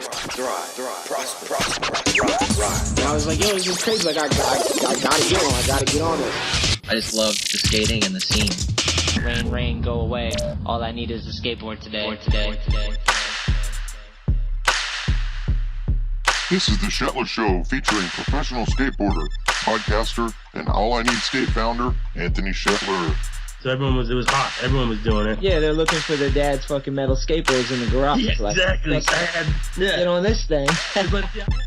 prosper, and I was like, yo, this is crazy. Like, I gotta get on. I gotta get on this. I just love the skating and the scene. Rain, go away. All I need is a skateboard today. This is the Shetler Show featuring professional skateboarder, podcaster, and All I Need Skate founder, Anthony Shetler. So it was hot. Everyone was doing it. Yeah, they're looking for their dad's fucking metal skateboards in the garage. Yeah, like, exactly. Get on this thing.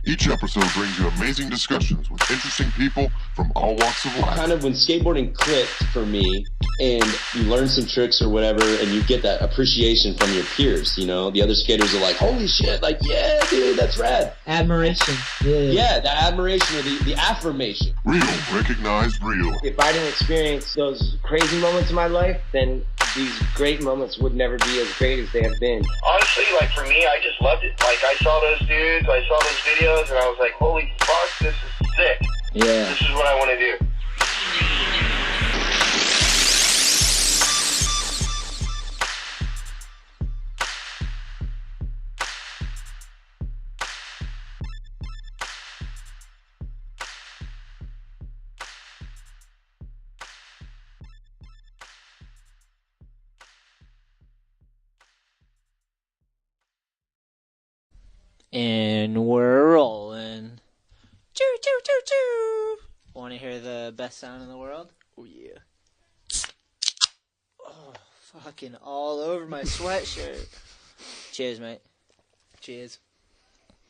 Each episode brings you amazing discussions with interesting people from all walks of life. Kind of when skateboarding clicked for me, and you learn some tricks or whatever, and you get that appreciation from your peers, you know? The other skaters are like, holy shit, like, yeah, dude, that's rad. Admiration. Yeah, the admiration or the affirmation. Real, recognized real. If I didn't experience those crazy moments in my life, then these great moments would never be as great as they have been. Honestly, like, for me, I just loved it. Like, I saw those dudes, I saw those videos, and I was like, holy fuck, this is sick. Yeah. This is what I want to do. And we're rolling. Choo choo choo choo. Want to hear the best sound in the world? Oh yeah. Oh, fucking all over my sweatshirt. Cheers, mate. Cheers.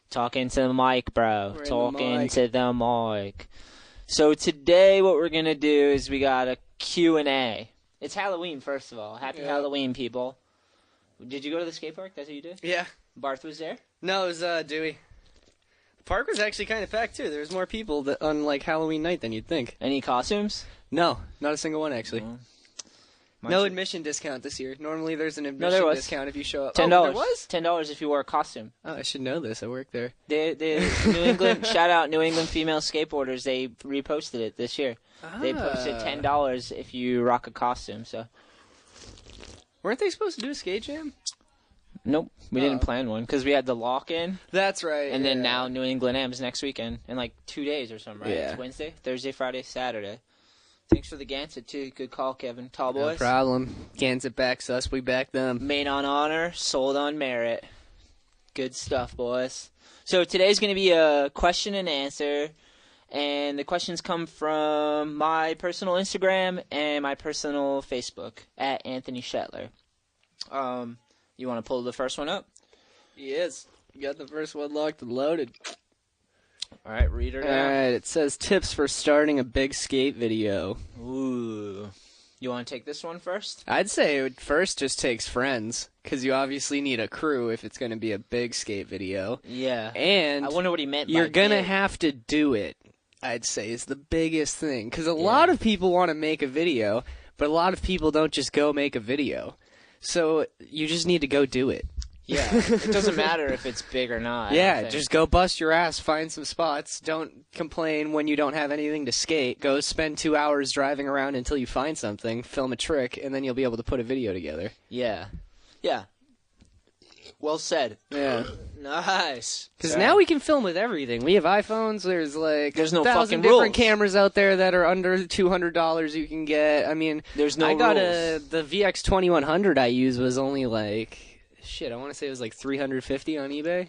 Talking to the mic, bro. We're in the Talking mic. to the mic. So today what we're going to do is we got a Q&A. It's Halloween, first of all. Happy Halloween, people. Did you go to the skate park? That's what you did? Yeah. Barth was there? No, it was Dewey. The park was actually kind of packed too. There was more people on like Halloween night than you'd think. Any costumes? No, not a single one actually. Oh. No admission discount this year. Normally there's an there admission was. discount if you show up. $10. Oh, there was? $10 if you wore a costume. Oh, I should know this. I work there. The New England, shout out New England female skateboarders. They reposted it this year. They posted $10 if you rock a costume. So. Weren't they supposed to do a skate jam? Nope, we didn't plan one because we had the lock-in. That's right. And then now New England Am's next weekend in like 2 days or something, right? Yeah. It's Wednesday, Thursday, Friday, Saturday. Thanks for the Gansett, too. Good call, Kevin. Tall boys. No problem. Gansett backs us. We back them. Made on honor, sold on merit. Good stuff, boys. So today's going to be a question and answer. And the questions come from my personal Instagram and my personal Facebook at Anthony Shetler. You want to pull the first one up? Yes. You got the first one locked and loaded. All right, read her All down. right, it says tips for starting a big skate video. Ooh. You want to take this one first? I'd say it first just takes friends, because you obviously need a crew if it's going to be a big skate video. Yeah. And I wonder what he meant by you're going to big. have to do it, I'd say, is the biggest thing. Because a lot of people want to make a video, but a lot of people don't just go make a video. So you just need to go do it. Yeah. It doesn't matter if it's big or not. I Yeah, don't think. just go bust your ass, find some spots. Don't complain when you don't have anything to skate. Go spend 2 hours driving around until you find something, film a trick, and then you'll be able to put a video together. Yeah. Yeah. Well said. Yeah. Nice. Because now we can film with everything. We have iPhones. There's like There's no 1,000 fucking different rules. cameras out there that are under $200 you can get. I mean, There's no I got rules. the VX2100 I use was only like, shit, I want to say it was like $350 on eBay,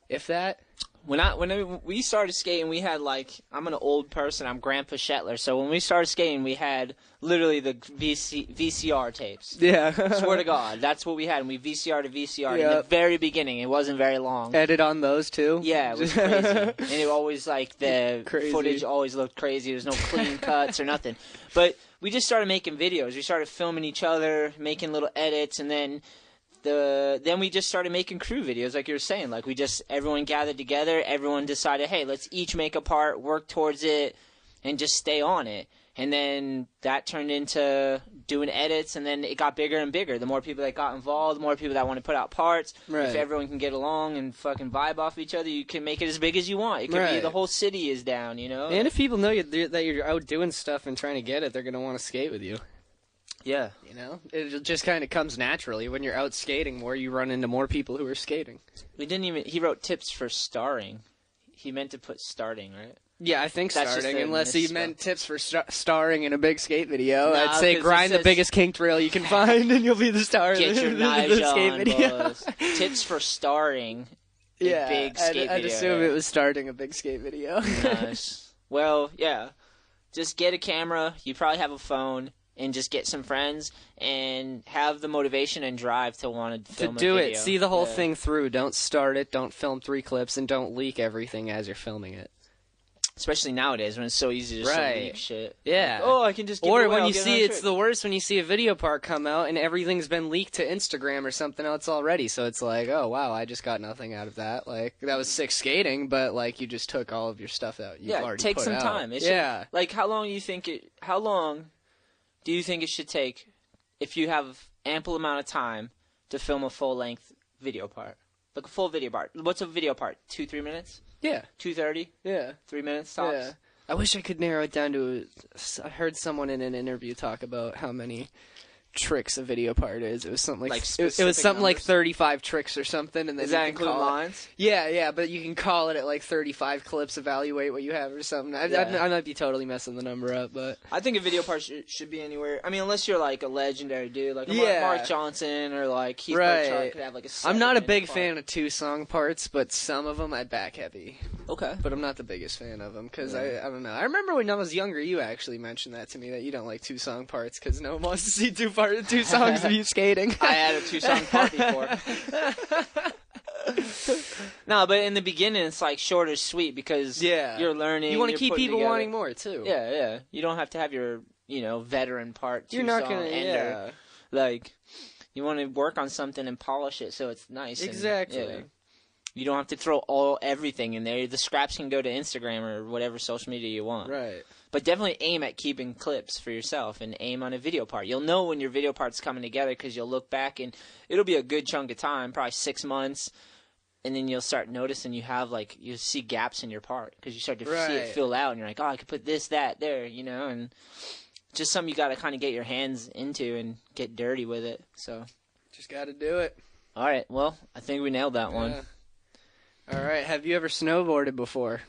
if that. When we started skating, we had like, I'm an old person, I'm Grandpa Shetler, so when we started skating, we had literally the VCR tapes. Yeah. Swear to God, that's what we had, and we VCR to VCR in the Yep. very beginning. It wasn't very long. Edit on those too. Yeah, it was crazy. And it always, like, the Crazy. footage always looked crazy. There's no clean cuts or nothing. But we just started making videos. We started filming each other, making little edits, and then we just started making crew videos, like you were saying. Like, everyone gathered together, everyone decided, hey, let's each make a part, work towards it, and just stay on it. And then that turned into doing edits, and then it got bigger and bigger. The more people that got involved, the more people that want to put out parts. Right. If everyone can get along and fucking vibe off each other, you can make it as big as you want. It could be Right. the whole city is down, you know? And if people know that you're out doing stuff and trying to get it, they're going to want to skate with you. Yeah. You know, it just kind of comes naturally when you're out skating more. You run into more people who are skating. He wrote tips for starring. He meant to put starting, right? Yeah, I think That's starting, just a unless he misspell. meant tips for starring in a big skate video. No, I'd say 'cause it grind the says- biggest kink rail you can find, and you'll be the star of Get your the knives skate on, video. boys. Tips for starring a big skate I'd video. assume it was starting a big skate video. Nice. Well, yeah. Just get a camera. You probably have a phone. And just get some friends and have the motivation and drive to want to To film do a it, video. see the whole Yeah. thing through. Don't start it, don't film 3 clips, and don't leak everything as you're filming it. Especially nowadays when it's so easy to just Right. leak shit. Yeah. Like, oh, I can just give it Or away, when I'll you get see, another it's trick. the worst when you see a video part come out and everything's been leaked to Instagram or something else already. So it's like, oh wow, I just got nothing out of that. Like that was sick skating, but like you just took all of your stuff out. You've already take put some out. time. It Yeah. should, like how long do you think it should take if you have ample amount of time to film a full length video part? Like a full video part. What's a video part? 2-3 minutes? Yeah. 2:30? Yeah. 3 minutes tops? Yeah. I wish I could narrow it down to. I heard someone in an interview talk about how many tricks a video part is. It was something like, Like it was specific something like numbers? 35 tricks or something, and then Does you that can include call it- lines? Yeah, but you can call it at like 35 clips, evaluate what you have or something. I might be totally messing the number up, but I think a video part should be anywhere. I mean, unless you're like a legendary dude, like a Yeah. Mark Johnson or like Keith Right. Burchard could have like a. I'm not a 7-minute big part. fan of 2-song parts, but some of them I back heavy. Okay. But I'm not the biggest fan of them because Yeah. I don't know. I remember when I was younger, you actually mentioned that to me that you don't like 2-song parts because no one wants to see two songs of you skating. I had a 2-song part before. No, but in the beginning, it's like short or sweet because Yeah. you're learning. You want to you're keep putting people together- wanting more too. Yeah. You don't have to have your, veteran part. You're not two-song gonna. ender. Yeah. Like, you want to work on something and polish it so it's nice. and- Exactly. yeah. You don't have to throw everything in there. The scraps can go to Instagram or whatever social media you want. Right. But definitely aim at keeping clips for yourself and aim on a video part. You'll know when your video part's coming together because you'll look back and it'll be a good chunk of time, probably 6 months, and then you'll start noticing you'll see gaps in your part because you start to see it Right. fill out and you're like, oh, I could put this, that, there, and just something you got to kind of get your hands into and get dirty with it. So, Just got to do it. all right, well, I think we nailed that one. Yeah. All right. Have you ever snowboarded before?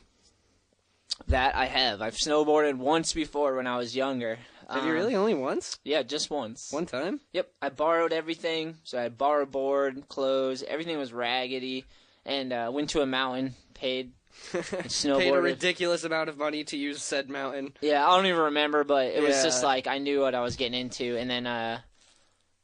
That I have. I've snowboarded once before when I was younger. Have you really? Only once? Yeah, just once. One time? Yep, I borrowed everything. So I had borrowed board, clothes, everything was raggedy, and went to a mountain, paid, and Paid a snowboarded. ridiculous amount of money to use said mountain. Yeah, I don't even remember, but it was just Yeah. like I knew what I was getting into, and then I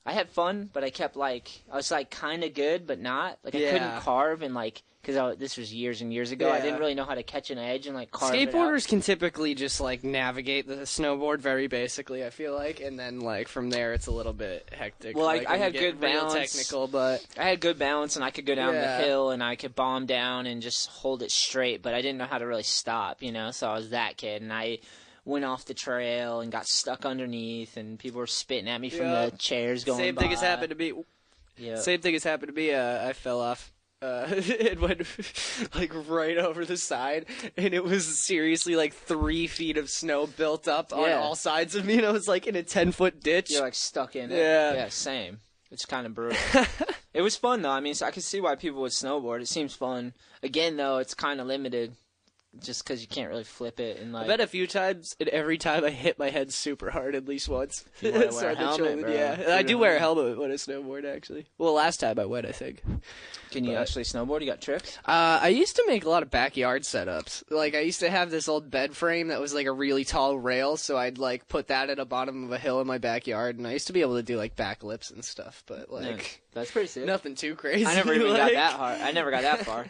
had fun, but I kept I was kind of good, but not. Like I Yeah. couldn't carve and because this was years and years ago. I Yeah. didn't really know how to catch an edge and carve it out. Skateboarders can typically just navigate the snowboard very basically, I feel like, and then from there it's a little bit hectic. Well, I when had you good get real balance. technical, but I had good balance, and I could go down Yeah. the hill, and I could bomb down and just hold it straight, but I didn't know how to really stop, so I was that kid, and I went off the trail and got stuck underneath, and people were spitting at me from Yeah. the chairs going same by. thing has happened to me. Yeah. Same thing has happened to me. I fell off. It went right over the side, and it was seriously 3 feet of snow built up on Yeah. all sides of me, and I was in a 10-foot ditch. You're stuck in it. Yeah. Yeah, same. It's kind of brutal. It was fun, though. I mean, so I can see why people would snowboard. It seems fun. Again, though, it's kind of limited. Just because you can't really flip it and I bet a few times, and every time I hit my head super hard at least once. You wanna wear a Started helmet, showing- bro. Yeah, I do wear a helmet when I snowboard, actually. Well, last time I went, I think. Can you but- actually snowboard? You got tricks? I used to make a lot of backyard setups. I used to have this old bed frame that was a really tall rail, so I'd put that at the bottom of a hill in my backyard, and I used to be able to do backflips and stuff, but Yeah, that's pretty sick. nothing too crazy. I never even got that hard. I never got that far.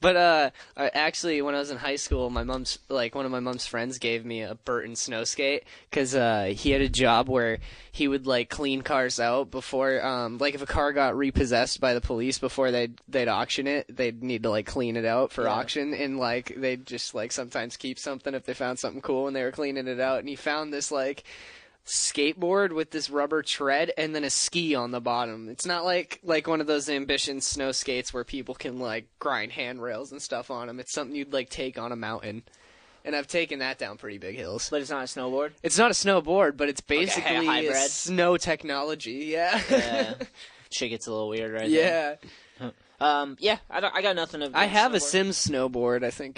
But actually, when I was in high school, my mom's one of my mom's friends gave me a Burton snow skate because he had a job where he would clean cars out before if a car got repossessed by the police before they'd auction it, they'd need to clean it out for auction, and they'd just sometimes keep something if they found something cool when they were cleaning it out, and he found this skateboard with this rubber tread and then a ski on the bottom. It's not like one of those Ambition snow skates where people can grind handrails and stuff on them. It's something you'd take on a mountain. and I've taken that down pretty big hills. But it's not a snowboard? It's not a snowboard, but it's Like a basically hybrid? snow technology. Yeah. Yeah. Shit gets a little weird right Yeah. there. Yeah, I got nothing to I have a snowboard. Sims snowboard. I think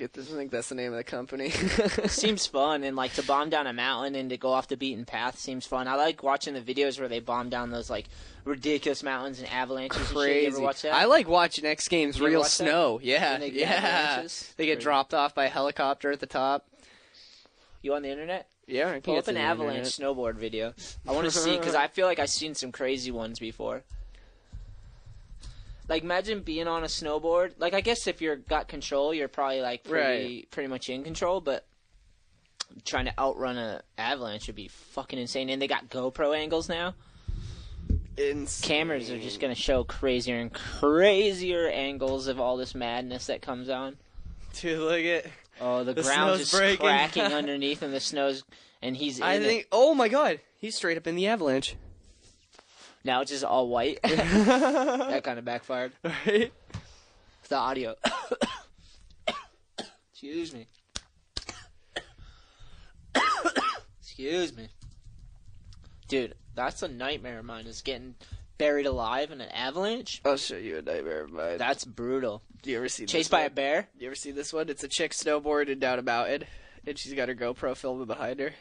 that's the name of the company. Seems fun, and like to bomb down a mountain and to go off the beaten path seems fun. I like watching the videos where they bomb down those like ridiculous mountains and avalanches. And shit. You Crazy. ever watch that? I like watching X Games You ever real watch that? snow. Yeah, When they get yeah. avalanches? They get Crazy. dropped off by a helicopter at the top. You on the internet? Yeah, I can Pull get up to an the avalanche internet. snowboard video. I want to see because I feel like I've seen some crazy ones before. Like imagine being on a snowboard. Like I guess if you're got control, you're probably like pretty much in control. But trying to outrun an avalanche would be fucking insane. And they got GoPro angles now. Insane. Cameras are just gonna show crazier and crazier angles of all this madness that comes on. Dude, look at. Oh, the The ground's snow's just breaking. cracking underneath, and the snow's and he's. I in think. it. Oh my God, he's straight up in the avalanche. Now it's just all white. That kind of backfired. Right. The audio. Excuse me. Excuse me. Dude, that's a nightmare of mine, is getting buried alive in an avalanche. I'll show you a nightmare of mine. That's brutal. Do you ever see Chased this by one? a bear? You ever see this one? It's a chick snowboarding down a mountain, and she's got her GoPro filming behind her.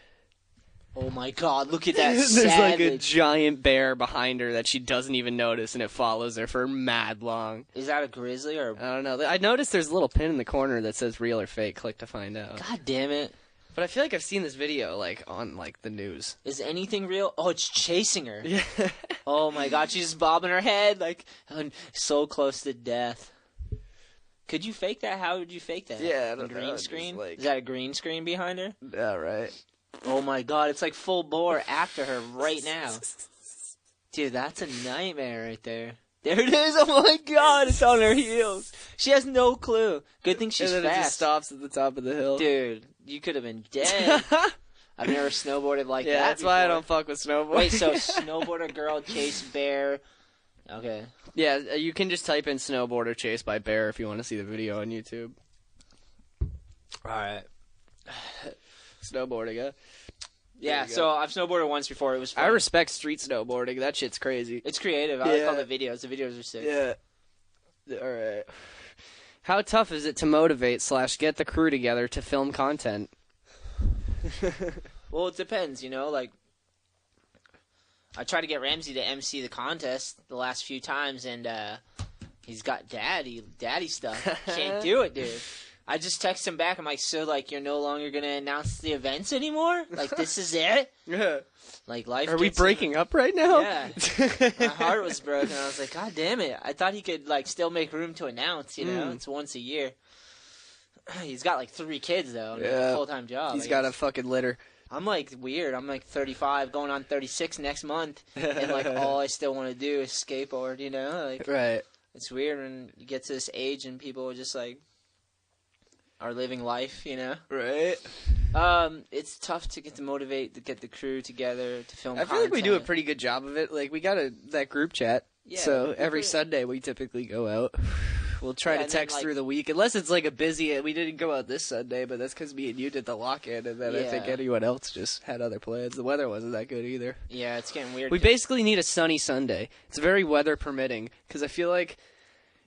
Oh my god, look at that There's savage. like a giant bear behind her that she doesn't even notice, and it follows her for mad long. Is that a grizzly or... I don't know. I noticed there's a little pin in the corner that says real or fake. Click to find out. God damn it. But I feel like I've seen this video like on like the news. Is anything real? Oh, it's chasing her. Yeah. Oh my god, she's just bobbing her head like so close to death. Could you fake that? How would you fake that? Yeah, I A don't green know, just, screen? like- Is that a green screen behind her? Yeah, right. Oh my god, it's like full bore after her right now. Dude, that's a nightmare right there. There it is. Oh my god, it's on her heels. She has no clue. Good thing she's and then it just fast. stops at the top of the hill. Dude, you could have been dead. I've never snowboarded like Yeah, that that's why I before. don't fuck with snowboarding. Wait, so snowboarder girl chase bear. Okay. Yeah, you can just type in snowboarder chased by bear if you want to see the video on YouTube. Alright. Snowboarding, yeah. Yeah, you go. so I've snowboarded once before. It was fun. I respect street snowboarding. That shit's crazy. It's creative. I like Yeah. all the videos. The videos are sick. Yeah. All right. How tough is it to motivate / get the crew together to film content? Well, it depends, you know, like I tried to get Ramsey to MC the contest the last few times, and he's got daddy stuff. Can't do it, dude. I just text him back. I'm like, so, like, you're no longer gonna announce the events anymore? Like, this is it? Yeah. Like, life. Are we gets in the- breaking up right now? Yeah. My heart was broken. I was like, God damn it! I thought he could like still make room to announce. You know, it's once a year. He's got like 3 kids though, and Yeah. a full-time job. He's I got a guess. fucking litter. I'm like weird. I'm like 35, going on 36 next month, and like all I still want to do is skateboard. You know, like Right. it's weird when you get to this age and people are just like are living life. You know, Right. it's tough to get the crew together to film. I feel like we do a content. pretty good job of it. Like, we got that group chat. Yeah, So we're every pretty- Sunday we typically go out. We'll try Yeah, to and then, text like- through the week, unless it's like a busy. We didn't go out this Sunday, but that's because me and you did the lock-in, and then I think Yeah. anyone else just had other plans. The weather wasn't that good either. Yeah, it's getting weird. We basically need a sunny Sunday. It's very weather permitting, because I feel like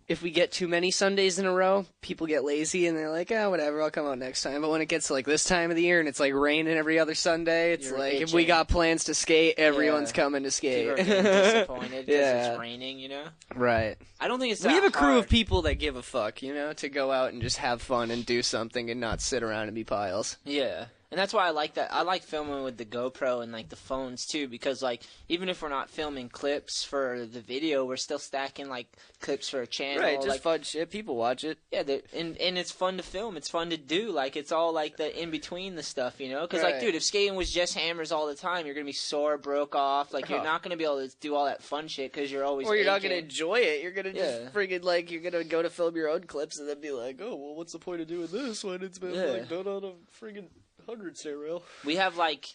if we get too many Sundays in a row, people get lazy and they're like, oh, whatever, I'll come out next time. But when it gets to like this time of the year and it's like raining every other Sunday, it's You're like if we itching. got plans to skate, everyone's Yeah. coming to skate. People are getting disappointed because Yeah. it's raining, you know? Right. I don't think it's We that have a crew hard. of people that give a fuck, you know, to go out and just have fun and do something and not sit around and be piles. Yeah. And that's why I like that. I like filming with the GoPro and, like, the phones, too, because, like, even if we're not filming clips for the video, we're still stacking, like, clips for a channel. Right, just like, fun shit. People watch it. yeah, and it's fun to film. It's fun to do. Like, it's all, like, the in-between the stuff, you know? Because, like, Right. dude, if skating was just hammers all the time, you're going to be sore, broke off. Like, you're Oh. not going to be able to do all that fun shit because you're always Or you're not aching. going to enjoy it. You're going to Yeah. just friggin' like, you're going to go to film your own clips and then be like, oh, well, what's the point of doing this when it's been, Yeah. like, done on a friggin' 100 rail? We have, like,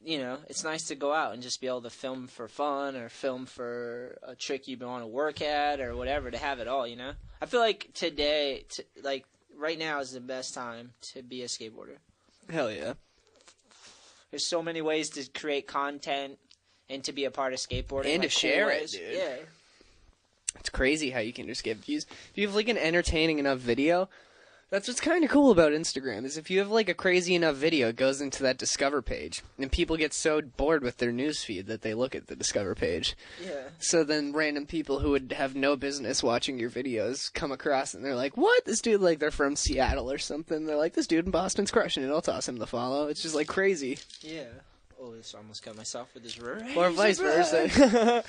you know, it's nice to go out and just be able to film for fun or film for a trick you want to work at or whatever, to have it all, you know? I feel like today, like, right now is the best time to be a skateboarder. Hell yeah. There's so many ways to create content and to be a part of skateboarding. And like to share it, ways. dude. Yeah. It's crazy how you can just get views. If you have like an entertaining enough video, that's what's kind of cool about Instagram, is if you have like a crazy enough video, it goes into that Discover page, and people get so bored with their newsfeed that they look at the Discover page. Yeah. So then random people who would have no business watching your videos come across, and they're like, what? This dude, like, they're from Seattle or something. They're like, this dude in Boston's crushing it. I'll toss him the follow. It's just like crazy. Yeah. Oh, this almost got myself with this razor. Or vice versa.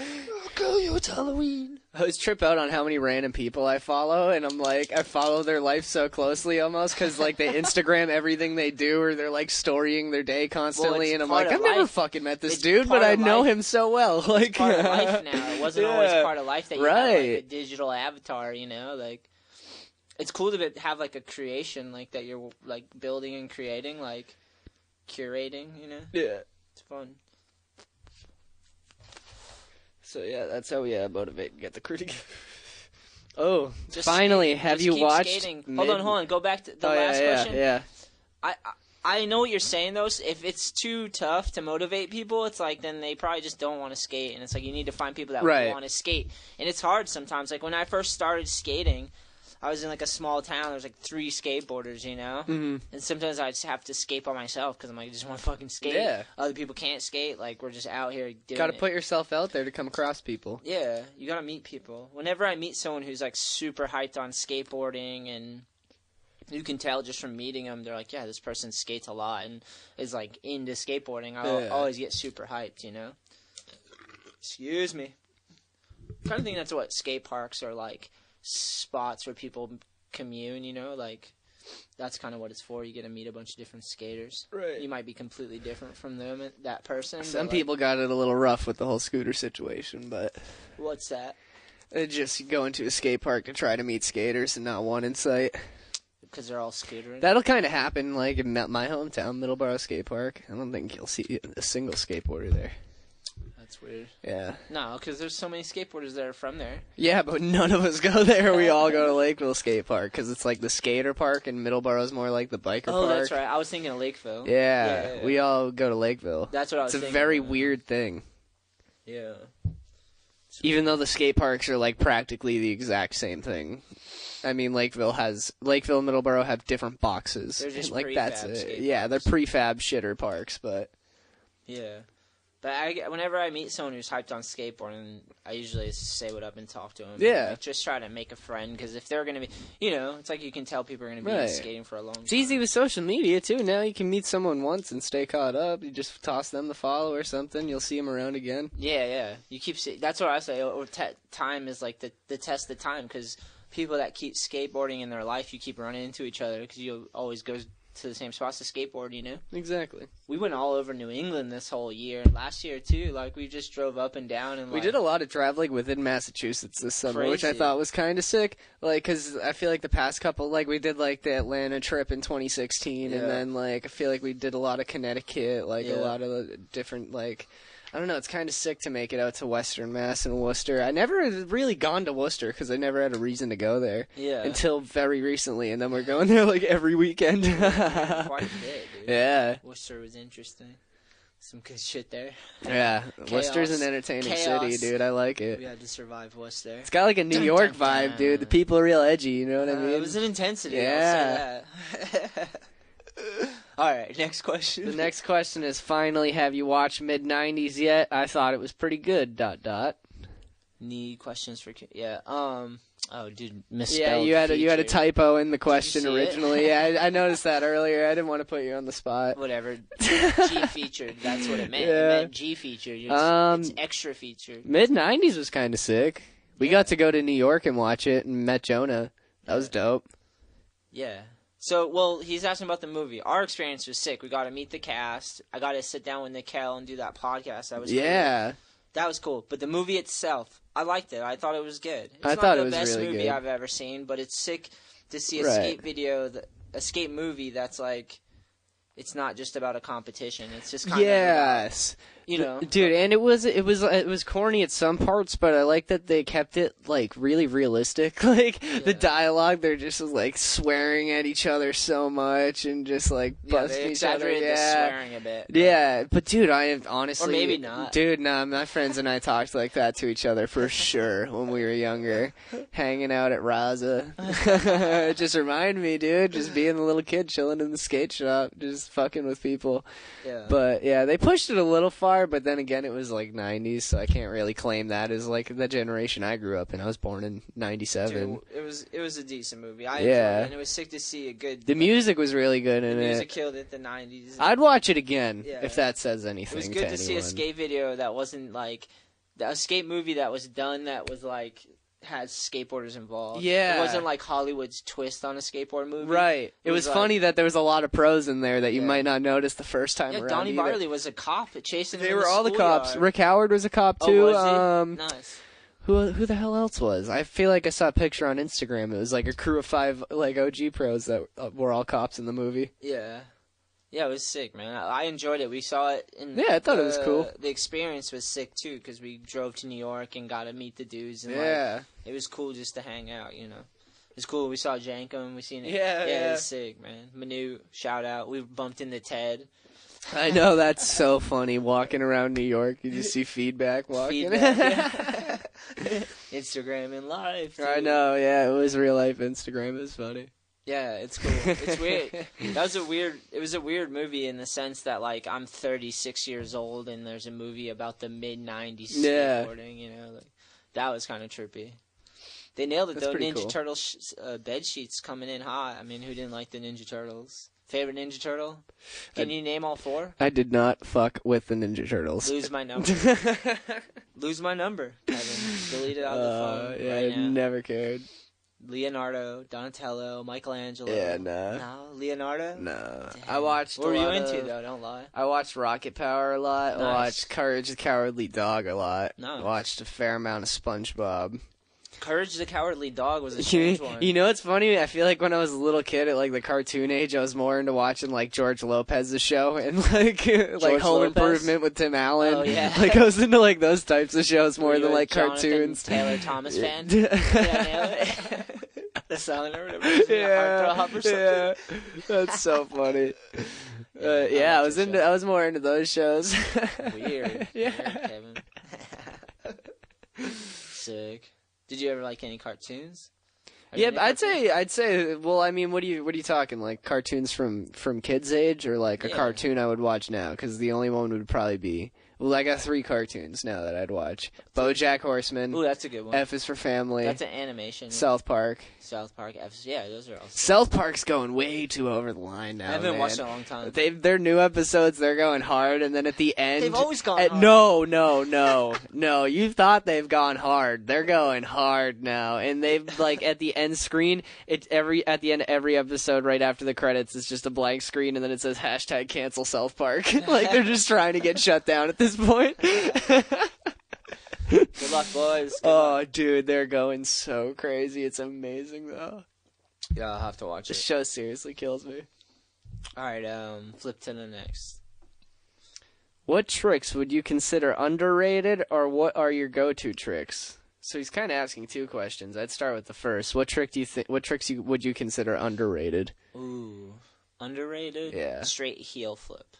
Girl, you, it's Halloween. I always trip out on how many random people I follow, and I'm like, I follow their life so closely almost, because like they Instagram everything they do, or they're like storying their day constantly, and I'm like, I've never fucking met this dude, but I know him so well. Like, it's part of life now. It wasn't always part of life that you had like a digital avatar, you know, like. It's cool to have like a creation like that you're like building and creating, like curating, you know. Yeah. It's fun. So yeah, that's how we motivate and get the critic. Oh, Just finally, skate. have Just you keep watched? Skating. Hold on. Go back to the last question. Yeah. I know what you're saying though. If it's too tough to motivate people, it's like then they probably just don't want to skate, and it's like you need to find people that want to skate, and it's hard sometimes. Like when I first started skating, I was in like a small town. There was like 3 skateboarders, you know, and sometimes I just have to skate by myself because I'm like, I just want to fucking skate. Yeah. Other people can't skate. Like we're just out here doing Got to put yourself out there to come across people. Yeah, you gotta meet people. Whenever I meet someone who's like super hyped on skateboarding, and you can tell just from meeting them, they're like, yeah, this person skates a lot and is like into skateboarding. I always get super hyped, you know. Excuse me. I kind of think that's what skate parks are like. Spots where people commune, you know, like that's kind of what it's for. You get to meet a bunch of different skaters. Right. You might be completely different from them, that person. Some people got it a little rough with the whole scooter situation, but what's that? Just go into a skate park to try to meet skaters and not one in sight. Because they're all scootering. That'll kind of happen, like in my hometown, Middleborough Skate Park. I don't think you'll see a single skateboarder there. That's weird. Yeah. No, because there's so many skateboarders that are from there. Yeah, but none of us go there. We all go to Lakeville Skate Park because it's like the skater park, and Middleborough's more like the biker park. Oh, that's right. I was thinking of Lakeville. Yeah, we all go to Lakeville. That's what I was thinking. It's a very weird thing. Yeah. Even though the skate parks are like practically the exact same thing. I mean, Lakeville and Middleborough have different boxes. They're just like prefab that's skate yeah, they're prefab shitter parks, but yeah. But whenever I meet someone who's hyped on skateboarding, I usually say what up and talk to them. Yeah. Like, just try to make a friend, because if they're going to be, you know, it's like you can tell people are going to be skating for a long time. It's easy with social media, too. Now you can meet someone once and stay caught up. You just toss them the follow or something. You'll see them around again. Yeah. You keep that's what I say. Time is like the test of time, because people that keep skateboarding in their life, you keep running into each other, because you always go to the same spots to skateboard, you know? Exactly. We went all over New England this whole year. Last year, too. Like, we just drove up and down. And we did a lot of traveling within Massachusetts this summer, which I thought was kind of sick. Like, because I feel like the past couple, like, we did, like, the Atlanta trip in 2016, and then, like, I feel like we did a lot of Connecticut, like, a lot of different, like... I don't know, it's kind of sick to make it out to Western Mass and Worcester. I never really gone to Worcester because I never had a reason to go there until very recently, and then we're going there like every weekend. Quite a bit, dude. Yeah. Worcester was interesting. Some good shit there. Yeah, Worcester's an entertaining city, dude. I like it. We had to survive Worcester. It's got like a New York vibe, dude. The people are real edgy, you know what I mean? It was an intensity, yeah. I'll say that. All right, next question. The next question is, finally, have you watched Mid-90s yet? I thought it was pretty good, ... Need questions for... Yeah, oh, dude, misspelled Yeah, you had a typo in the question originally. Yeah, I noticed that earlier. I didn't want to put you on the spot. Whatever. G-featured, that's what it meant. It meant G-featured. It's extra featured. Mid-90s was kind of sick. We got to go to New York and watch it and met Jonah. That was dope. Yeah. So, well, he's asking about the movie. Our experience was sick. We got to meet the cast. I got to sit down with Nikel and do that podcast. That was cool. That was cool. But the movie itself, I liked it. I thought it was good. It's not the best movie I've ever seen, but it's sick to see a skate video, a skate movie that's like, it's not just about a competition. It's just kind of about... you know. Dude, and it was corny at some parts, but I like that they kept it like really realistic. Like the dialogue, they're just like swearing at each other so much and just like busting they each other. exaggerated the swearing a bit. Yeah, but dude, I have honestly, or maybe not. Dude, nah, my friends and I talked like that to each other for sure when we were younger, hanging out at Raza. It just reminded me, dude, just being a little kid chilling in the skate shop, just fucking with people. Yeah. But yeah, they pushed it a little far, but then again, it was like 90s, so I can't really claim that as like the generation I grew up in. I was born in 97. Dude, it was a decent movie. I enjoyed it, and it was sick to see a good. The music was really good in it. The music killed it. The 90s. I'd watch it again if that says anything. It was good to see a skate video that wasn't like a skate movie that was done that was like had skateboarders involved. Yeah. It wasn't like Hollywood's twist on a skateboard movie. Right. It was funny that there was a lot of pros in there that you might not notice the first time around. Donnie either. Barley was a cop chasing him. They in were the all the cops. schoolyard. Rick Howard was a cop too. Oh, was he? Nice. Who the hell else was? I feel like I saw a picture on Instagram. It was like a crew of 5 like OG pros that were all cops in the movie. Yeah. Yeah, it was sick, man. I enjoyed it. We saw it. I thought it was cool. The experience was sick, too, because we drove to New York and got to meet the dudes. And, it was cool just to hang out, you know. It was cool. We saw Jankum. We seen it. Yeah, it was sick, man. Manu, shout out. We bumped into Ted. I know, that's so funny. Walking around New York, you just see feedback walking. Instagram and live, dude. I know, yeah. It was real life Instagram. It was funny. Yeah, it's cool. It's weird. It was a weird movie in the sense that, like, I'm 36 years old and there's a movie about the mid-90s skateboarding, you know? Like, that was kind of trippy. They nailed it, though. Ninja Turtles bed sheets coming in hot. I mean, who didn't like the Ninja Turtles? Favorite Ninja Turtle? Can you name all 4? I did not fuck with the Ninja Turtles. Lose my number. Lose my number, Kevin. Delete it out of the phone right now. I never cared. Leonardo, Donatello, Michelangelo. Yeah, nah. No, Leonardo? No. Damn. I watched What were you into, though? Don't lie. I watched Rocket Power a lot. Nice. I watched Courage the Cowardly Dog a lot. Nice. I watched a fair amount of SpongeBob. Courage the Cowardly Dog was a strange one. You know what's funny? I feel like when I was a little kid at like the cartoon age, I was more into watching like George Lopez's show and like Home Improvement with Tim Allen. Oh, yeah. Like I was into like those types of shows more than like Jonathan cartoons. Taylor Thomas fan? Did I nail it? The song or whatever. Heartthrob or something. Yeah, that's so funny. I was more into those shows. Weird. Yeah. Weird, Kevin. Sick. Did you ever like any cartoons? Yeah, I'd say. Well, I mean, what are you talking? Like cartoons from kids' age, or like a cartoon I would watch now? Because the only one would probably be. Well, I got 3 cartoons now that I'd watch. BoJack Horseman. Ooh, that's a good one. F is for Family. That's an animation. South Park. Yeah, those are all. South Park's going way too over the line now. I haven't watched it in a long time. Their new episodes, they're going hard, and then at the end, they've always gone hard. No. You thought they've gone hard. They're going hard now, and they've like at the end screen, at the end of every episode, right after the credits, it's just a blank screen, and then it says #cancel South Park. Like they're just trying to get shut down at this point. Good luck, boys. Good luck. Dude, they're going so crazy. It's amazing, though. Yeah, I'll have to watch The it. show seriously kills me. All right, flip to the next. What tricks would you consider underrated, or what are your go-to tricks? So he's kind of asking 2 questions. I'd start with the first. What tricks would you consider underrated? Ooh, underrated? Yeah. Straight heel flip.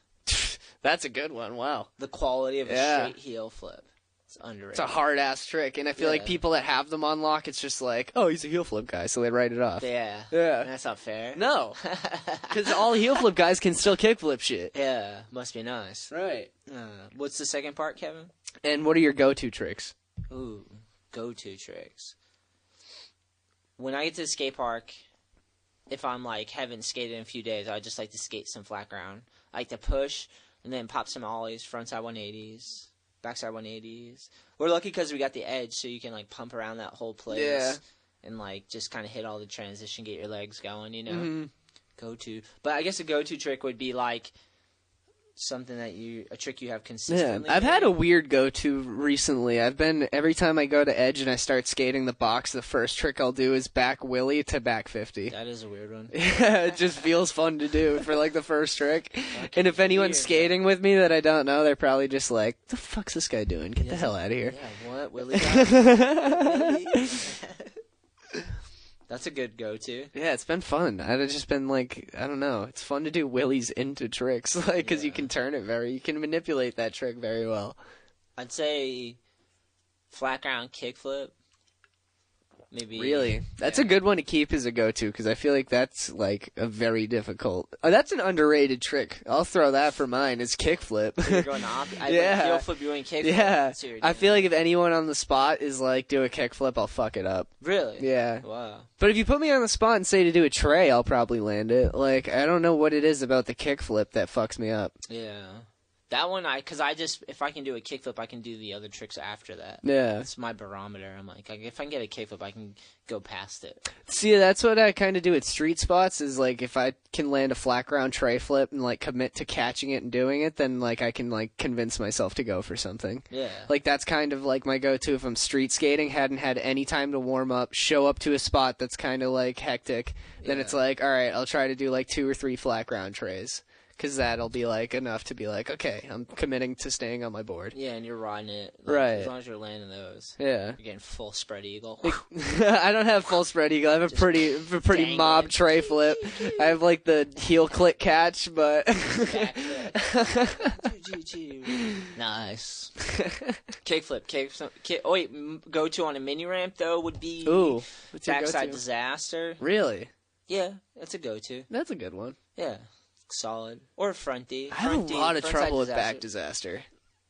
That's a good one. Wow. The quality of a straight heel flip. It's underrated. It's a hard-ass trick, and I feel like people that have them on lock, it's just like, oh, he's a heel flip guy, so they write it off. Yeah. Yeah. That's not fair. No. Because all heel flip guys can still kick flip shit. Yeah. Must be nice. Right. What's the second part, Kevin? And what are your go-to tricks? Ooh, go-to tricks. When I get to the skate park, if I'm like haven't skated in a few days, I just like to skate some flat ground. I like to push and then pop some ollies, frontside 180s, backside 180s. We're lucky because we got the edge, so you can like pump around that whole place and like just kind of hit all the transition, get your legs going, you know. Mm-hmm. Go-to, but I guess a go-to trick would be like something that a trick you have consistently? Yeah, I've had a weird go-to recently. Every time I go to Edge and I start skating the box, the first trick I'll do is back Willie to back 50. That is a weird one. Yeah, it just feels fun to do for like the first trick. And if anyone's skating with me that I don't know, they're probably just like, "The fuck's this guy doing? Get the hell out of here!" Yeah, what Willie got? That's a good go-to. Yeah, it's been fun. I've just been like, I don't know. It's fun to do willies into tricks, like, because you can you can manipulate that trick very well. I'd say flat ground kickflip. Maybe. Really? That's a good one to keep as a go-to, because I feel like that's, like, a very difficult... Oh, that's an underrated trick. I'll throw that for mine, is kickflip. You're going heel flip, you're doing kickflip. Yeah. I feel like if anyone on the spot is like, do a kickflip, I'll fuck it up. Really? Yeah. Wow. But if you put me on the spot and say to do a tray, I'll probably land it. Like, I don't know what it is about the kickflip that fucks me up. Yeah. That one, if I can do a kickflip, I can do the other tricks after that. Yeah. It's my barometer. I'm like, if I can get a kickflip, I can go past it. See, that's what I kind of do at street spots, is like, if I can land a flat ground tray flip and like commit to catching it and doing it, then like I can like convince myself to go for something. Yeah. Like, that's kind of like my go-to if I'm street skating, hadn't had any time to warm up, show up to a spot that's kind of like hectic, then it's like, all right, I'll try to do like 2 or 3 flat ground trays. Because that'll be, like, enough to be like, okay, I'm committing to staying on my board. Yeah, and you're riding it. Like, right. As long as you're landing those. Yeah. You're getting full spread eagle. I don't have full spread eagle. I have a pretty mob tray flip. I have, like, the heel click catch, but... Nice. Kickflip. Oh, wait, go-to on a mini ramp, though, would be what's your backside go-to? disaster. Really? Yeah, that's a go-to. That's a good one. Yeah. Solid. Or fronty. I have a lot of trouble with back disaster.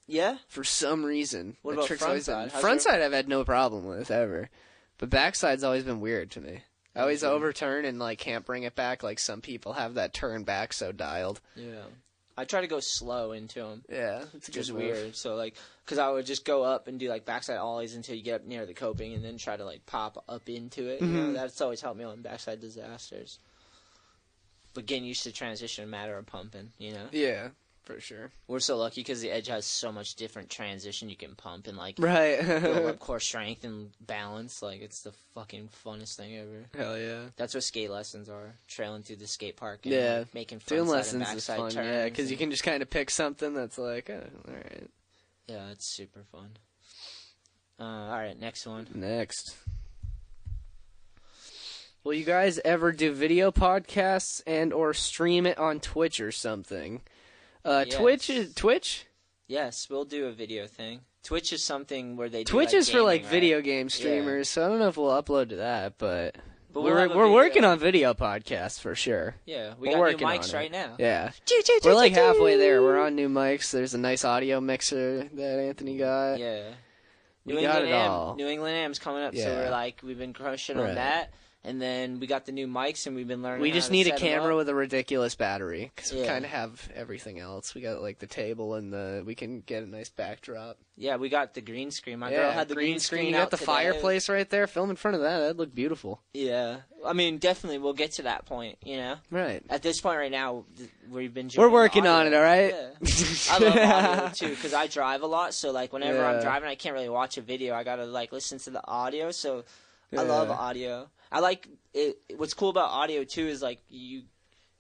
Yeah? For some reason. What about frontside? Frontside I've had no problem with, ever. But backside's always been weird to me. I always overturn and like can't bring it back like some people have that turn back so dialed. Yeah. I try to go slow into them. Yeah, it's just weird. So like, because I would just go up and do like backside ollies until you get up near the coping and then try to like pop up into it. You know, that's always helped me on backside disasters. But getting used to transition, a matter of pumping, you know? Yeah, for sure. We're so lucky because the Edge has so much different transition you can pump and, like, right. build up core strength and balance. Like, it's the fucking funnest thing ever. Hell yeah. That's what skate lessons are. Trailing through the skate park and like, making doing frontside lessons and is backside fun, turns. yeah, because you can just kind of pick something that's like, oh, all right. Yeah, it's super fun. All right, next one. Next. Will you guys ever do video podcasts and or stream it on Twitch or something? Yes. Twitch? Yes, we'll do a video thing. Twitch is something where they do Twitch like is for like gaming, video right? game streamers, so I don't know if we'll upload to that, but we'll we're working on video podcasts for sure. Yeah, we We're got new working mics on right now. Yeah. We're like halfway there. We're on new mics. There's a nice audio mixer that Anthony got. Yeah. We got it all. New England Am's coming up, so we've been crushing on that. And then we got the new mics, and we've been learning. We how just to need a set 'em camera up. with a ridiculous battery, because we kind of have everything else. We got like the table and we can get a nice backdrop. Yeah, we got the green screen. My girl had the green screen. You got out the today. fireplace right there. Film in front of that. That'd look beautiful. Yeah, I mean, definitely we'll get to that point. You know, right? At this point right now, we've been. We're working on it. All right. Yeah. I love audio too because I drive a lot. So like whenever I'm driving, I can't really watch a video. I gotta like listen to the audio. So I love audio. I like it. What's cool about audio too is like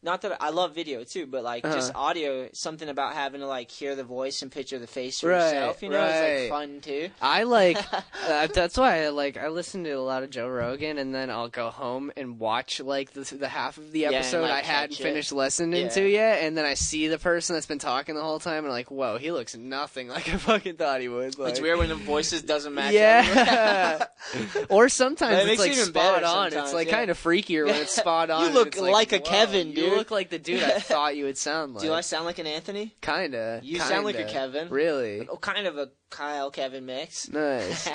not that I love video too, but like just audio, something about having to like hear the voice and picture the face for yourself, you know, it's like fun too. I like that's why I listen to a lot of Joe Rogan, and then I'll go home and watch like the half of the episode and, like, I hadn't catch finished listening to yet, and then I see the person that's been talking the whole time, and I'm like, whoa, he looks nothing like I fucking thought he would. Like, it's weird when the voices doesn't match. Yeah. Or sometimes it's like even spot on. sometimes, It's like kind of freakier when it's spot on. You look it's like a whoa, Kevin, dude. You look like the dude I thought you would sound like. Do I sound like an Anthony? Kinda. You sound like a Kevin. Really? Oh, kind of a Kyle Kevin mix. Nice.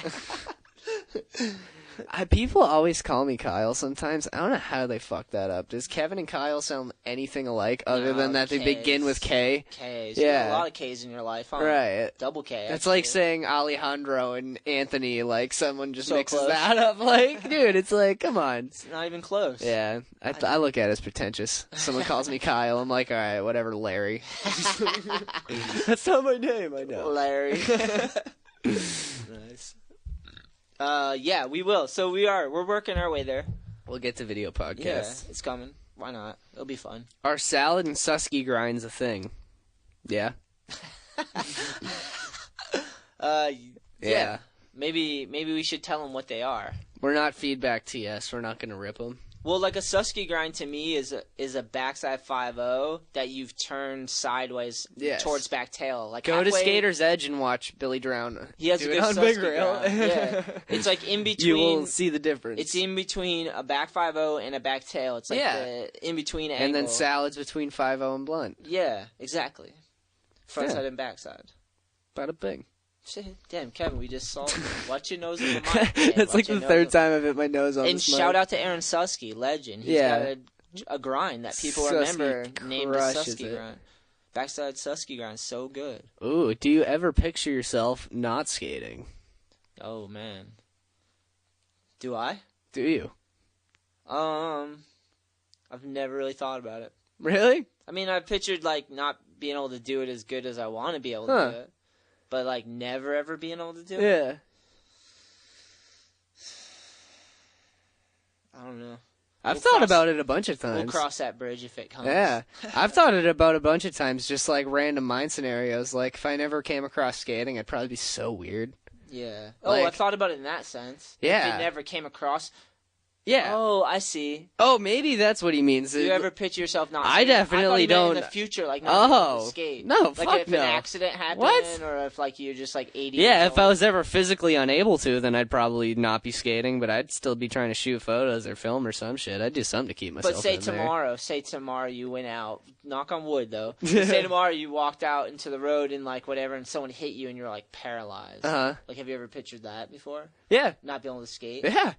People always call me Kyle sometimes. I don't know how they fuck that up. Does Kevin and Kyle sound anything alike other than that they begin with K? K's. Yeah. You got a lot of K's in your life, huh? Right. Double K. It's like saying Alejandro and Anthony, like someone just So mixes close. that up. Like, dude, it's like, come on. It's not even close. Yeah, I look at it as pretentious. Someone calls me Kyle, I'm like, all right, whatever, Larry. That's not my name, I know. Larry. Nice. Yeah, we will. So we're working our way there. We'll get to video Yeah, podcasts. it's coming. Why not? It'll be fun. Are salad and Susky grinds a thing? Yeah. Yeah. Maybe we should tell them what they are. We're not feedback TS. We're not going to rip them. Well, like a Susky grind to me is a backside 5-0 that you've turned sideways towards back tail. Like Go to halfway, Skater's Edge and watch Billy Drown. He has do a it good on Susky Big Rail. grind. Yeah, it's like in between. You will see the difference. It's in between a back 5-0 and a back tail. It's like the in between angle. And then salads between 5-0 and blunt. Yeah, exactly. Front side and back side. Bada bing. Shit, damn, Kevin, we just saw. Watch your nose in the mic. That's like the third time I've hit my nose on And this mic. shout out to Aaron Susky, legend. He's got a grind that people Susky remember named the crushes Susky it. grind. Backside Susky grind, so good. Ooh, do you ever picture yourself not skating? Oh man, do I? Do you? I've never really thought about it. Really? I mean, I've pictured like not being able to do it as good as I want to be able to do it, but like never ever being able to do it. Yeah. I don't know. I've thought about it a bunch of times. We'll cross that bridge if it comes. Yeah. I've thought it about a bunch of times, just like random mind scenarios. Like, if I never came across skating, I'd probably be so weird. Yeah. Like- I've thought about it in that sense. Yeah. If it never came across. Yeah. Oh, I see. Oh, maybe that's what he means. Do you ever picture yourself not I skating? definitely I thought he meant don't. in the future, like not being able to skate. No, like fuck if no. an accident happened, What? or if like you're just like 80. Yeah, years if I old. was ever physically unable to, then I'd probably not be skating, but I'd still be trying to shoot photos or film or some shit. I'd do something to keep myself But say in there. tomorrow you went out. Knock on wood though. Say tomorrow you walked out into the road and like whatever, and someone hit you and you're like paralyzed. Like, have you ever pictured that before? Yeah. Not being able to skate. Yeah.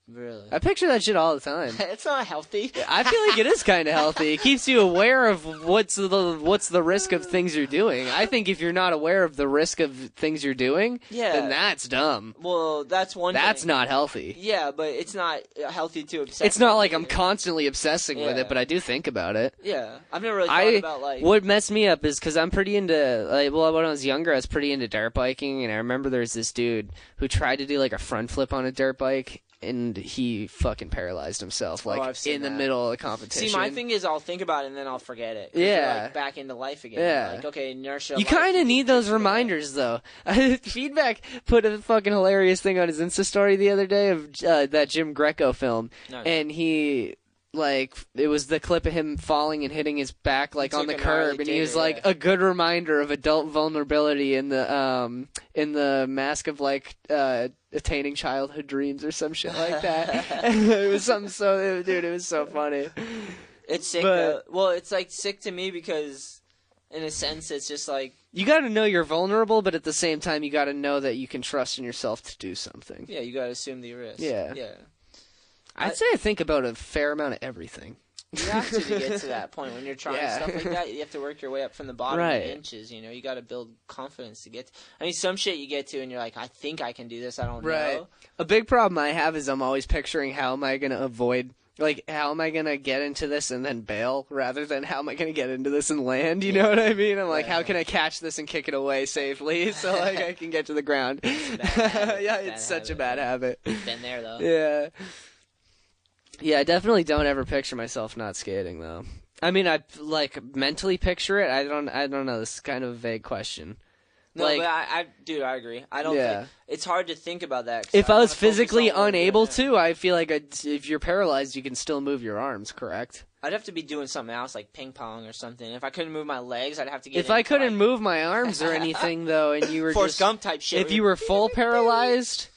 Really? I picture that shit all the time. It's not healthy. I feel like it is kind of healthy. It keeps you aware of what's the risk of things you're doing. I think if you're not aware of the risk of things you're doing, then that's dumb. Well, that's one That's thing. not healthy. Yeah, but it's not healthy to obsess. It's not on like it. I'm constantly obsessing with it, but I do think about it. Yeah, I've never really thought about like. What messed me up is because I'm pretty into, like, well, when I was younger, I was pretty into dirt biking, and I remember there's this dude who tried to do like a front flip on a dirt bike, and he fucking paralyzed himself, like, I've seen in the that. middle of the competition. See, my thing is I'll think about it and then I'll forget it. 'Cause Yeah. you're, like, back into life again. Yeah. Like, okay, inertia. You life, kind of need those reminders, though. Feedback put a fucking hilarious thing on his Insta story the other day of that Jim Greco film, Nice. and he, like, it was the clip of him falling and hitting his back, like, He on the took a gnarly curb, and he was digger, like, yeah. a good reminder of adult vulnerability in the mask of, like, attaining childhood dreams or some shit like that. It was something so, dude, it was so funny. It's sick. But- Well, it's like sick to me because, in a sense, it's just like. You gotta know you're vulnerable, but at the same time, you gotta know that you can trust in yourself to do something. Yeah, you gotta assume the risk. Yeah. Yeah. I'd say I think about a fair amount of everything. You have to get to that point when you're trying Yeah. stuff like that. You have to work your way up from the bottom Right. in inches. You know, you got to build confidence to get. I mean, some shit you get to and you're like, I think I can do this. I don't know. A big problem I have is I'm always picturing how am I gonna avoid. Like, how am I going to get into this and then bail, rather than how am I going to get into this and land, you know what I mean? I'm like, how can I catch this and kick it away safely so, like, I can get to the ground? Yeah, it's such a bad habit. Been there though. Yeah. Yeah, I definitely don't ever picture myself not skating, though. I mean, I, like, mentally picture it. I don't know. This is kind of a vague question. No, like, but dude, I agree. I don't think it's hard to think about that. 'Cause if I was wanna focus physically on what I'm unable doing. to, I feel like if you're paralyzed, you can still move your arms, correct? I'd have to be doing something else, like ping pong or something. If I couldn't move my legs, I'd have to get. If I into, couldn't like, move my arms or anything, though, and you were Forrest just Gump type shit. if you were full paralyzed,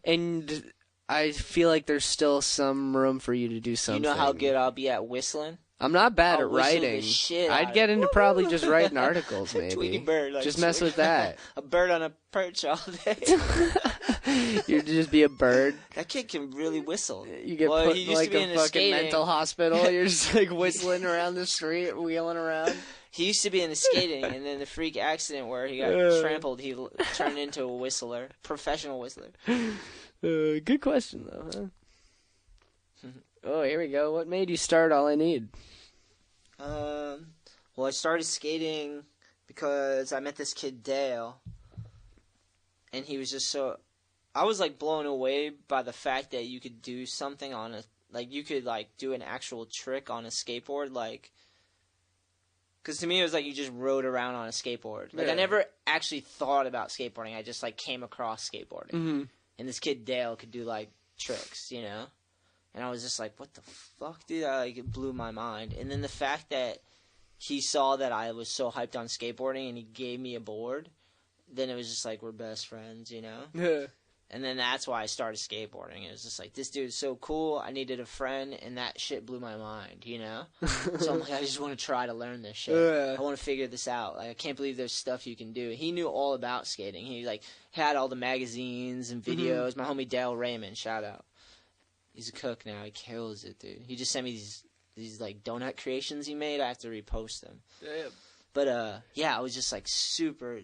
and I feel like there's still some room for you to do something. You know how good I'll be at whistling? I'm not bad I'll at whistle the writing. shit out I'd of get it. into probably just writing articles, maybe. Tweety bird. Like, Just mess with that. a bird on a perch all day. You'd just be a bird. That kid can really whistle. You get Well, put he in used like to be a into fucking skating. mental hospital. You're just like whistling around the street, wheeling around. He used to be into skating, and then the freak accident where he got trampled, he turned into a whistler, professional whistler. Good question, though, huh? Oh, here we go. What made you start All I Need? Well, I started skating because I met this kid, Dale, and he was just so... I was, like, blown away by the fact that you could do something on a... Like, you could, like, do an actual trick on a skateboard, like... Because to me, it was like you just rode around on a skateboard. Like, Yeah. I never actually thought about skateboarding. I just, like, came across skateboarding. Mm-hmm. And this kid, Dale, could do, like, tricks, you know? And I was just like, what the fuck, dude? It blew my mind. And then the fact that he saw that I was so hyped on skateboarding and he gave me a board, then it was just like, we're best friends, you know? Yeah. And then that's why I started skateboarding. It was just like, this dude is so cool. I needed a friend, and that shit blew my mind, you know? So I'm like, I just want to try to learn this shit. Yeah. I want to figure this out. Like, I can't believe there's stuff you can do. He knew all about skating. He, like, had all the magazines and videos. My homie Dale Raymond, shout out. He's a cook now. He kills it, dude. He just sent me these like, donut creations he made. I have to repost them. Yeah. But, yeah, I was just, like, super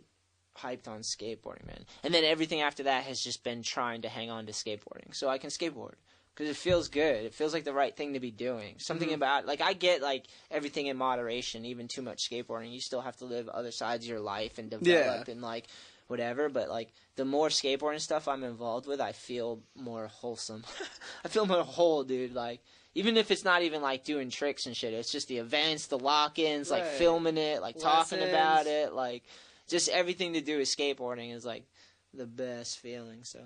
hyped on skateboarding, man. And then everything after that has just been trying to hang on to skateboarding so I can skateboard. Because it feels good. It feels like the right thing to be doing. Something about, like, I get, like, everything in moderation, even too much skateboarding. You still have to live other sides of your life and develop and, like, whatever. But, like, the more skateboarding stuff I'm involved with, I feel more wholesome. I feel more whole, dude. Like, even if it's not even, like, doing tricks and shit. It's just the events, the lock-ins, like, filming it, like, talking about it, like... Just everything to do with skateboarding is, like, the best feeling, so...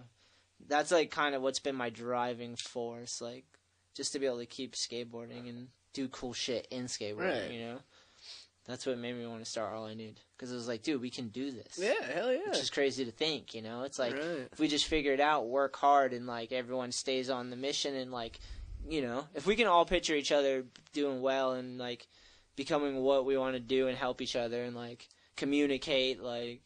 That's, like, kind of what's been my driving force, like, just to be able to keep skateboarding and do cool shit in skateboarding, you know? That's what made me want to start All I Need. Because it was like, dude, we can do this. Yeah, hell yeah. Which is crazy to think, you know? It's like, if we just figure it out, work hard, and, like, everyone stays on the mission, and, like, you know, if we can all picture each other doing well and, like, becoming what we want to do and help each other and, like, communicate, like,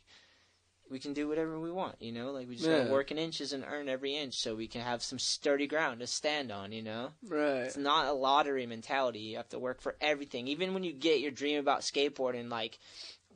we can do whatever we want, you know? Like, we just gotta work in inches and earn every inch so we can have some sturdy ground to stand on, you know? Right. It's not a lottery mentality. You have to work for everything. Even when you get your dream about skateboarding, like,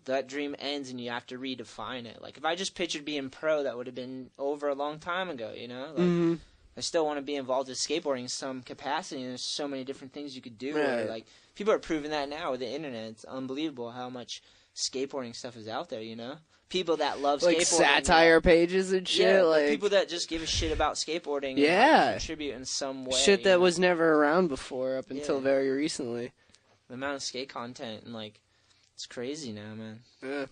that dream ends and you have to redefine it. Like, if I just pictured being pro, that would have been over a long time ago, you know? Like, I still want to be involved with skateboarding in some capacity, and there's so many different things you could do. Right. Like, people are proving that now with the internet. It's unbelievable how much skateboarding stuff is out there, you know? People that love like skateboarding. satire pages and shit. Yeah, like people that just give a shit about skateboarding Yeah. and contribute in some way. shit you that know? was never around before up until Yeah. very recently. The amount of skate content, and, like, it's crazy now, man. Yeah.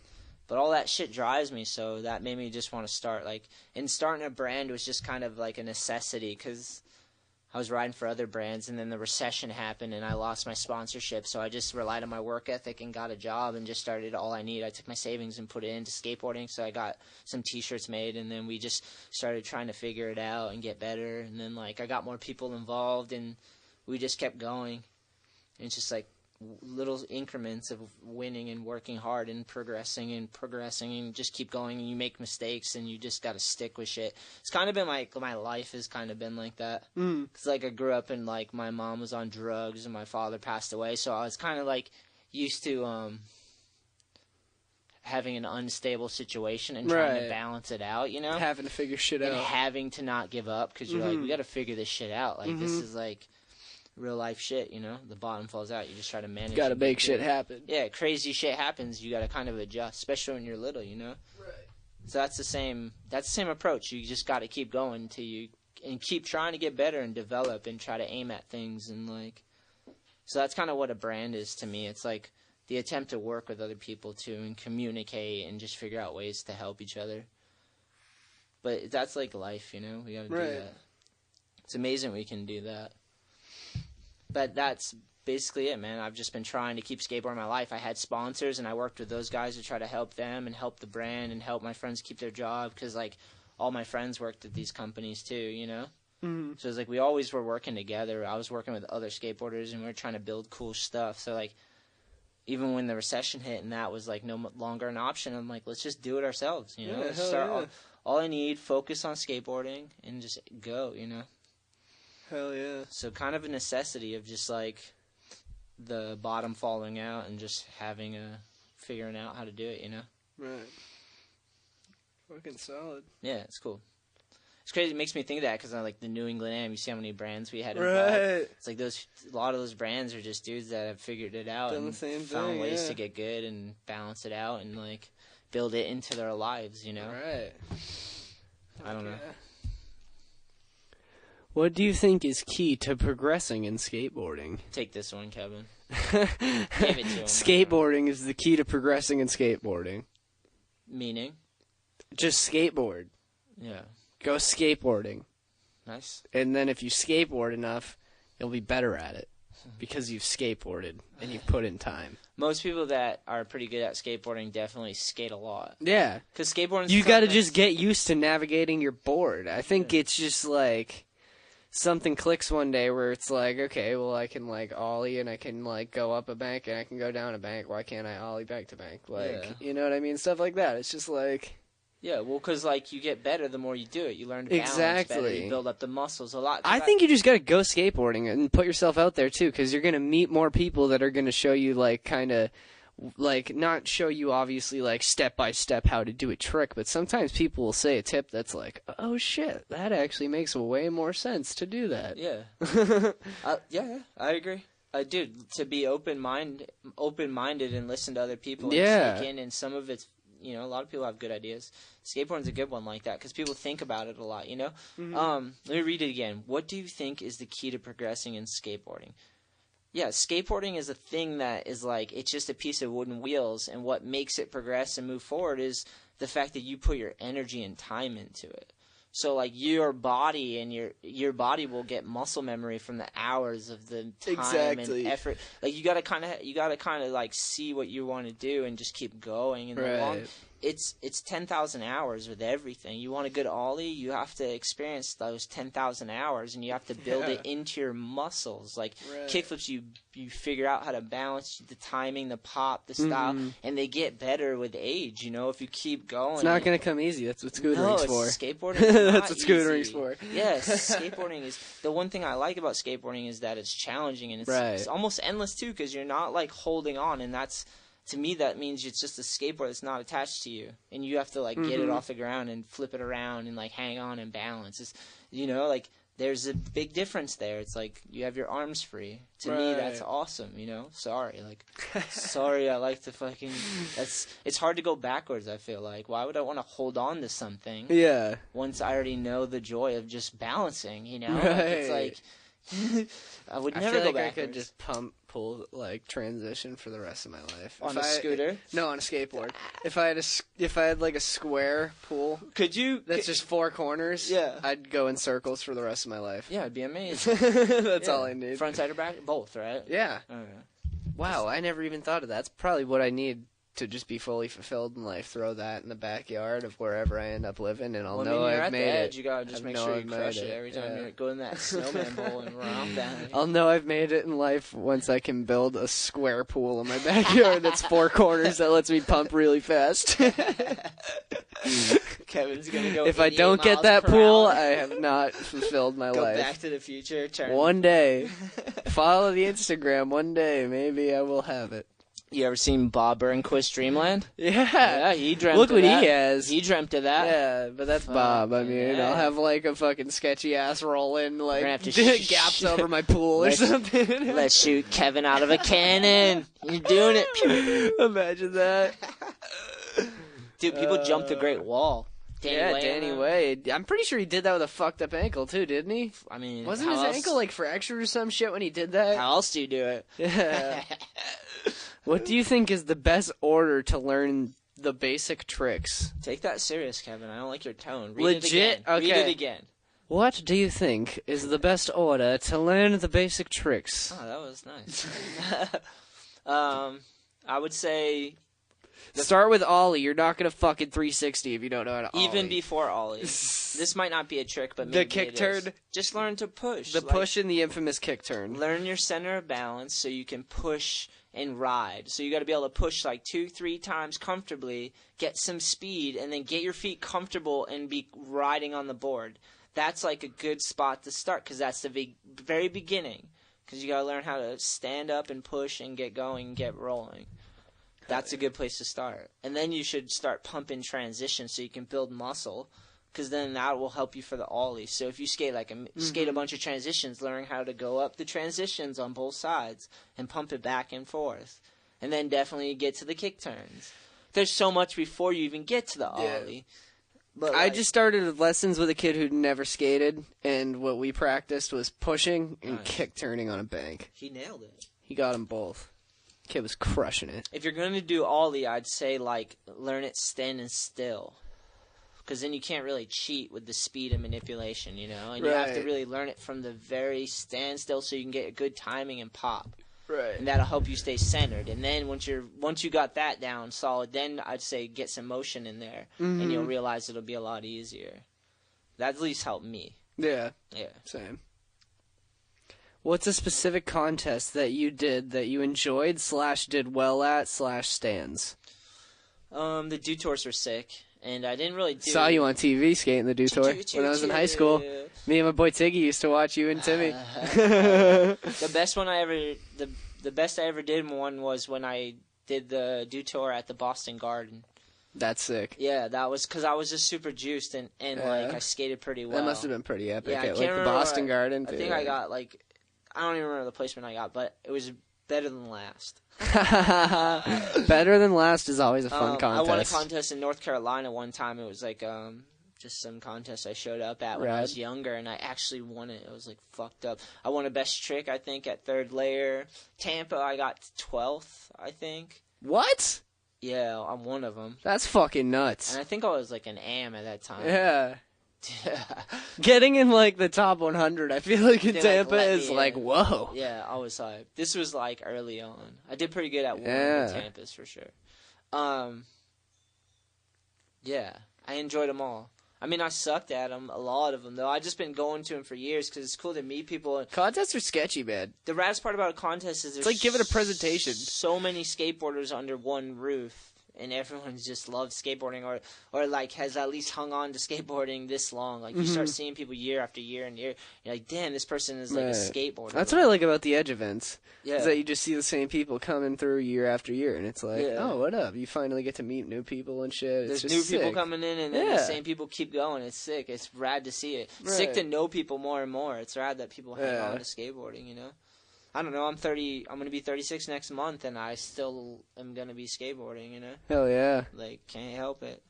But all that shit drives me, so that made me just want to start, like, and starting a brand was just kind of like a necessity, because I was riding for other brands, and then the recession happened, and I lost my sponsorship, so I just relied on my work ethic and got a job and just started All I Need. I took my savings and put it into skateboarding, so I got some t-shirts made, and then we just started trying to figure it out and get better, and then, like, I got more people involved, and we just kept going. And it's just, like, little increments of winning and working hard and progressing and just keep going, and you make mistakes and you just got to stick with shit. It's kind of been my life has kind of been like that. Cause like I grew up and like my mom was on drugs and my father passed away, so I was kind of like used to having an unstable situation and trying to balance it out, you know, Having to figure shit and out. having to not give up, because you're like, we got to figure this shit out. Like this is like real life shit, you know. The bottom falls out. You just try to manage. Got to and make get shit through. happen. Yeah, crazy shit happens. You got to kind of adjust, especially when you're little, you know. Right. So that's the same approach. You just got to keep going till you and keep trying to get better and develop and try to aim at things, and like. So that's kind of what a brand is to me. It's like the attempt to work with other people too and communicate and just figure out ways to help each other. But that's like life, you know. We got to do that. It's amazing we can do that. But that's basically it, man. I've just been trying to keep skateboarding my life. I had sponsors, and I worked with those guys to try to help them and help the brand and help my friends keep their job, because, like, all my friends worked at these companies too, you know? So it's like we always were working together. I was working with other skateboarders, and we were trying to build cool stuff. So, like, even when the recession hit and that was like no longer an option, I'm like, let's just do it ourselves, you know. Yeah, Let's hell start yeah. all I need, focus on skateboarding and just go, you know. Hell yeah. So kind of a necessity of just like the bottom falling out and just having figuring out how to do it, you know. Right. Fucking solid. Yeah, it's cool. It's crazy. It makes me think of that because like the New England Am, you see how many brands we had involved. Right. It's like a lot of those brands are just dudes that have figured it out Done the and same found thing, ways yeah. to get good and balance it out and like build it into their lives, you know. Right. I don't know. What do you think is key to progressing in skateboarding? Take this one, Kevin. Give it to him. Skateboarding is the key to progressing in skateboarding. Meaning? Just skateboard. Yeah. Go skateboarding. Nice. And then if you skateboard enough, you'll be better at it. Because you've skateboarded and you've put in time. Most people that are pretty good at skateboarding definitely skate a lot. Yeah. Because skateboarding. You got to just get used to navigating your board. I think it's just like something clicks one day where it's like, okay, well, I can like ollie and I can like go up a bank and I can go down a bank. Why can't I ollie back to bank? Like, you know what I mean? Stuff like that. It's just like. Yeah, well, because like you get better the more you do it. You learn to balance better. You build up the muscles a lot. I think you just got to go skateboarding and put yourself out there too, because you're gonna meet more people that are gonna show you like kind of. Like, not show you obviously like step by step how to do a trick, but sometimes people will say a tip that's like, oh shit, that actually makes way more sense to do that. Yeah. Yeah, I agree. Dude, to be open-minded and listen to other people and take in, and some of it's, you know, a lot of people have good ideas. Skateboarding's a good one like that because people think about it a lot, you know? Mm-hmm. Let me read it again. What do you think is the key to progressing in skateboarding? Yeah, skateboarding is a thing that is like, it's just a piece of wooden wheels, and what makes it progress and move forward is the fact that you put your energy and time into it. So like your body and your body will get muscle memory from the hours of the time and effort. Like you gotta kind of like see what you want to do and just keep going. And the long, it's 10,000 hours with everything. You want a good ollie, you have to experience those 10,000 hours, and you have to build it into your muscles. Like kickflips, you figure out how to balance the timing, the pop, the style, and they get better with age. You know, if you keep going, it's not gonna come easy. That's what scootering's for. Skateboarding. That's what scootering's for. Yes, skateboarding is the one thing I like about skateboarding is that it's challenging and it's almost endless too, because you're not like holding on, and that's. To me, that means it's just a skateboard that's not attached to you, and you have to like get it off the ground and flip it around and like hang on and balance. It's, you know, like there's a big difference there. It's like you have your arms free. To me, that's awesome. You know, sorry, I like to fucking. It's hard to go backwards. I feel like why would I want to hold on to something? Yeah. Once I already know the joy of just balancing, you know, like, it's like. I would never go backwards. I could just pull like transition for the rest of my life on a scooter. No, on a skateboard. If I had like a square pool, could you? That's just four corners. Yeah, I'd go in circles for the rest of my life. Yeah, it'd be amazing. That's all I need. Front side or back? Both, right? Yeah. Okay. Wow, I never even thought of that. That's probably what I need to just be fully fulfilled in life. Throw that in the backyard of wherever I end up living, and I'll know I've made it. You gotta just make sure you crush it every time you go in that snowman bowl and romp down. I'll know I've made it in life once I can build a square pool in my backyard that's four corners that lets me pump really fast. Kevin's gonna go. If I don't get that pool, I have not fulfilled my life. Go Back to the Future. One day, follow the Instagram. One day, maybe I will have it. You ever seen Bob Burnquist Dreamland? Yeah. He dreamt Look of what that. He has. He dreamt of that. Yeah, but that's Bob. I mean, I'll have like a fucking sketchy ass roll in, like gaps over my pool or something. Let's shoot Kevin out of a cannon. You're doing it. Imagine that. Dude, people jumped the Great Wall. Danny Wade. I'm pretty sure he did that with a fucked up ankle too, didn't he? I mean, wasn't his ankle like fractured or some shit when he did that? How else do you do it? Yeah. What do you think is the best order to learn the basic tricks? Take that serious, Kevin. I don't like your tone. Legit? It again. Okay. Read it again. What do you think is the best order to learn the basic tricks? Oh, that was nice. I would say Start with ollie. You're not gonna fucking 360 if you don't know how to ollie. Even before ollie. This might not be a trick, but maybe the kick turn. Just learn to push. The push and the infamous kick turn. Learn your center of balance so you can push and ride. So you got to be able to push like 2-3 times comfortably, get some speed, and then get your feet comfortable and be riding on the board. That's like a good spot to start because that's the very beginning. Because you got to learn how to stand up and push and get going and get rolling. That's a good place to start. And then you should start pumping transitions so you can build muscle, because then that will help you for the ollie. So if you skate skate a bunch of transitions, learn how to go up the transitions on both sides and pump it back and forth. And then definitely get to the kick turns. There's so much before you even get to the ollie. But I just started lessons with a kid who'd never skated, and what we practiced was pushing and kick turning on a bank. He nailed it. He got them both. Kid was crushing it. If you're going to do ollie, I'd say, like, learn it standing still. Because then you can't really cheat with the speed and manipulation, you know? And you have to really learn it from the very standstill so you can get a good timing and pop. Right. And that'll help you stay centered. And then once you got that down solid, then I'd say get some motion in there. And you'll realize it'll be a lot easier. That at least helped me. Yeah. Yeah. Same. What's a specific contest that you did that you enjoyed / did well at / stands? The dew tours were sick, and I didn't really do... Saw you on TV skating the dew tour when I was in high school. Me and my boy Tiggy used to watch you and Timmy. The best one the best I ever did one was when I did the dew tour at the Boston Garden. That's sick. Yeah, that was because I was just super juiced and like I skated pretty well. That must have been pretty epic. Yeah, at, like the Boston Garden. I think I got like... I don't even remember the placement I got, but it was better than last. Better than last is always a fun contest. I won a contest in North Carolina one time. It was like just some contest I showed up at when I was younger, and I actually won it. It was like fucked up. I won a best trick, I think, at third layer. Tampa, I got 12th, I think. What? Yeah, I'm one of them. That's fucking nuts. And I think I was like an AM at that time. Yeah. Getting in like the top 100, I feel like in Tampa is like whoa. Yeah, I was like, this was like early on. I did pretty good at one of the Tampas for sure. Yeah, I enjoyed them all. I mean, I sucked at them, a lot of them though. I just been going to them for years because it's cool to meet people. Contests are sketchy, man. The raddest part about a contest is it's like giving a presentation. So many skateboarders under one roof. And everyone just loves skateboarding or like has at least hung on to skateboarding this long. Like you start seeing people year after year and year. You're like, damn, this person is like a skateboarder. That's what I like about the Edge events. Yeah. Is that you just see the same people coming through year after year. And it's like, oh, what up? You finally get to meet new people and shit. There's it's new just people sick. coming in and then the same people keep going. It's sick. It's rad to see it. Right. Sick to know people more and more. It's rad that people hang on to skateboarding, you know? I don't know. I'm going to be 36 next month, and I still am going to be skateboarding, you know? Hell yeah. Like, can't help it.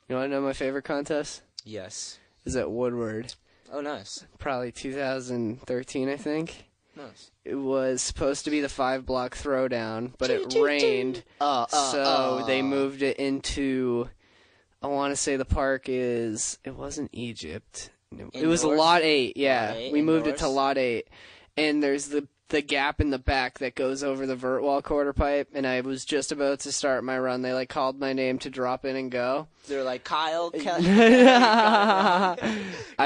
You want to know my favorite contest? Yes. Is at Woodward. Oh, nice. Probably 2013, I think. Nice. It was supposed to be the 5-block throwdown, but it rained, so they moved it into, I want to say the park it wasn't Egypt. It was Lot 8, yeah. Lot 8, we moved indoors. it to Lot 8. And there's the gap in the back that goes over the vert wall quarter pipe, and I was just about to start my run. They, like, called my name to drop in and go. They're like, Kyle. I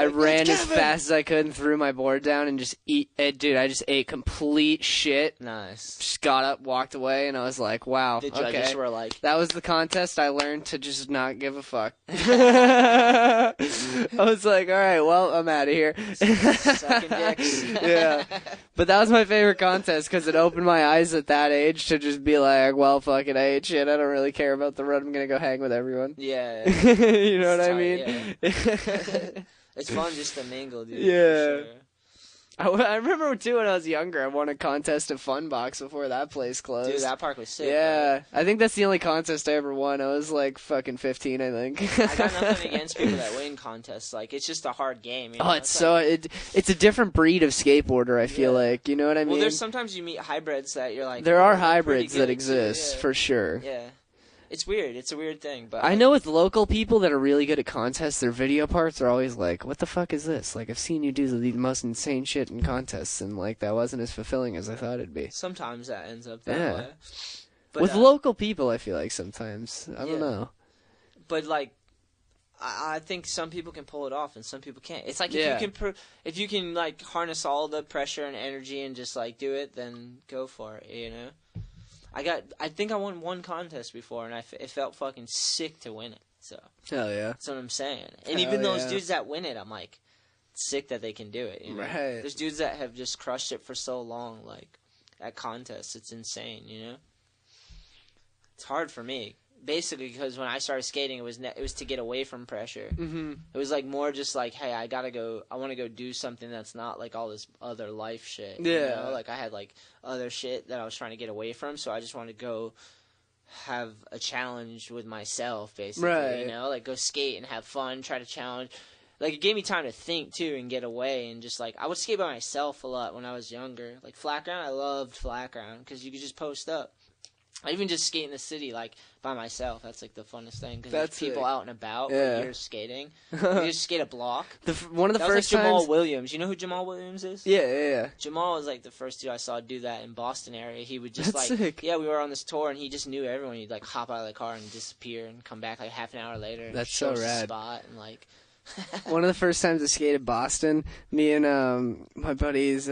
ran as fast as I could and threw my board down and just I just ate complete shit. Nice. Just got up, walked away, and I was like, wow, The judges were like... That was the contest. I learned to just not give a fuck. I was like, all right, well, I'm out of here. Sucking dicks. Yeah. But that was my favorite contest because it opened my eyes at that age to just be like, well, fuck it, I ate shit. I don't really care about the run. I'm going to go hang with everyone. Yeah. You know what I mean? Yeah. It's fun just to mingle, dude. Yeah. For sure. I remember, too, when I was younger, I won a contest at Fun Box before that place closed. Dude, that park was sick. Yeah. Right? I think that's the only contest I ever won. I was, like, fucking 15, I think. I got nothing against people that win contests. Like, it's just a hard game. You know? It's a different breed of skateboarder, I feel like. You know what I mean? Well, there's sometimes you meet hybrids that you're like... There are they're hybrids pretty good that exist, too, yeah. for sure. Yeah. It's weird. It's a weird thing, but... I know with local people that are really good at contests, their video parts are always like, what the fuck is this? Like, I've seen you do the most insane shit in contests, and, like, that wasn't as fulfilling as I thought it'd be. Sometimes that ends up that way. But, With local people, I feel like sometimes. I don't know. But, like, I think some people can pull it off and some people can't. It's like if you can like harness all the pressure and energy and just like do it, then go for it. You know, I think I won one contest before and it felt fucking sick to win it. So hell yeah, that's what I'm saying. And even those dudes that win it, I'm like sick that they can do it. You know? Right. There's dudes that have just crushed it for so long, like at contests. It's insane. You know, it's hard for me. Basically, because when I started skating, it was to get away from pressure. Mm-hmm. It was like more just like, hey, I want to go do something that's not like all this other life shit. Yeah. You know? Like I had like other shit that I was trying to get away from, so I just wanted to go have a challenge with myself, basically. Right. You know, like go skate and have fun, try to challenge. Like it gave me time to think too and get away and just like I would skate by myself a lot when I was younger. Like flat ground, I loved flat ground because you could just post up. I even just skate in the city, like, by myself. That's, like, the funnest thing. Because there's people out and about, but you're skating. You just skate a block. One of the that first was like Jamal times... Williams. You know who Jamal Williams is? Yeah. Jamal was, like, the first dude I saw do that in Boston area. He would just, That's like... sick. Yeah, we were on this tour, and he just knew everyone. He'd, like, hop out of the car and disappear and come back, like, half an hour later. That's show so us rad. the spot and, like... One of the first times I skated Boston, me and my buddies,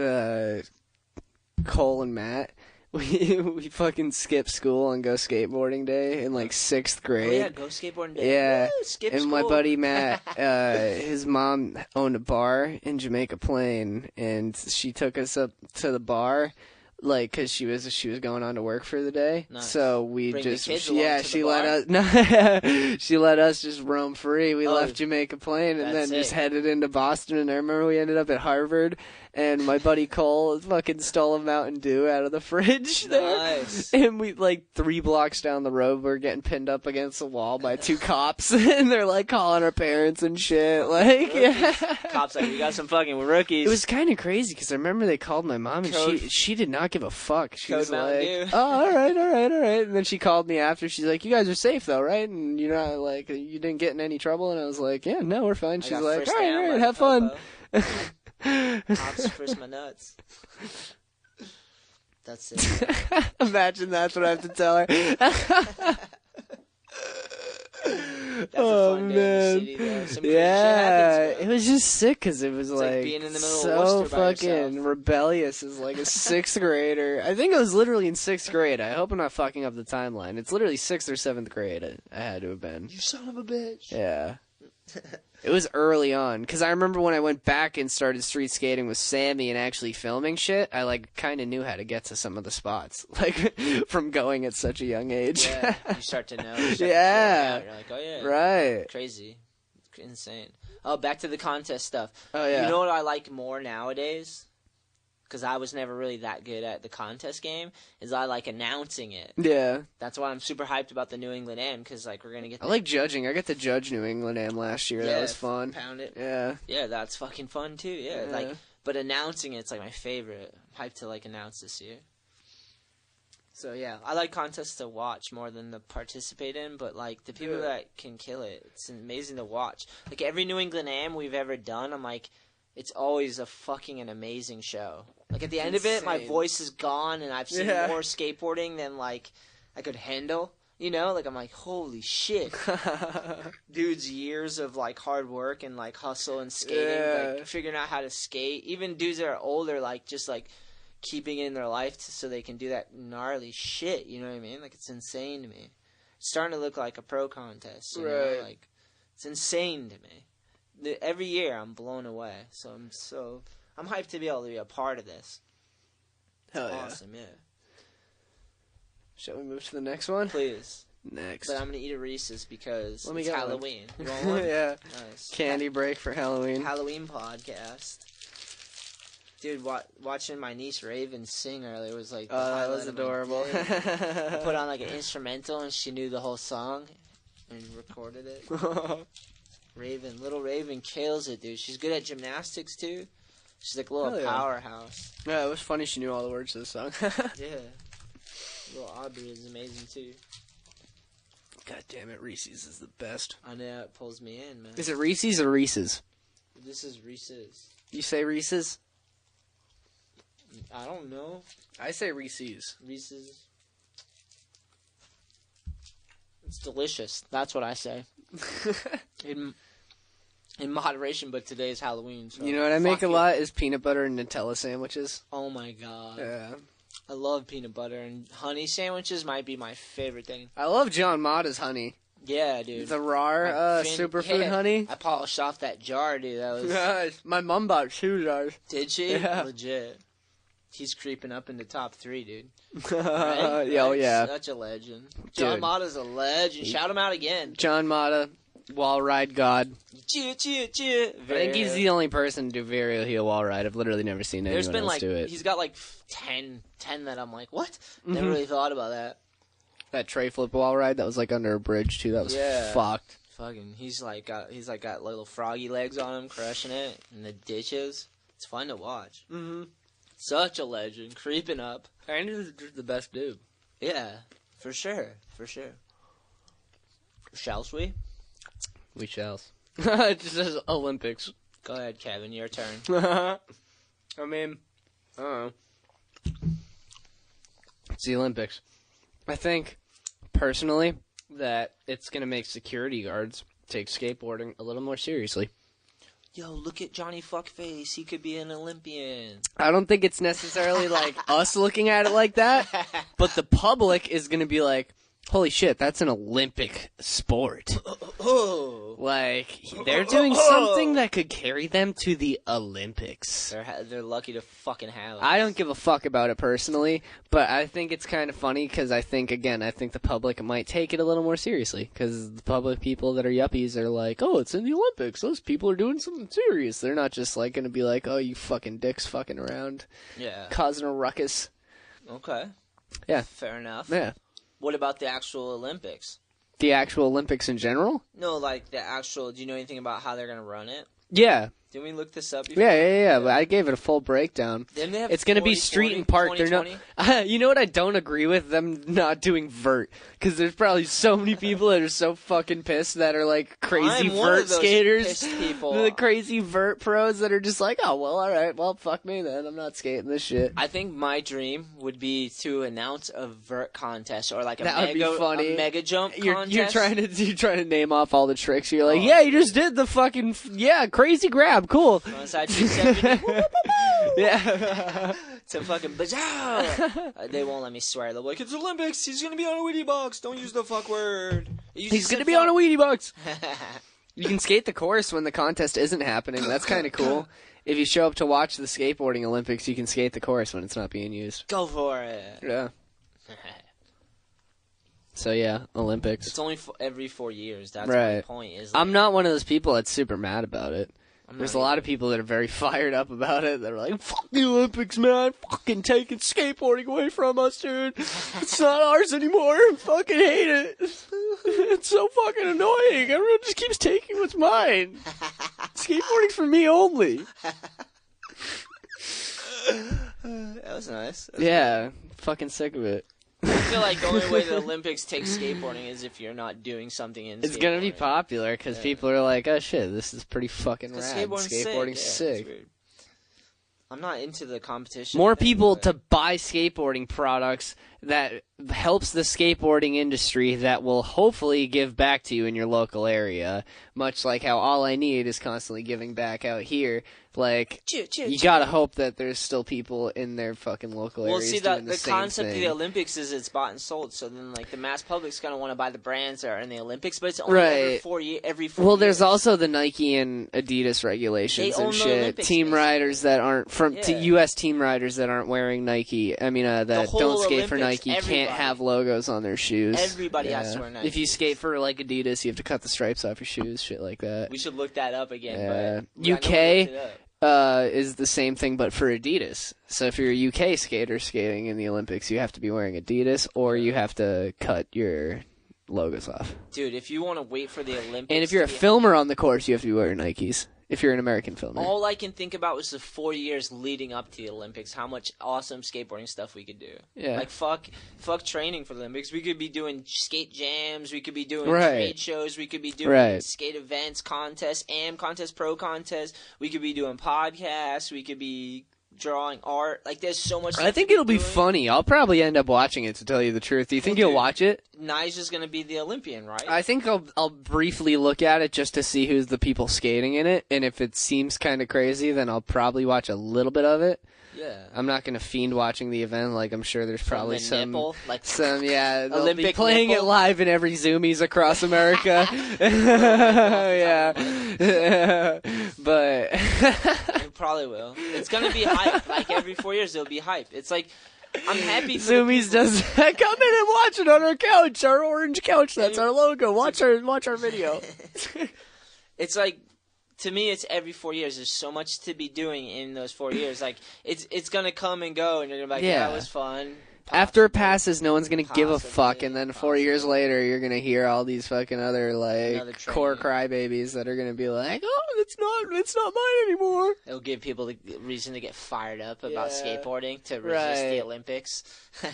Cole and Matt... We fucking skip school and go skateboarding day in like 6th grade. Oh yeah, go skateboarding day. Yeah, woo, skip and school. my buddy Matt, his mom owned a bar in Jamaica Plain, and she took us up to the bar, like, cause she was going on to work for the day. Nice. So we Bring just the kids along to she the let bar? us she let us just roam free. We left Jamaica Plain and then that's just sick. headed into Boston. And I remember we ended up at Harvard. And my buddy Cole fucking stole a Mountain Dew out of the fridge there. Nice. And we, like, 3 blocks down the road, we're getting pinned up against the wall by 2 cops. And they're, like, calling our parents and shit. Like, yeah. Cops like, we got some fucking rookies. It was kind of crazy because I remember they called my mom and Code- she did not give a fuck. She Code was Mountain like, Dew. oh, all right. And then she called me after. She's like, you guys are safe though, right? And you're not, like, you didn't get in any trouble? And I was like, yeah, no, we're fine. I She's got like, frisked all down right, like have a fun. popo. Cops frisk my nuts. That's it. Imagine that's what I have to tell her. That's a fun day in the city, though. Some crazy shit happens, it was just sick because it was like like being in the middle of so Worcester by fucking yourself. rebellious as like a 6th grader. I think it was literally in 6th grade. I hope I'm not fucking up the timeline. It's literally 6th or 7th grade. I had to have been. You son of a bitch. Yeah. It was early on, because I remember when I went back and started street skating with Sammy and actually filming shit, I, like, kind of knew how to get to some of the spots, like, from going at such a young age. Yeah, you start to know. You start to Yeah. figure it out. You're like, oh, yeah. Right. Crazy. Insane. Oh, back to the contest stuff. Oh, yeah. You know what I like more nowadays? Because I was never really that good at the contest game, is I like announcing it. Yeah. That's why I'm super hyped about the New England Am, because like we're gonna get. I like judging. I got to judge New England Am last year. That was fun. Pound it. Yeah. Yeah, that's fucking fun too. Yeah, Yeah. like, but announcing it's like my favorite. I'm hyped to like announce this year. So yeah, I like contests to watch more than to participate in, but like the people that can kill it, it's amazing to watch. Like every New England Am we've ever done, I'm like, it's always a fucking an amazing show. Like at the end of it, my voice is gone, and I've seen more skateboarding than like I could handle. You know, like I'm like, holy shit, dudes, years of like hard work and like hustle and skating, like figuring out how to skate. Even dudes that are older, like just like keeping it in their life so they can do that gnarly shit. You know what I mean? Like it's insane to me. It's starting to look like a pro contest. You know? Like it's insane to me. Every year I'm blown away. So I'm hyped to be able to be a part of this. Hell yeah. Awesome, yeah. Shall we move to the next one? Please. Next. But I'm gonna eat a Reese's because Let me it's get one. Halloween. You want one? Yeah. Nice. Candy break for Halloween. Halloween podcast. Dude, watching my niece Raven sing earlier was like. Oh, that was adorable. I put on like an instrumental and she knew the whole song and recorded it. Little Raven kills it, dude. She's good at gymnastics too. She's like a little powerhouse. Yeah, it was funny she knew all the words to the song. Yeah. Little Aubrey is amazing too. God damn it, Reese's is the best. I know, it pulls me in, man. Is it Reese's or Reese's? This is Reese's. You say Reese's? I don't know. I say Reese's. Reese's. It's delicious. That's what I say. In moderation, but today is Halloween. So You know what I make a lot is peanut butter and Nutella sandwiches. Oh my god. Yeah. I love peanut butter, and honey sandwiches might be my favorite thing. I love John Mata's honey. Yeah, dude. The raw superfood honey. I polished off that jar, dude. That was. My mom bought 2 jars. Did she? Yeah. Legit. He's creeping up in the top 3, dude. Right? Right? Oh, yeah. Such a legend. John Dude. Mata's a legend. Shout him out again. John Mata, wall ride god. Cheer. I think he's the only person to do varial heel wall ride. I've literally never seen There's anyone been else do it. He's got like 10 that I'm like, what? Never really thought about that. That tray flip wall ride that was like under a bridge too. That was fucked. Fucking, he's got little froggy legs on him, crushing it in the ditches. It's fun to watch. Mm-hmm. Such a legend, creeping up. And he's just the best dude. Yeah, for sure. Shall we? We shall. It just says Olympics. Go ahead, Kevin. Your turn. I mean, I don't know. It's the Olympics. I think, personally, that it's going to make security guards take skateboarding a little more seriously. Yo, look at Johnny Fuckface. He could be an Olympian. I don't think it's necessarily like us looking at it like that, but the public is going to be like, holy shit, that's an Olympic sport. Like, they're doing something that could carry them to the Olympics. They're lucky to fucking have it. I don't give a fuck about it personally, but I think it's kind of funny because I think the public might take it a little more seriously because the public people that are yuppies are like, oh, it's in the Olympics. Those people are doing something serious. They're not just like going to be like, oh, you fucking dicks fucking around. Yeah. Causing a ruckus. Okay. Yeah. Fair enough. Yeah. What about the actual Olympics? The actual Olympics in general? No, like the actual. Do you know anything about how they're gonna run it? Yeah. Didn't we look this up before? Yeah. But I gave it a full breakdown. Didn't they have It's going to be street and park. They're not. You know what I don't agree with? Them not doing vert. Because there's probably so many people that are so fucking pissed that are like crazy vert skaters. The crazy vert pros that are just like, oh, well, all right. Well, fuck me then. I'm not skating this shit. I think my dream would be to announce a vert contest or like a mega jump contest. You're trying to name off all the tricks. You're like, yeah, you just did the fucking crazy grab. Cool. Yeah. To fucking bizarre. They won't let me swear. They're like, it's Olympics. He's gonna be on a Wheatie box. Don't use the fuck word. He's gonna be on a Wheatie box. You can skate the course when the contest isn't happening. That's kind of cool. If you show up to watch the skateboarding Olympics, you can skate the course when it's not being used. Go for it. Yeah. So yeah, Olympics. It's only every 4 years. That's right. My point. Is I'm not one of those people that's super mad about it. There's a lot of people that are very fired up about it. They're like, fuck the Olympics, man. Fucking taking skateboarding away from us, dude. It's not ours anymore. I fucking hate it. It's so fucking annoying. Everyone just keeps taking what's mine. Skateboarding's for me only. That was nice. Yeah, fucking sick of it. I feel like the only way the Olympics take skateboarding is if you're not doing something in skateboarding. It's going to be popular because people are like, oh shit, this is pretty fucking rad. Skateboarding's sick. I'm not into the competition. More people to buy skateboarding products that helps the skateboarding industry that will hopefully give back to you in your local area. Much like how All I Need is constantly giving back out here. Like, you gotta hope that there's still people in their fucking local areas doing the same concept thing. of the Olympics is it's bought and sold, so then like the mass public's gonna want to buy the brands that are in the Olympics, but it's only every 4 years. Well, there's also the Nike and Adidas regulations and shit. Team riders that aren't U.S. team riders that aren't wearing Nike. I mean, that don't skate for Nike can't have logos on their shoes. Everybody has to wear Nike. If you skate for like Adidas, you have to cut the stripes off your shoes, shit like that. We should look that up again. But UK is the same thing, but for Adidas. So if you're a UK skater skating in the Olympics, you have to be wearing Adidas, or you have to cut your logos off. Dude, if you want to wait for the Olympics, and if you're a filmer on the course, you have to be wearing Nikes. If you're an American filmer. All I can think about was the 4 years leading up to the Olympics, how much awesome skateboarding stuff we could do. Yeah. Like, fuck training for the Olympics. We could be doing skate jams. We could be doing trade shows. We could be doing skate events, contests, pro contests. We could be doing podcasts. We could be drawing art. Like, there's so much. I think it'll be funny. I'll probably end up watching it, to tell you the truth. Do you think you'll watch it? Nigel's going to be the Olympian, right? I think I'll briefly look at it just to see who's the people skating in it, and if it seems kind of crazy, then I'll probably watch a little bit of it. Yeah. I'm not gonna fiend watching the event. Like, I'm sure there's probably From the nipple, yeah, they'll Olympic be playing nipple. it live in every Zoomies across America. Yeah, but It probably will. It's going to be hype. Like, every 4 years, it'll be hype. It's like, I'm happy for Zoomies does come in and watch it on our couch, our orange couch. That's our logo. Watch our video. It's like, to me, it's every 4 years. There's so much to be doing in those 4 years. Like, it's going to come and go, and you're going to be like, yeah, that was fun. After it passes, no one's going to give a fuck, Possibly, and then 4 years later, you're going to hear all these fucking other, like, core crybabies that are going to be like, oh, it's not mine anymore. It'll give people the reason to get fired up about skateboarding to resist the Olympics.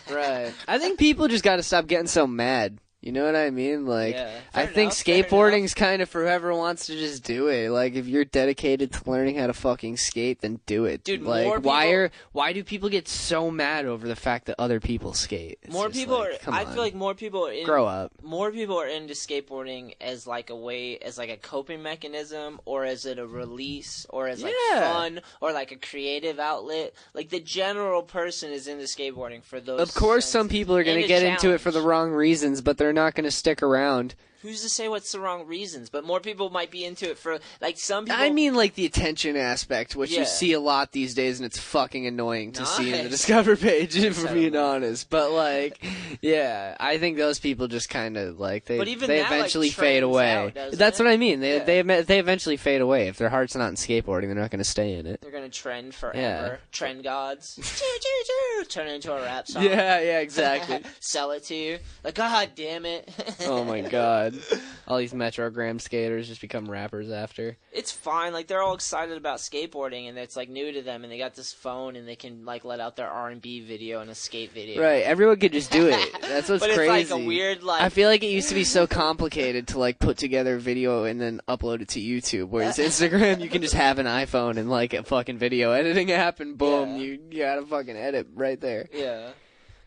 Right. I think people just got to stop getting so mad. You know what I mean? Like, I think fair skateboarding's kind of for whoever wants to just do it. Like, if you're dedicated to learning how to fucking skate, then do it. Dude, like, more why do people get so mad over the fact that other people skate? It's more just people like, I feel like more people are grow up. More people are into skateboarding as like a coping mechanism, or as it a release, or as like fun, or like a creative outlet. Like, the general person is into skateboarding for those. Of course, some people are going to get into it for the wrong reasons, but they're not going to stick around. Who's to say what's the wrong reasons? But more people might be into it for, like, some people. I mean, like, the attention aspect, which you see a lot these days, and it's fucking annoying to see in the Discover page, if we're being honest. But, like, yeah, I think those people just kind of, like, they eventually fade away. That's what I mean. They eventually fade away. If their heart's not in skateboarding, they're not going to stay in it. They're going to trend forever. Trend gods. Turn it into a rap song. Yeah, exactly. Sell it to you. Like, God damn it. Oh, my God. All these Metrogram skaters just become rappers after. It's fine. Like, they're all excited about skateboarding, and it's, like, new to them, and they got this phone, and they can, like, let out their R&B video and a skate video. Right. Everyone could just do it. That's what's but crazy. But it's, like, a weird, like... I feel like it used to be so complicated to, like, put together a video and then upload it to YouTube, whereas Instagram, you can just have an iPhone and, like, a fucking video editing app, and boom, you got a fucking edit right there. Yeah.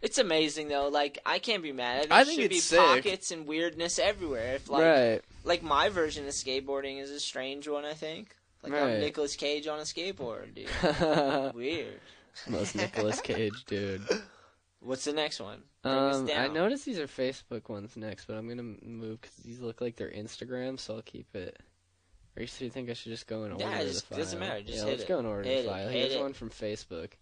It's amazing, though. Like, I can't be mad. I think should it's be sick. Pockets and weirdness everywhere. If, like, like, my version of skateboarding is a strange one, I think. Like, I'm Nicolas Cage on a skateboard, dude. Weird. Most Nicolas Cage, dude. What's the next one? I noticed these are Facebook ones next, but I'm going to move because these look like they're Instagram, so I'll keep it. Or you think I should just go in order of the file? Doesn't matter. Just hit let's go in order of the file. Here's one from Facebook.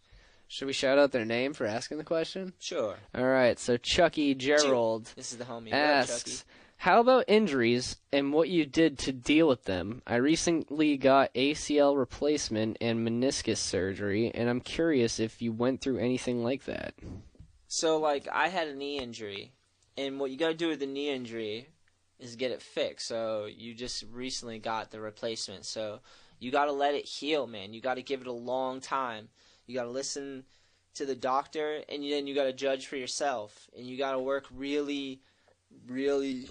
Should we shout out their name for asking the question? Sure. All right, so Chucky Gerald this is the homie. asks, how about injuries and what you did to deal with them? I recently got ACL replacement and meniscus surgery, and I'm curious if you went through anything like that. So, like, I had a knee injury, and what you got to do with the knee injury is get it fixed. So you just recently got the replacement, so you got to let it heal, man. You got to give it a long time. You got to listen to the doctor, and then you got to judge for yourself. And you got to work really, really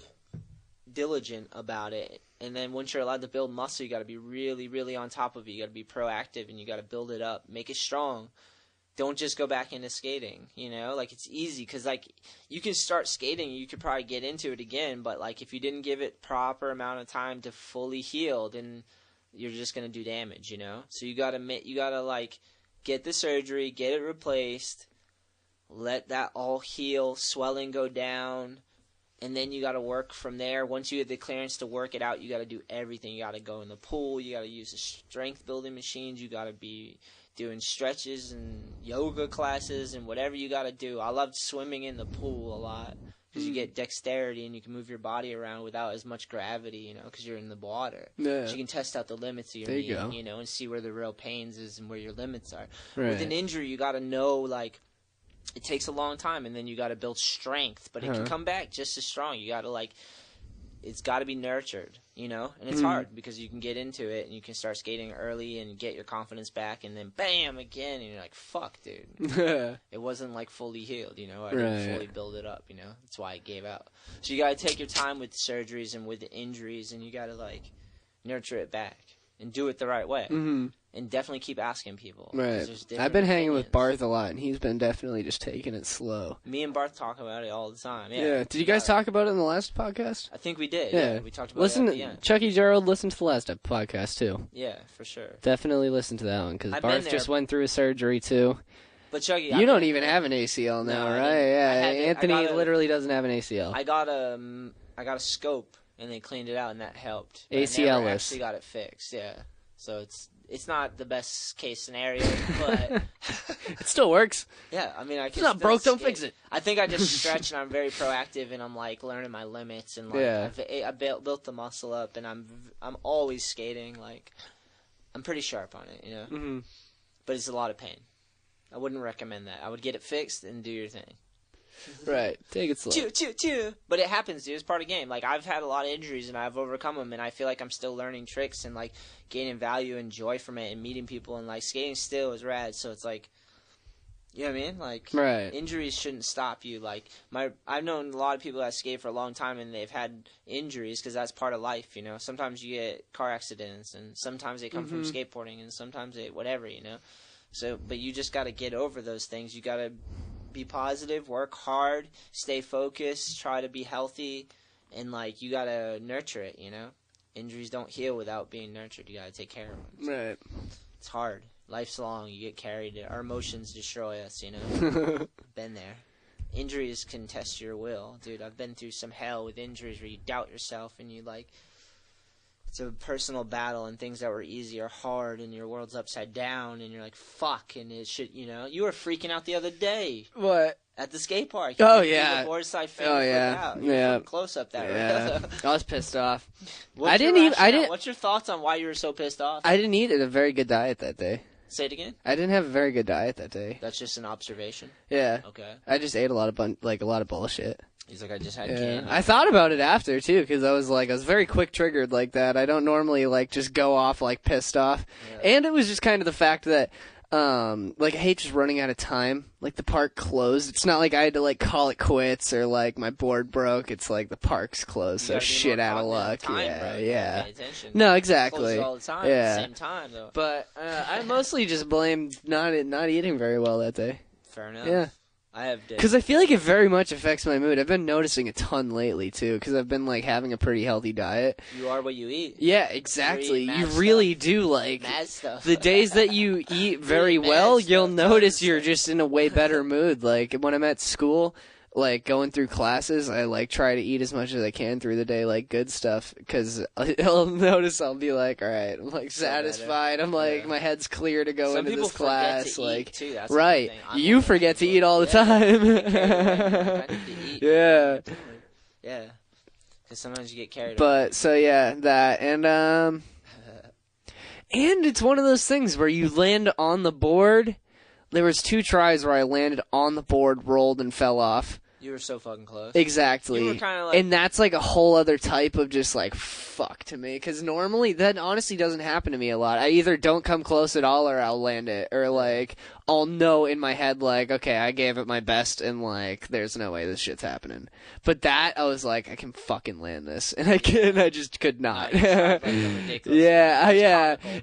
diligent about it. And then once you're allowed to build muscle, you got to be really, really on top of it. You got to be proactive, and you got to build it up, make it strong. Don't just go back into skating, you know? Like, it's easy because, like, you can start skating, you could probably get into it again, but, like, if you didn't give it proper amount of time to fully heal, then you're just going to do damage, you know? So you got to, like, get the surgery, get it replaced, let that all heal, swelling go down, and then you got to work from there. Once you get the clearance to work it out, you got to do everything. You got to go in the pool, you got to use the strength building machines, you got to be doing stretches and yoga classes and whatever you got to do. I loved swimming in the pool a lot because you get dexterity and you can move your body around without as much gravity, you know, because you're in the water. Yeah. So you can test out the limits of your knee, you know, and see where the real pains is and where your limits are. Right. With an injury, you got to know, like, it takes a long time, and then you got to build strength, but it can come back just as strong. You got to, like, it's got to be nurtured, you know, and it's hard because you can get into it and you can start skating early and get your confidence back, and then bam again, and you're like, fuck, dude. It wasn't like fully healed, you know. I didn't fully build it up, you know. That's why it gave out. So you got to take your time with surgeries and with the injuries, and you got to, like, nurture it back and do it the right way. And definitely keep asking people. Right. I've been hanging with Barth a lot, and he's been definitely just taking it slow. Me and Barth talk about it all the time. Yeah. Did you guys talk about it in the last podcast? I think we did. Yeah. We talked about listen, it at the end. Chucky Gerald listened to the last podcast, too. Yeah, for sure. Definitely listen to that one, because Barth just went through a surgery, too. But Chucky, you don't even have an ACL now, right? Yeah, Anthony literally doesn't have an ACL. I got a scope, and they cleaned it out, and that helped. ACL-less. I never actually got it fixed, yeah. So it's not the best case scenario, but it still works. Yeah, I mean, I can. It's not broke, don't fix it. I think I just stretch, and I'm very proactive, and I'm like learning my limits, and like I built the muscle up, and I'm always skating. Like I'm pretty sharp on it, you know. Mm-hmm. But it's a lot of pain. I wouldn't recommend that. I would get it fixed and do your thing. Right. Take it slow. Choo. But it happens, dude. It's part of the game. Like, I've had a lot of injuries, and I've overcome them, and I feel like I'm still learning tricks and, like, gaining value and joy from it and meeting people. And, like, skating still is rad. So it's like, you know what I mean? Like, injuries shouldn't stop you. Like, I've known a lot of people that skate for a long time, and they've had injuries because that's part of life, you know? Sometimes you get car accidents, and sometimes they come from skateboarding, and sometimes they whatever, you know? So, but you just got to get over those things. You got to be positive, work hard, stay focused, try to be healthy, and like you gotta nurture it, you know? Injuries don't heal without being nurtured. You gotta take care of them. Right. It's hard. Life's long. You get carried. Our emotions destroy us, you know? Been there. Injuries can test your will. Dude, I've been through some hell with injuries where you doubt yourself and you like it's a personal battle, and things that were easy are hard, and your world's upside down, and you're like, fuck, and it should, you know? You were freaking out the other day. What? At the skate park. Yeah. Board side Yeah. Close up that. Yeah. I was pissed off. What's your thoughts on why you were so pissed off? I didn't eat a very good diet that day. Say it again? I didn't have a very good diet that day. That's just an observation? Yeah. Okay. I just ate a lot of bullshit. He's like, I just had candy. I thought about it after, too, because I was very quick triggered like that. I don't normally, just go off, pissed off. Yeah. And it was just kind of the fact that, I hate just running out of time. Like, the park closed. It's not like I had to, call it quits or, my board broke. It's the park's closed, so shit out of luck. Yeah. No, exactly. All the time at the same time, though. But I mostly just blamed not eating very well that day. Fair enough. Yeah. I have days. Because I feel like it very much affects my mood. I've been noticing a ton lately, too, because I've been, having a pretty healthy diet. You are what you eat. Yeah, exactly. You really do, mad stuff. The days that you eat very well, you'll notice you're just in a way better mood. Like, when I'm at school, going through classes, I, try to eat as much as I can through the day, good stuff, because I'll notice I'll be like, all right, I'm, satisfied. I'm, my head's clear to go into this class. Eat too. That's right. You forget to eat all the time. I need to eat. Yeah. Yeah. Because sometimes you get carried away. But, so, yeah, that, and it's one of those things where you land on the board. There was 2 tries where I landed on the board, rolled, and fell off. You were so fucking close. Exactly. You were kind of and that's a whole other type of just fuck to me. Because normally that honestly doesn't happen to me a lot. I either don't come close at all or I'll land it. Or I'll know in my head okay, I gave it my best and there's no way this shit's happening. But that, I was like, I can fucking land this. And I just could not. Yeah.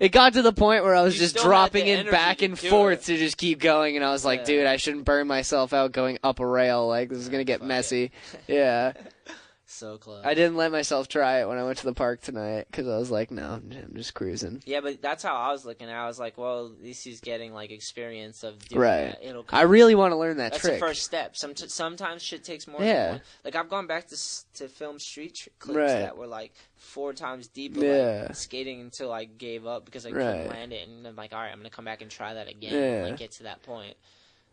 It got to the point where I was just dropping it back and forth to just keep going. And I was like, dude, I shouldn't burn myself out going up a rail. This is going to get messy. Yeah. So close. I didn't let myself try it when I went to the park tonight because I was like, no, I'm just cruising. Yeah, but that's how I was looking at it. I was like, well, at least he's getting experience experience of doing that. It'll come. I really want to learn that trick. That's the first step. Sometimes shit takes more than one. I've gone back to film street clips that were 4 times deep of skating until I gave up because I couldn't land it. And I'm like, all right, I'm going to come back and try that again and get to that point.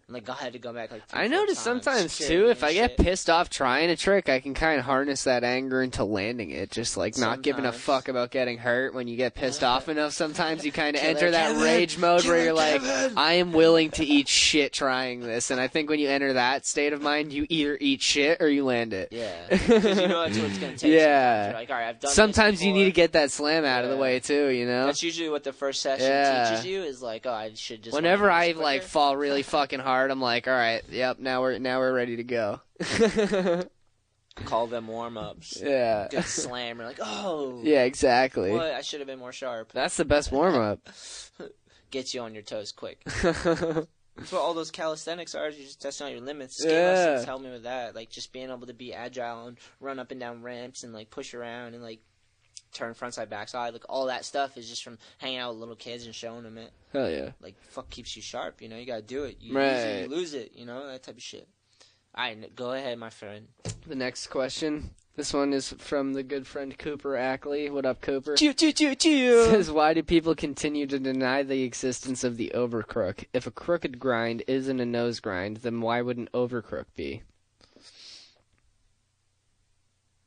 I had to go back 3, I notice sometimes too, if I get pissed off trying a trick, I can kind of harness that anger into landing it. Just not giving a fuck about getting hurt. When you get pissed off enough, sometimes you kind of enter that rage mode where you're like, I am willing to eat shit trying this. And I think when you enter that state of mind, you either eat shit or you land it. Yeah, because you know that's what it's going to take. Yeah. You're like, all right, I've done sometimes you need to get that slam out of the way too, you know? That's usually what the first session teaches you is I should just. Whenever I fall really fucking hard, I'm like, all right, yep, now we're ready to go. Call them warm-ups. Yeah. Good slam. You're like, oh. Yeah, exactly. What? I should have been more sharp. That's the best warm-up. gets you on your toes quick. That's what all those calisthenics are. You're just testing out your limits. Skate lessons help me with that. Like, just being able to be agile and run up and down ramps and, like, push around and, like, turn frontside, backside. Like, all that stuff is just from hanging out with little kids and showing them it. Hell yeah. Like, fuck keeps you sharp, you know? You gotta do it. You right. use it, you lose it, you know? That type of shit. All right, go ahead, my friend. The next question. This one is from the good friend Cooper Ackley. What up, Cooper? Choo. Says, why do people continue to deny the existence of the overcrook? If a crooked grind isn't a nose grind, then why would an overcrook be?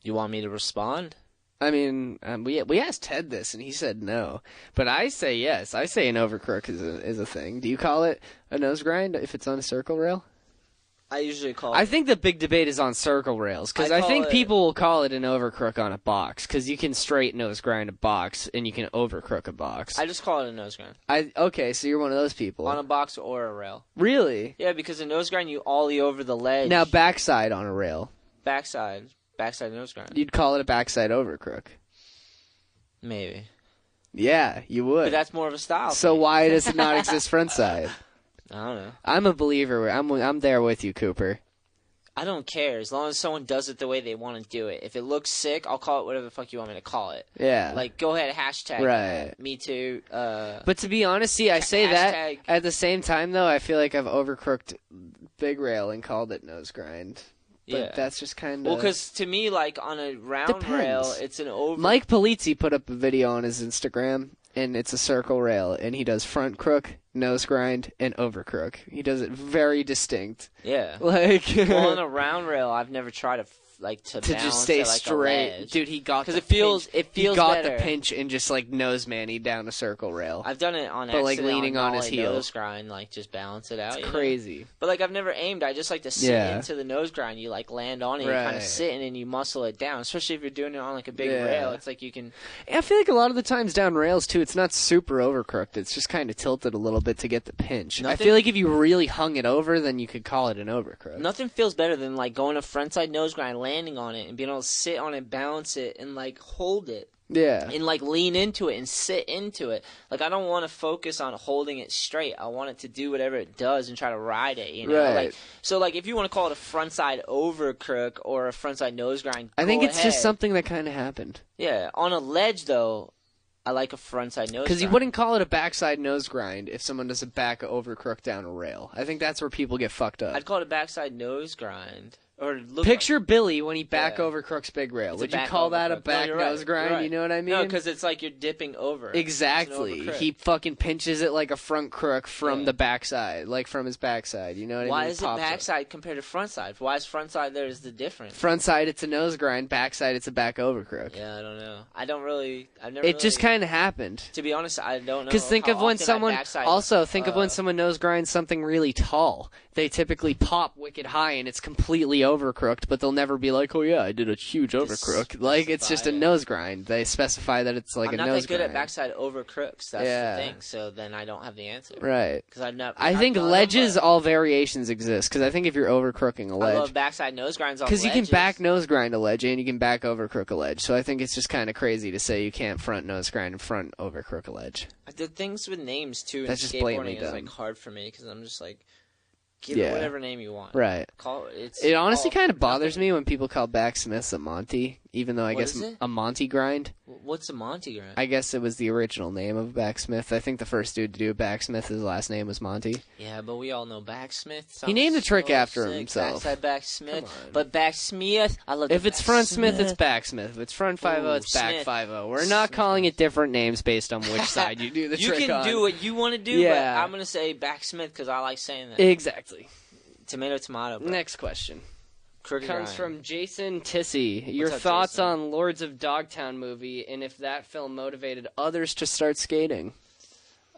You want me to respond? I mean, we asked Ted this, and he said no. But I say yes. I say an overcrook is a thing. Do you call it a nose grind if it's on a circle rail? I usually call it... I think the big debate is on circle rails, because I think people will call it an overcrook on a box, because you can straight nose grind a box, and you can overcrook a box. I just call it a nose grind. Okay, so you're one of those people. On a box or a rail. Really? Yeah, because a nose grind, you ollie over the ledge. Now, backside on a rail. Backside nose grind. You'd call it a backside overcrook. Maybe. Yeah, you would. But that's more of a style So thing. why does it not exist frontside? I don't know. I'm a believer. I'm there with you, Cooper. I don't care as long as someone does it the way they want to do it. If it looks sick, I'll call it whatever the fuck you want me to call it. Yeah. Like, go ahead, hashtag. Right. Me too. But to be honest, see, I say that at the same time though. I feel like I've overcrooked big rail and called it nose grind. But yeah. That's just kind of... Well, because to me, like, on a round rail, it's an over... Mike Polizzi put up a video on his Instagram, and it's a circle rail, and he does front crook, nose grind, and over crook. He does it very distinct. Yeah. Like... well, on a round rail, I've never tried to just stay straight. Dude, he got the it feels better. The pinch and just like nose manny down a circle rail. I've done it on but like leaning on his heel. Nose grind, like just balance it out. It's crazy. Know? But like I've never aimed. I just like to sit into the nose grind. You like land on it, you kind of sit and you muscle it down. Especially if you're doing it on like a big rail, it's like you can. I feel like a lot of the times down rails too, it's not super overcrooked. It's just kind of tilted a little bit to get the pinch. I feel like if you really hung it over, then you could call it an overcrook. Nothing feels better than like going a frontside nose grind, landing on it, and being able to sit on it, balance it, and like hold it. Yeah. And like lean into it and sit into it. Like I don't want to focus on holding it straight. I want it to do whatever it does and try to ride it, you know? Right. Like so like if you want to call it a frontside over crook or a frontside nose grind, I think it's just something that kind of happened. Yeah. On a ledge though, I like a frontside nose grind. Because you wouldn't call it a backside nose grind if someone does a back over crook down a rail. I think that's where people get fucked up. I'd call it a backside nose grind. Or picture Billy when he back over crooks big rail. Would you call that a back nose grind? You know what I mean? No, because it's like you're dipping over. Exactly. He fucking pinches it like a front crook from the backside, like from his backside. You know what I mean? Why is it backside compared to frontside? Why is frontside there is the difference? Frontside, it's a nose grind. Backside, it's a back over crook. Yeah, I don't know. I've never. It just kind of happened. To be honest, I don't know. Because think of when someone of when someone nose grinds something really tall. They typically pop wicked high and it's completely overcrooked, but they'll never be like, "Oh yeah, I did a huge overcrook." Like it's just a nose grind. They specify that it's like a nose grind. I'm not that good at backside overcrooks. That's the thing. So then I don't have the answer. Right. Because I think ledges, all variations exist. Because I think if you're overcrooking a ledge, I love backside nose grinds. Because you can back nose grind a ledge and you can back overcrook a ledge. So I think it's just kind of crazy to say you can't front nose grind and front overcrook a ledge. The things with names too. That's just blatantly dumb. Is like hard for me because I'm just like. Give it whatever name you want. Right. It honestly kind of bothers me when people call backsmiths a Monty, even though I guess a Monty grind. What's a Monty grind? I guess it was the original name of a backsmith. I think the first dude to do a backsmith, his last name was Monty. Yeah, but we all know backsmith. He named a trick after himself. Backside backsmith. But backsmith, I love If it's front smith, it's backsmith. If it's front 5-0, it's back 5-0. We're not calling it different names based on which side you do the trick on. You can do what you want to do, but I'm going to say backsmith because I like saying that. Exactly. Tomato, tomato. Bro. Next question. Crooked comes grind. from Jason Tissy. Your thoughts on Lords of Dogtown movie and if that film motivated others to start skating?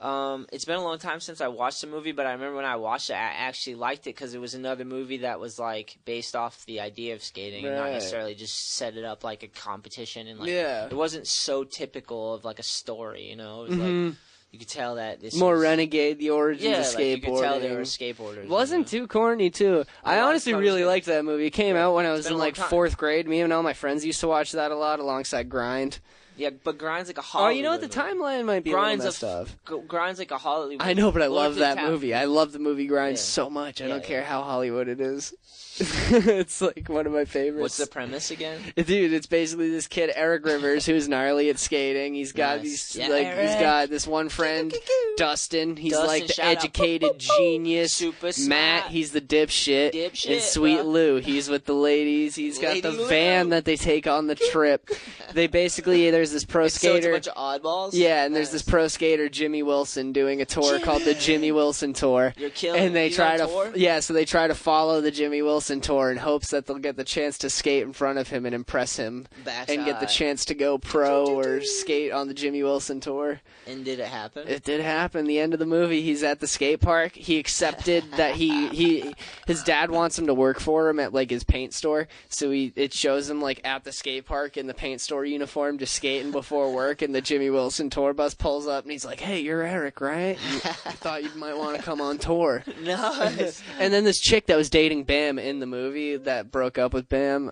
It's been a long time since I watched the movie, but I remember when I watched it, I actually liked it because it was another movie that was like based off the idea of skating and not necessarily just set it up like a competition and like it wasn't so typical of like a story, you know? It was like you could tell that this more renegade, the origins of skateboarding. Like you could tell they were skateboarders. Wasn't too corny too. I honestly really liked that movie. It came out when I was in like 4th grade. Me and all my friends used to watch that a lot alongside Grind. Yeah, but Grind's like a Oh, Hollywood. you know what? The timeline might be a little messed up. Grind's like a Hollywood. I know, but I love Lords of that Town. movie. I love the movie Grind Yeah. so much. I don't Yeah, care yeah. how Hollywood it is. It's like one of my favorites. What's the premise again? Dude, it's basically this kid Eric Rivers who's gnarly at skating. He's got Nice. these Yeah, he's Eric. got this one friend, Dustin. He's Dustin, like the shout out. educated genius. Super smart. Matt, he's the dipshit. Dipshit, And Sweet bro. Lou, he's with the ladies. He's got Lady the Lou. van that they take on the trip. They basically there's this pro So it's a skater. bunch of oddballs. Yeah, and there's Nice. this pro skater Jimmy Wilson doing a tour called the Jimmy Wilson Tour. You're killing And it. they He's try on to tour? so they try to follow the Jimmy Wilson Tour in hopes that they'll get the chance to skate in front of him and impress him and get the Backside. chance to go pro or skate on the Jimmy Wilson Tour. And did it happen? It did happen. The end of the movie, he's at the skate park. He accepted that his dad wants him to work for him at like his paint store. So it shows him like at the skate park in the paint store uniform just skating before work, and the Jimmy Wilson tour bus pulls up and he's like, "Hey, you're Eric, right? I thought you might want to come on tour." Nice. And then this chick that was dating Bam in the movie that broke up with Bam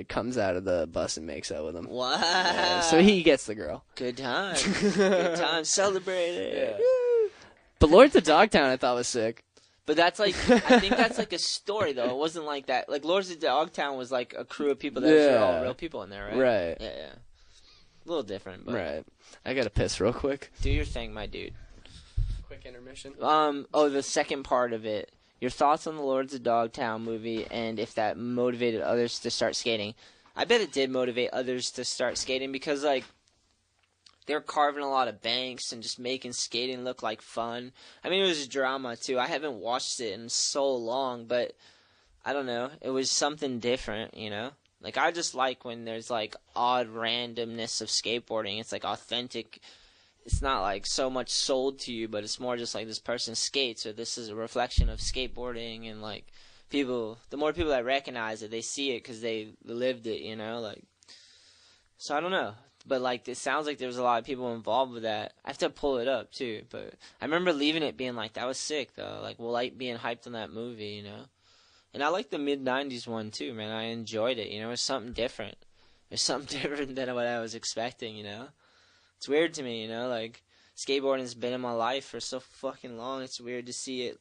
comes out of the bus and makes out with him. Wow. Yeah, so he gets the girl. Good time. Good time. Celebrate it. But Lords of Dogtown I thought was sick. But that's like, I think that's like a story though. It wasn't like that. Like Lords of Dogtown was like a crew of people that were all real people in there, right? Right. Yeah, yeah. A little different, but Right. I gotta piss real quick. do your thing, my dude. Quick intermission. The second part of it. Your thoughts on the Lords of Dogtown movie and if that motivated others to start skating. I bet it did motivate others to start skating because, like, they're carving a lot of banks and just making skating look like fun. I mean, it was drama, too. I haven't watched it in so long, but I don't know. It was something different, you know? Like, I just like when there's, like, odd randomness of skateboarding. It's, like, authentic. It's not, like, so much sold to you, but it's more just, like, this person skates or this is a reflection of skateboarding and, like, people, the more people that recognize it, they see it because they lived it, you know, like, so I don't know, but, like, it sounds like there was a lot of people involved with that. I have to pull it up, too, but I remember leaving it being like, that was sick, though, like, like, being hyped on that movie, you know, and I like the mid-90s one, too, man. I enjoyed it, you know, it was something different. It was something different than what I was expecting, you know. It's weird to me, you know, like, skateboarding's been in my life for so fucking long. It's weird to see it,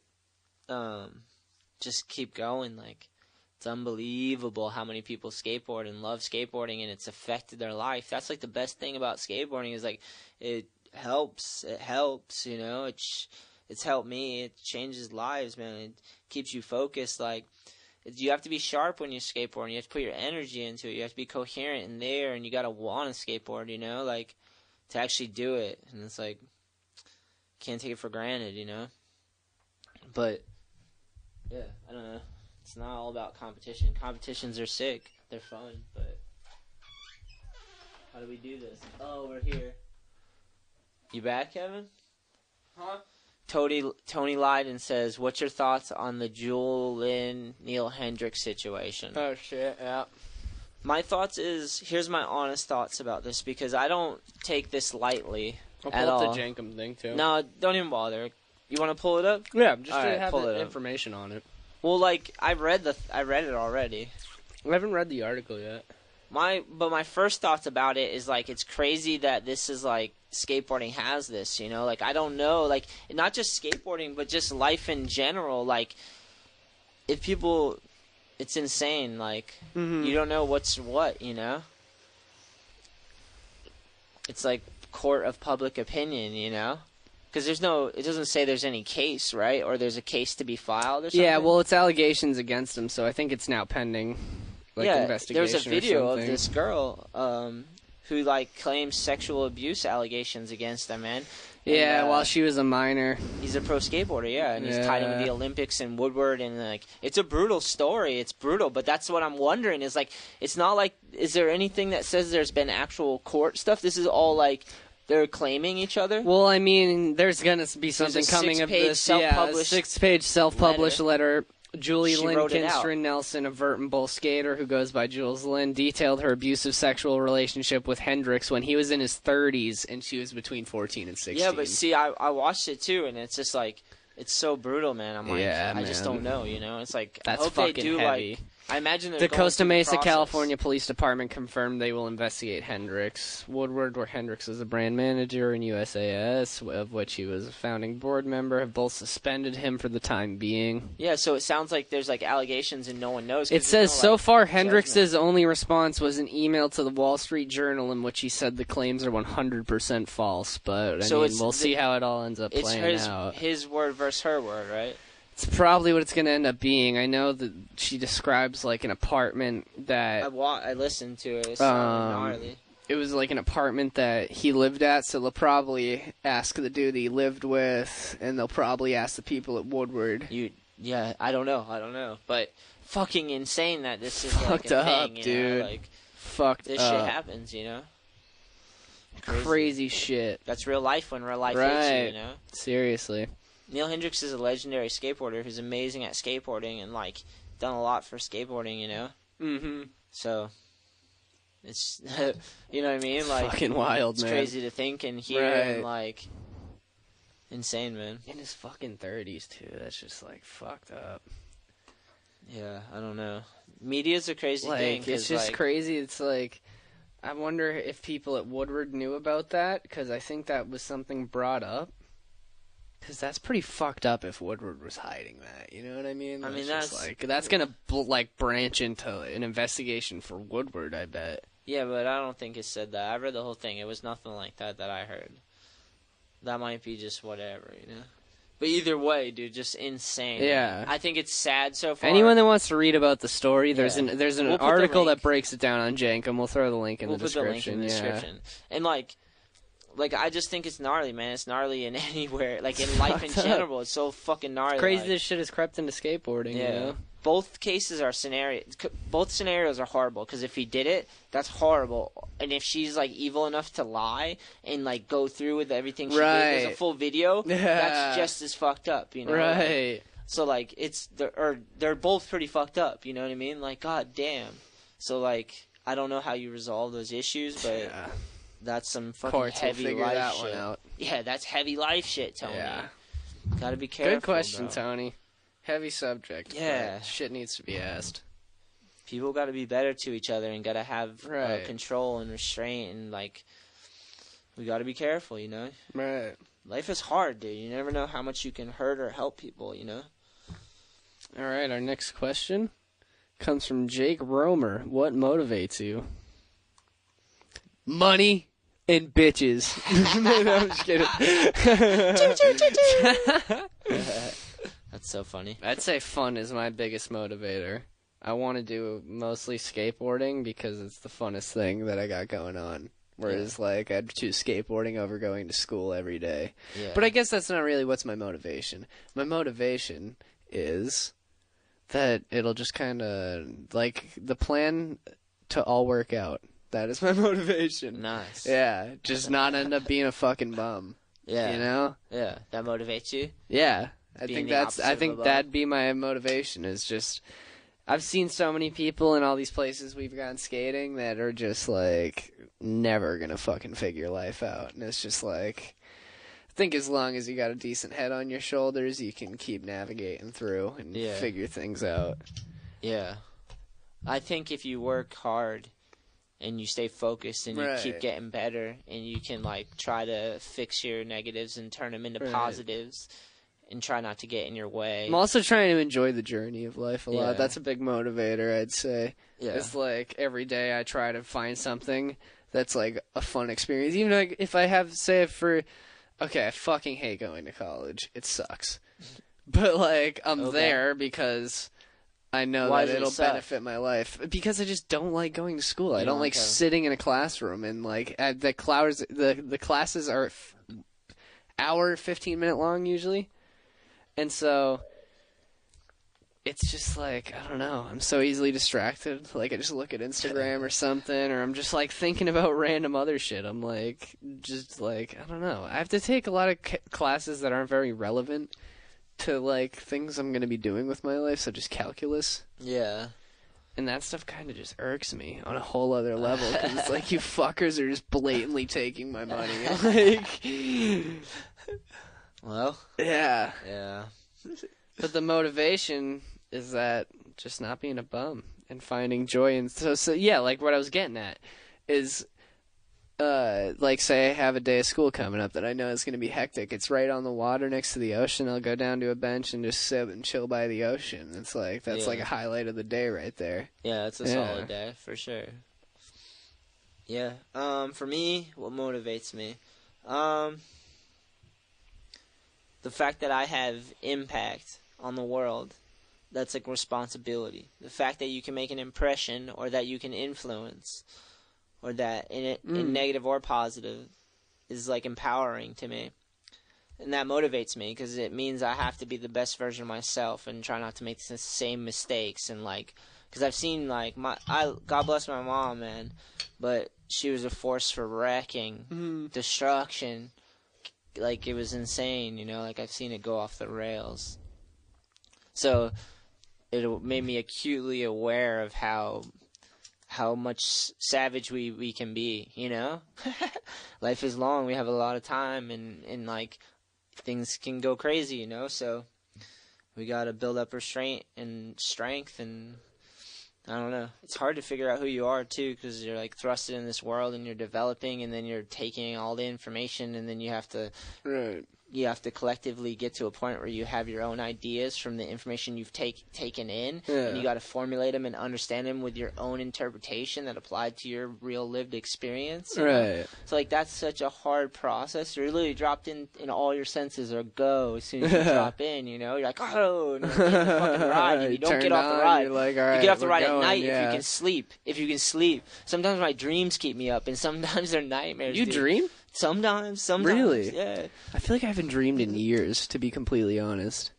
just keep going. Like, it's unbelievable how many people skateboard and love skateboarding, and it's affected their life. That's, like, the best thing about skateboarding is, like, it helps, you know. It's helped me. It changes lives, man. It keeps you focused. Like, you have to be sharp when you're skateboarding. You have to put your energy into it. You have to be coherent in there, and you got to want to skateboard, you know, like, to actually do it. And it's like, can't take it for granted, you know. But yeah, I don't know. It's not all about competition. Competitions are sick. They're fun, but how do we do this? Oh, we're here. You back, Kevin? Huh? Tony Lydon says, "What's your thoughts on the Julian Neil Hendricks situation?" Oh shit, yeah. My thoughts is, here's my honest thoughts about this, because I don't take this lightly I'll at pull up all. the Jankum thing too. No, don't even bother. You want to pull it up? Yeah, just All to right, have pull the it up. information on it. Well, like, I read it already. I haven't read the article yet. But my first thoughts about it is, like, it's crazy that this is, like, skateboarding has this, you know? Like, I don't know, like, not just skateboarding, but just life in general. Like, if people, it's insane. Like, you don't know what's what, you know? It's like court of public opinion, you know? Because it doesn't say there's any case, right? Or there's a case to be filed or something? Yeah, well, it's allegations against him, so I think it's now pending. Like, investigation there's a video or of something. this girl who, like, claims sexual abuse allegations against him, man. And, Yeah, while she was a minor. he's a pro skateboarder, yeah, and he's tied in with the Olympics and Woodward, and, like, it's a brutal story. It's brutal, but that's what I'm wondering is, like, it's not like, is there anything that says there's been actual court stuff? This is all, like, they're claiming each other? Well, I mean, there's gonna be something coming of this. self-published a 6-page self-published letter. Julie She Lynn wrote it out. Kinstrin Nelson, a Verton Bowl skater who goes by Jules Lynn, detailed her abusive sexual relationship with Hendricks when he was in his 30s and she was between 14 and 16. Yeah, but see, I watched it too, and it's just like, it's so brutal, man. I'm like, Yeah, I just man. don't know, you know? It's like, That's I hope they fucking do, heavy. like, I imagine The Costa Mesa, California Police Department confirmed they will investigate Hendrix. Woodward, where Hendrix is a brand manager, and USAS, of which he was a founding board member, have both suspended him for the time being. Yeah, so it sounds like there's like allegations and no one knows. It says so far Hendrix's only response was an email to the Wall Street Journal in which he said the claims are 100% false. But I mean, we'll see how it all ends up playing out. It's his word versus her word, right? It's probably what it's going to end up being. I know that she describes like an apartment that... I listened to it. It's gnarly. It was like an apartment that he lived at, so they'll probably ask the dude he lived with, and they'll probably ask the people at Woodward. Yeah, I don't know. But fucking insane that this is fucked like a up, thing, dude. Like, fucked this up. shit happens, Crazy shit. That's real life when real life hits you, Seriously. Neil Hendrix is a legendary skateboarder who's amazing at skateboarding and, like, done a lot for skateboarding, Mm-hmm. So, it's, you know what I mean? Like, fucking wild, man. It's crazy to think and hear and, like, insane, man. In his fucking 30s, too. That's just, like, fucked up. Yeah, I don't know. Media's a crazy thing. It's just crazy. It's like, I wonder if people at Woodward knew about that, because I think that was something brought up. Because that's pretty fucked up if Woodward was hiding that, you know what I mean? I mean, that's gonna like branch into an investigation for Woodward, I bet. Yeah, but I don't think it said that. I read the whole thing. It was nothing like that I heard. That might be just whatever, But either way, dude, just insane. Yeah. I think it's sad so far. Anyone that wants to read about the story, there's an We'll article that breaks it down on Jankum. We'll throw the link in the description. We'll put the link in the description. And like, I just think it's gnarly, man. It's gnarly in anywhere. Like, in life in general. It's so fucking gnarly. It's crazy this shit has crept into skateboarding, yeah. Both cases are both scenarios are horrible, because if he did it, that's horrible. And if she's, like, evil enough to lie and, like, go through with everything she did as a full video, that's just as fucked up, Right. Like, so, like, they're both pretty fucked up, you know what I mean? Like, god damn. So, like, I don't know how you resolve those issues, but... Yeah. That's some fucking heavy life shit. One out. Yeah, that's heavy life shit, Tony. Yeah. Gotta be careful. Good question, bro. Tony. Heavy subject. Yeah. Shit needs to be asked. People gotta be better to each other and gotta have control and restraint and, like, we gotta be careful, Right. Life is hard, dude. You never know how much you can hurt or help people, Alright, our next question comes from Jake Romer. What motivates you? Money and bitches. No, I'm just kidding. That's so funny. I'd say fun is my biggest motivator. I want to do mostly skateboarding because it's the funnest thing that I got going on. Whereas, like, I'd choose skateboarding over going to school every day. Yeah. But I guess that's not really what's my motivation. My motivation is that it'll just kind of, like, the plan to all work out. That is my motivation. Nice. Yeah, just not end up being a fucking bum. Yeah. Yeah, that motivates you? Yeah. I think that'd be my motivation, is just, I've seen so many people in all these places we've gone skating that are just, like, never gonna fucking figure life out. And it's just like, I think as long as you got a decent head on your shoulders, you can keep navigating through and figure things out. Yeah. I think if you work hard and you stay focused and you keep getting better and you can, like, try to fix your negatives and turn them into positives and try not to get in your way. I'm also trying to enjoy the journey of life a lot. That's a big motivator, I'd say. Yeah. It's like every day I try to find something that's, like, a fun experience. Even, like, if I have, say, I fucking hate going to college. It sucks. But, like, I'm there because I know that it'll benefit my life. Because I just don't like going to school. I don't like sitting in a classroom and, like, the classes are hour, 15-minute long usually. And so it's just like, I don't know, I'm so easily distracted. Like, I just look at Instagram or something, or I'm just, like, thinking about random other shit. I'm, like, just, like, I don't know. I have to take a lot of classes that aren't very relevant to, like, things I'm going to be doing with my life, such as calculus. Yeah. And that stuff kind of just irks me on a whole other level, because it's like, you fuckers are just blatantly taking my money. Like, well. Yeah. Yeah. But the motivation is that just not being a bum. and finding joy. And so yeah, like what I was getting at is, like say I have a day of school coming up that I know is going to be hectic. It's right on the water next to the ocean. I'll go down to a bench and just sit and chill by the ocean. It's like, that's like a highlight of the day right there. Yeah, it's a solid day for sure. Yeah. For me, what motivates me? The fact that I have impact on the world. That's like responsibility. The fact that you can make an impression, or that you can influence, or that in negative or positive, is like empowering to me. And that motivates me because it means I have to be the best version of myself and try not to make the same mistakes. And like, because I've seen like God bless my mom, man, but she was a force for wrecking, destruction. Like, it was insane, you know, like I've seen it go off the rails. So it made me acutely aware of how much savage we can be, you know? Life is long. We have a lot of time, and like, things can go crazy, you know? So we got to build up restraint and strength, and I don't know. It's hard to figure out who you are, too, because you're, like, thrusted in this world, and you're developing, and then you're taking all the information, and then you have to... Right. You have to collectively get to a point where you have your own ideas from the information you've taken in, and you got to formulate them and understand them with your own interpretation that applied to your real lived experience. You know? So, like, that's such a hard process. You're literally dropped in all your senses are go as soon as you drop in, you know? You're like, oh, and you get the fucking ride, and you don't get off the ride. Like, all right, you get off the ride at night if you can sleep. Sometimes my dreams keep me up, and sometimes they're nightmares. You dream? Sometimes. Really? Yeah. I feel like I haven't dreamed in years, to be completely honest.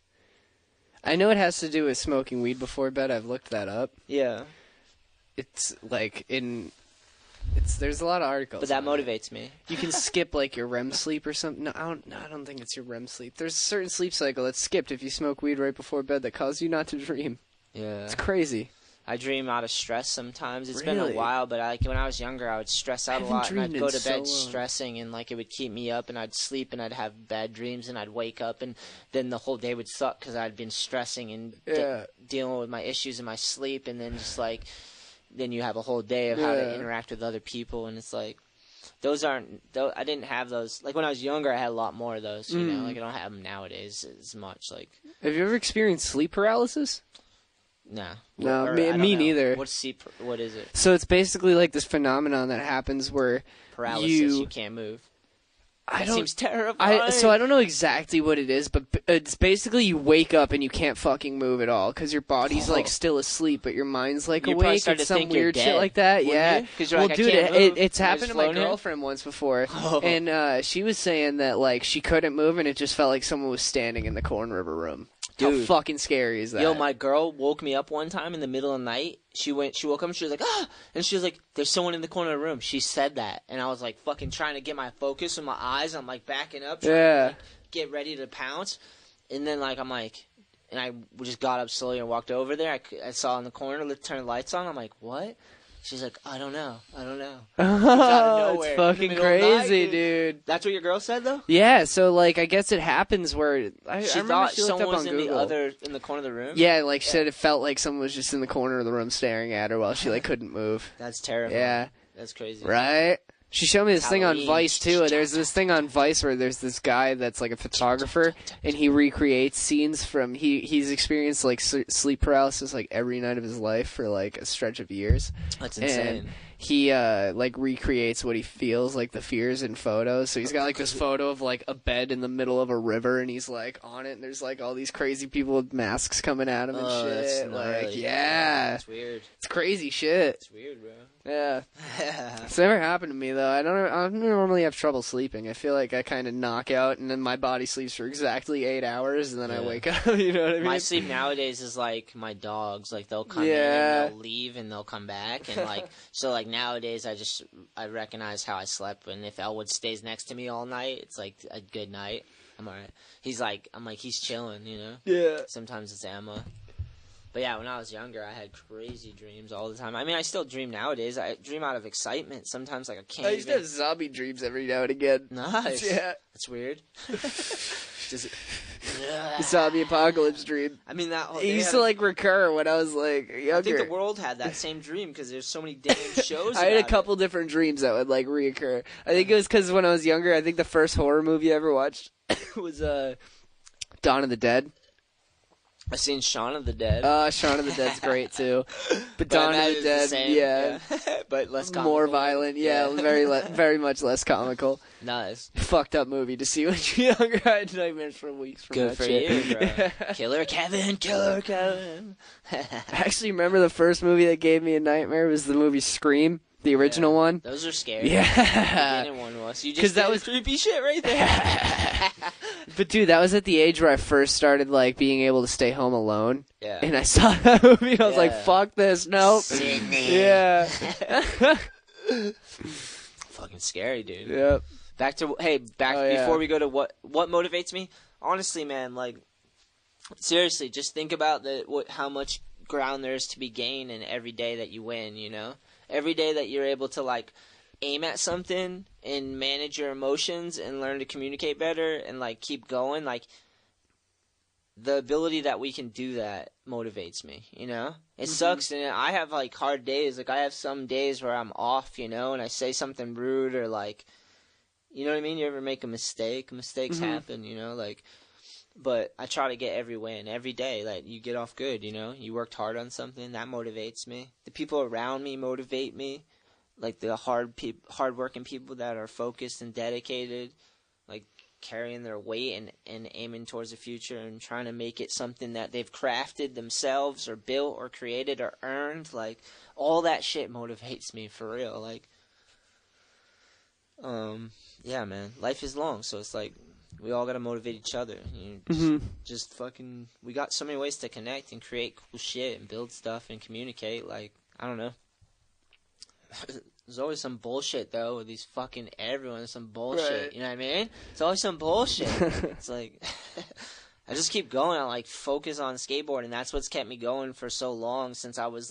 I know it has to do with smoking weed before bed. I've looked that up. Yeah. It's like there's a lot of articles. But that motivates me. You can skip like your REM sleep or something. No, I don't think it's your REM sleep. There's a certain sleep cycle that's skipped if you smoke weed right before bed that causes you not to dream. Yeah. It's crazy. I dream out of stress sometimes. It's been a while, but when I was younger, I would stress out a lot, and I'd go to bed stressing, and like it would keep me up, and I'd sleep, and I'd have bad dreams, and I'd wake up, and then the whole day would suck because I'd been stressing and dealing with my issues in my sleep, and then just like, then you have a whole day of how to interact with other people, and it's like, I didn't have those. Like when I was younger, I had a lot more of those, you know, like I don't have them nowadays as much. Like, have you ever experienced sleep paralysis? No, me neither. What is it? So it's basically like this phenomenon that happens where paralysis, you can't move. That seems terrifying. So I don't know exactly what it is, but it's basically you wake up and you can't fucking move at all because your body's like still asleep, but your mind's like awake. It's some weird shit like that. Yeah. Well, dude, it's happened to my girlfriend once before, and she was saying that like she couldn't move and it just felt like someone was standing in the corner of her room. Dude, how fucking scary is that? Yo, my girl woke me up one time in the middle of the night. She woke up and she was like, ah! And she was like, there's someone in the corner of the room. She said that. And I was like fucking trying to get my focus in my eyes. I'm like backing up, trying to like, get ready to pounce. And then like, I'm like, and I just got up slowly and walked over there. I saw in the corner, turned the lights on. I'm like, what? She's like, I don't know. It's fucking crazy, night, dude. That's what your girl said, though? Yeah, so, like, I guess it happens where... She thought someone was in the corner of the room? Yeah, like, she said it felt like someone was just in the corner of the room staring at her while she, like, couldn't move. That's terrifying. Yeah. That's crazy. Right? She showed me this thing on Vice, too. There's this thing on Vice where there's this guy that's, like, a photographer, and he recreates scenes from... He's experienced, like, sleep paralysis, like, every night of his life for, like, a stretch of years. That's insane. And he, like, recreates what he feels, like, the fears in photos. So he's got, like, this photo of, like, a bed in the middle of a river, and he's, like, on it, and there's, like, all these crazy people with masks coming at him and shit. Like, yeah. That's weird. It's crazy shit. It's weird, bro. Yeah. It's never happened to me, though. I don't normally have trouble sleeping. I feel like I kind of knock out, and then my body sleeps for exactly 8 hours, and then I wake up. You know what I mean? My sleep nowadays is like my dogs. Like, they'll come in, and they'll leave, and they'll come back. And, like, so, like, nowadays I recognize how I slept. And if Elwood stays next to me all night, it's like a good night. I'm all right. He's chilling, you know? Yeah. Sometimes it's Emma. But yeah, when I was younger, I had crazy dreams all the time. I mean, I still dream nowadays. I dream out of excitement. Sometimes, like, I can't I used to have zombie dreams every now and again. Nice. Yeah. That's weird. Just Zombie apocalypse dream. I mean, that It used to like recur when I was like younger. I think the world had that same dream because there's so many damn shows. I had a about couple different dreams that would like reoccur. I think it was because when I was younger, I think the first horror movie I ever watched was Dawn of the Dead. I've seen Shaun of the Dead. Shaun of the Dead's great too. But Dawn of the Dead, yeah. But less comical. More violent, yeah. Very much less comical. Nice. Fucked up movie to see when you're younger. I had nightmares for weeks from Good that for shit. you, bro. Killer Kevin. I actually remember the first movie that gave me a nightmare was the movie Scream, the original one. Those are scary. Yeah. The beginning one was. You just that was creepy shit right there. But dude, that was at the age where I first started like being able to stay home alone. Yeah. And I saw that movie and I was like, fuck this, nope. Sydney. Yeah. Fucking scary, dude. Yep. Before we go to what motivates me. Honestly, man, like seriously, just think about how much ground there is to be gained in every day that you win, you know? Every day that you're able to like aim at something and manage your emotions and learn to communicate better and like keep going, like the ability that we can do that motivates me, you know? It sucks, and I have like hard days. Like I have some days where I'm off, you know, and I say something rude or like, you know what I mean? You ever make a mistake? Mistakes happen, you know, like, but I try to get every win every day. Like you get off good, you know, you worked hard on something that motivates me. The people around me motivate me. Like the hard-working people that are focused and dedicated, like carrying their weight and aiming towards the future and trying to make it something that they've crafted themselves or built or created or earned. Like all that shit motivates me for real. Like, yeah, man, life is long, so it's like we all gotta motivate each other. You know, just fucking, we got so many ways to connect and create cool shit and build stuff and communicate. Like, I don't know. There's always some bullshit though with these fucking everyone. Some bullshit, right. You know what I mean? It's always some bullshit. It's like I just keep going. I like focus on skateboarding. That's what's kept me going for so long since I was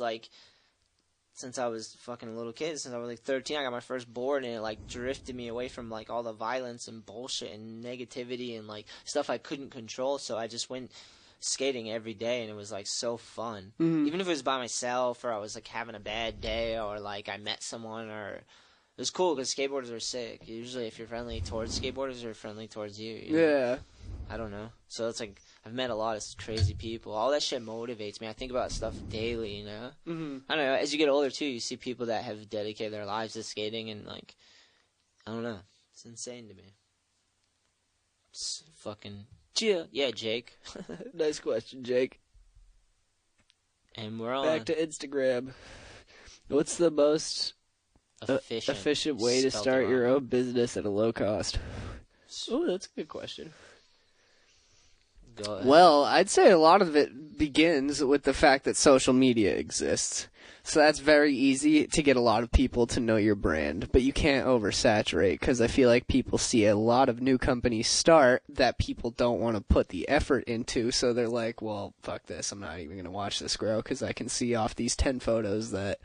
fucking a little kid. Since I was like 13, I got my first board, and it like drifted me away from like all the violence and bullshit and negativity and like stuff I couldn't control. So I just went skating every day, and it was like so fun. Even if it was by myself or I was like having a bad day or like I met someone, or it was cool because skateboarders are sick. Usually if you're friendly towards skateboarders, they're friendly towards you, you know? Yeah. I don't know. So it's like I've met a lot of crazy people. All that shit motivates me. I think about stuff daily, you know? I don't know. As you get older too, you see people that have dedicated their lives to skating, and like, I don't know. It's insane to me. It's fucking... Yeah, Jake. Nice question, Jake. And we're on. Back to Instagram. What's the most efficient way to start your own business at a low cost? Oh, that's a good question. Go ahead. Well, I'd say a lot of it begins with the fact that social media exists. So that's very easy to get a lot of people to know your brand, but you can't oversaturate, because I feel like people see a lot of new companies start that people don't want to put the effort into, so they're like, well, fuck this, I'm not even going to watch this grow, because I can see off these 10 photos that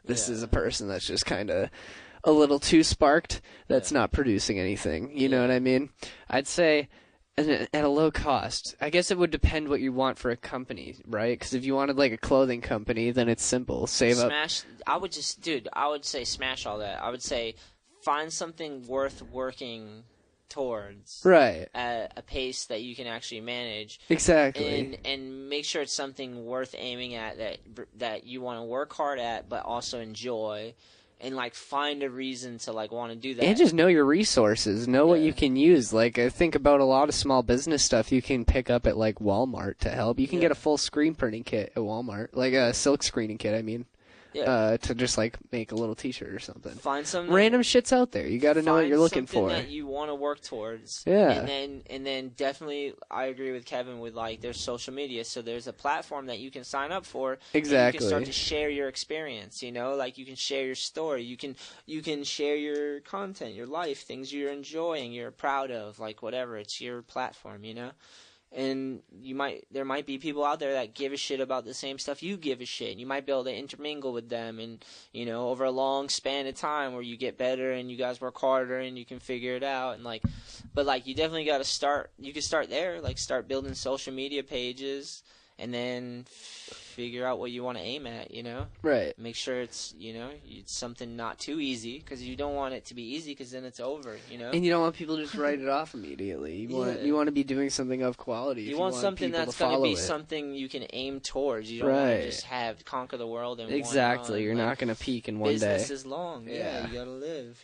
this is a person that's just kind of a little too sparked, that's not producing anything, you know what I mean? I'd say... at a low cost. I guess it would depend what you want for a company, right? Because if you wanted like a clothing company, then it's simple. Save up. I would say smash all that. I would say find something worth working towards. Right. At a pace that you can actually manage. Exactly. And make sure it's something worth aiming at that you want to work hard at, but also enjoy. And, like, find a reason to, like, want to do that. And just know your resources. Know what you can use. Like, I think about a lot of small business stuff you can pick up at, like, Walmart to help. You can get a full screen printing kit at Walmart. Like, a silk screening kit, I mean. To just, like, make a little T-shirt or something. Find something. Random shit's out there. You got to know what you're looking for. Find something that you want to work towards. Yeah. And then definitely, I agree with Kevin with, like, there's social media. So there's a platform that you can sign up for. Exactly. And you can start to share your experience, you know? Like, you can share your story. You can share your content, your life, things you're enjoying, you're proud of, like, whatever. It's your platform, you know? And there might be people out there that give a shit about the same stuff you give a shit. And you might be able to intermingle with them, and over a long span of time where you get better and you guys work harder and you can figure it out. And but you definitely got to start. You can start there, start building social media pages, and then figure out what you want to aim at. Right. Make sure it's it's something not too easy, because you don't want it to be easy, because then it's over. And you don't want people to just write it off immediately. You want to be doing something of quality. You want something that's going to be something you can aim towards. You don't want to just conquer the world in exactly. You're not going to peak in one day. Business is long. Yeah, you got to live.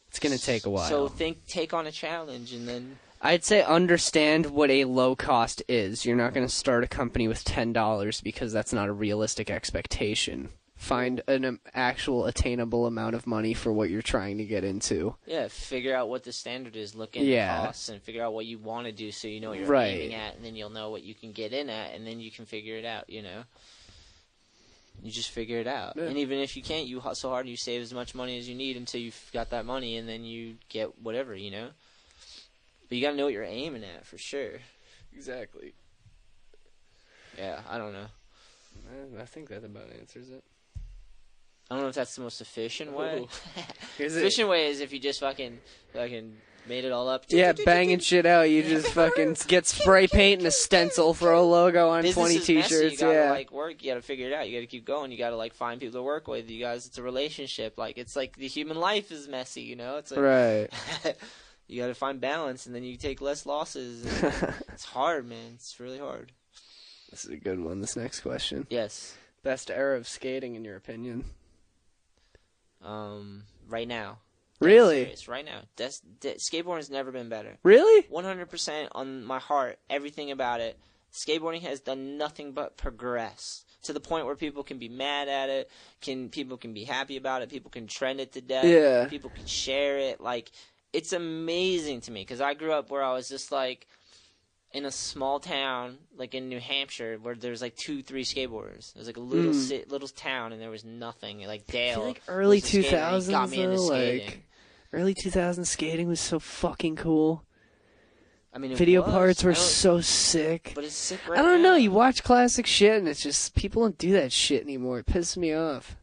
It's going to take a while. So take on a challenge, and then. I'd say understand what a low cost is. You're not going to start a company with $10 because that's not a realistic expectation. Find an actual attainable amount of money for what you're trying to get into. Yeah, figure out what the standard is, look into costs, and figure out what you want to do so you know what you're aiming at, and then you'll know what you can get in at, and then you can figure it out, You just figure it out. Yeah. And even if you can't, you hustle hard, you save as much money as you need until you've got that money, and then you get whatever, But you gotta know what you're aiming at, for sure. Exactly. Yeah, I don't know. I think that about answers it. I don't know if that's the most efficient way. Efficient way is if you just fucking made it all up. Yeah, banging shit out. You just fucking get spray paint and a stencil for a logo on 20 t-shirts. Messy. You gotta work. You gotta figure it out. You gotta keep going. You gotta find people to work with. You guys, it's a relationship. It's like the human life is messy. It's like, right. You gotta find balance, and then you take less losses. It's hard, man. It's really hard. This is a good one. This next question. Yes. Best era of skating, in your opinion? Right now. Really? Serious. Right now. Skateboarding has never been better. Really? 100% on my heart. Everything about it. Skateboarding has done nothing but progress. To the point where people can be mad at it. People can be happy about it. People can trend it to death. Yeah. People can share it. It's amazing to me, because I grew up where I was just in a small town, in New Hampshire, where there's 2-3 skateboarders. It was a little town, and there was nothing. Dale. I feel early 2000s got me into skating. Early 2000s skating was so fucking cool. I mean, video parts were so sick. But it's sick right now. I don't know. now. You watch classic shit, and it's just people don't do that shit anymore. It pisses me off.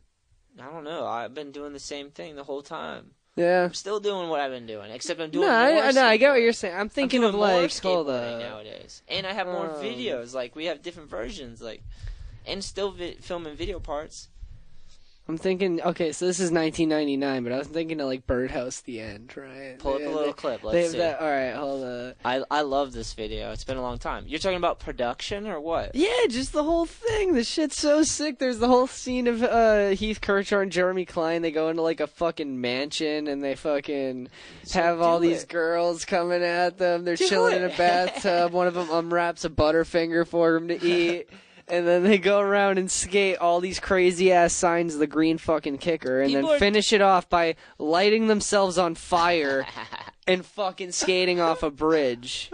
I don't know. I've been doing the same thing the whole time. Yeah. I'm still doing what I've been doing, except I'm doing more I get what you're saying. I'm thinking of more skateboarding nowadays. And I have more videos. We have different versions, and still filming video parts. I'm thinking, okay, so this is 1999, but I was thinking of Birdhouse the End, right? Pull up a little clip. Let's see. All right, hold on. I love this video. It's been a long time. You're talking about production or what? Yeah, just the whole thing. The shit's so sick. There's the whole scene of Heath Kirchhoff and Jeremy Klein. They go into a fucking mansion, and they fucking have all these girls coming at them. They're chilling in a bathtub. One of them unwraps a Butterfinger for them to eat. And then they go around and skate all these crazy-ass signs of the green fucking kicker, and then finish it off by lighting themselves on fire and fucking skating off a bridge.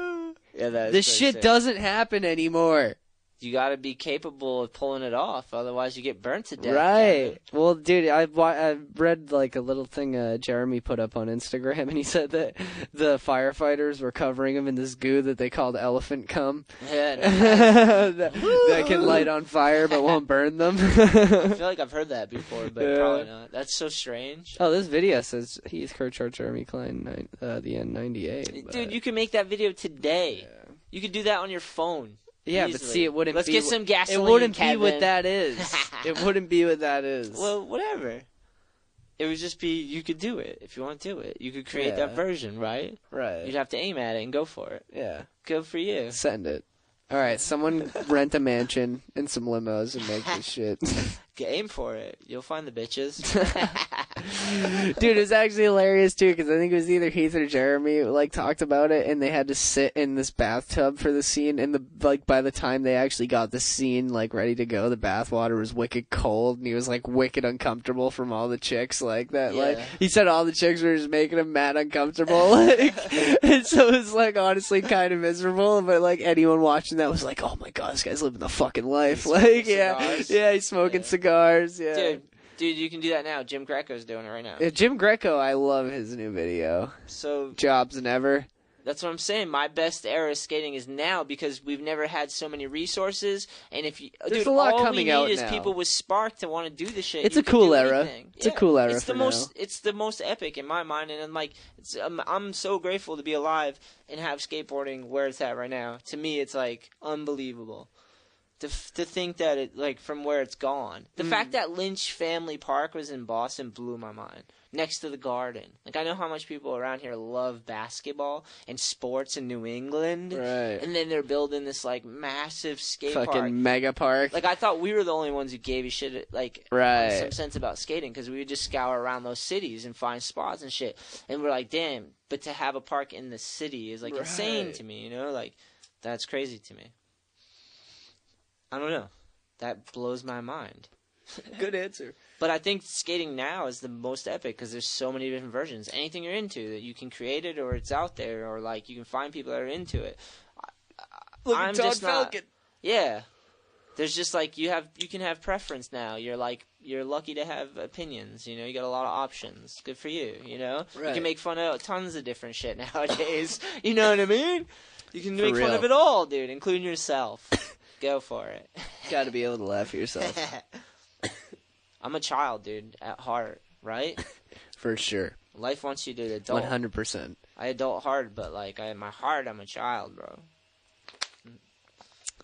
Yeah, this shit sick. Doesn't happen anymore. You gotta be capable of pulling it off, otherwise you get burnt to death. Right. Well, dude, I read a little thing Jeremy put up on Instagram, and he said that the firefighters were covering him in this goo that they called elephant cum. Yeah, nice. that can light on fire but won't burn them. I feel like I've heard that before, but probably not. That's so strange. Oh, this video says Heath Kirchhoff, Jeremy Klein, the end 98. Dude, you can make that video today. Yeah. You could do that on your phone. Yeah, easily. But see, it wouldn't. Let's get some gasoline. It wouldn't Kevin. be what that is. It wouldn't be what that is. Well, whatever. It would just be you could do it if you want to do it. You could create that version, right? Right. You'd have to aim at it and go for it. Yeah. Good for you. Send it. All right, someone rent a mansion and some limos and make this shit. Aim for it. You'll find the bitches. Dude, it's actually hilarious too, because I think it was either Heath or Jeremy talked about it, and they had to sit in this bathtub for the scene, and by the time they actually got the scene ready to go, the bathwater was wicked cold, and he was wicked uncomfortable from all the chicks that. Yeah. He said all the chicks were just making him mad uncomfortable, and so it was honestly kind of miserable. But anyone watching that was oh my god, this guy's living the fucking life. He's smoking cigars. Yeah. Dude, you can do that now. Jim Greco's doing it right now. Yeah, Jim Greco, I love his new video. So Jobs Never. That's what I'm saying. My best era of skating is now because we've never had so many resources. And if you, There's dude, a lot all coming we out need is now. people with spark to want to do the shit. It's You a can cool do era. anything. It's a cool era It's for the most. It's the most epic in my mind, and I'm like, I'm so grateful to be alive and have skateboarding where it's at right now. To me, it's like unbelievable. To think that it like from where it's gone. The fact that Lynch Family Park was in Boston blew my mind. Next to the Garden. Like, I know how much people around here love basketball and sports in New England. Right. And then they're building this, like, massive skate Fucking park. mega park. Like, I thought we were the only ones who gave a shit, like, Right. some sense about skating because we would just scour around those cities and find spots and shit. And we're like, damn, but to have a park in the city is, like, insane to me, you know? Like, that's crazy to me. I don't know. That blows my mind. Good answer. But I think skating now is the most epic because there's so many different versions. Anything you're into that you can create it or it's out there or like you can find people that are into it. Look I'm at Todd just not. Falcon. Yeah, there's just like you can have preference now. You're lucky to have opinions. You know, you got a lot of options. Good for you. You know, you Right. can make fun of tons of different shit nowadays. You know what I mean? You can For make fun real. of it all, dude, including yourself. Go for it. Got to be able to laugh at yourself. I'm a child, dude, at heart, right? For sure. Life wants you to adult. 100%. I adult hard, but like in my heart, I'm a child, bro.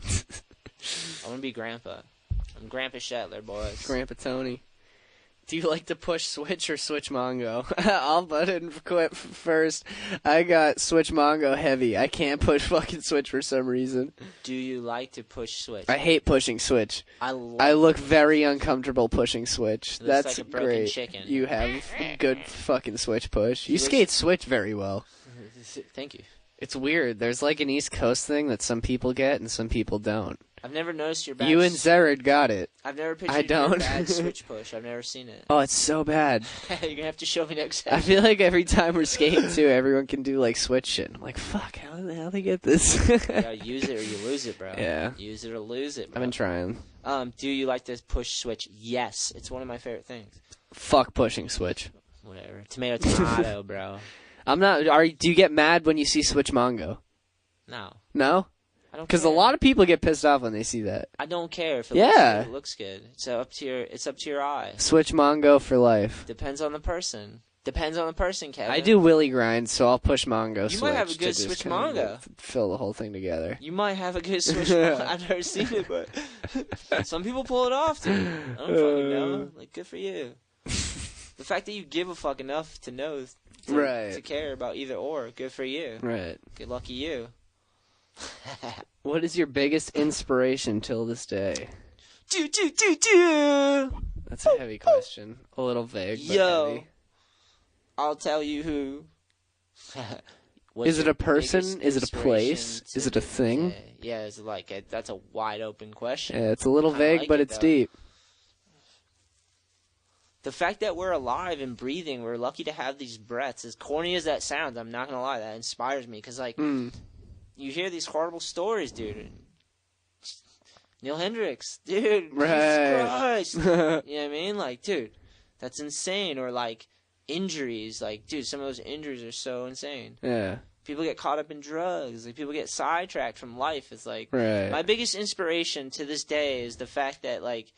I want to be Grandpa. I'm Grandpa Shetler, boys. Grandpa Tony. Do you like to push Switch or Switch Mongo? I'll butt in quit first. I got Switch Mongo heavy. I can't push fucking Switch for some reason. Do you like to push Switch? I hate pushing Switch. I look very uncomfortable pushing Switch. Looks That's like a broken great. chicken. You have good fucking Switch push. You skate Switch very well. Thank you. It's weird. There's like an East Coast thing that some people get and some people don't. I've never noticed your bad. You and Zered got it. I've never pictured I don't. your bad Switch push. I've never seen it. Oh, it's so bad. You're gonna have to show me next I time. feel like every time we're skating too, everyone can do like Switch shit. I'm like, fuck, how the hell they get this? You gotta use it or you lose it, bro. Yeah. Use it or lose it, bro. I've been trying. Do you like to push Switch? Yes. It's one of my favorite things. Fuck pushing Switch. Whatever. Tomato, bro. I'm not. Do you get mad when you see Switch Mongo? No. No? I don't Because a care. lot of people get pissed off when they see that. I don't care if it Yeah. looks good. It's up to your eye. Switch Mongo for life. Depends on the person. Depends on the person, Kevin. I do Willy grind, so I'll push Mongo You Switch. might have a to good just Switch kind of, Mongo. like, fill the whole thing together. You might have a good Switch. I've never seen it, but some people pull it off, dude. I don't fucking know. Like, good for you. The fact that you give a fuck enough to know, to care about either or, good for you. Right. Good lucky you. What is your biggest inspiration till this day? Do. That's a heavy question. A little vague, but heavy. I'll tell you who. Is it a person? Is it a place? Is it a thing? Yeah, it's like that's a wide open question. Yeah, it's a little vague, like but it, it's though. deep. The fact that we're alive and breathing, we're lucky to have these breaths. As corny as that sounds, I'm not gonna lie, that inspires me. Cause like, you hear these horrible stories, dude. Neil Hendrix, dude. Right. Jesus Christ. You know what I mean? Like, dude, that's insane. Or like injuries, like, dude, some of those injuries are so insane. Yeah. People get caught up in drugs. Like, people get sidetracked from life. It's like, Right. my biggest inspiration to this day is the fact that, like,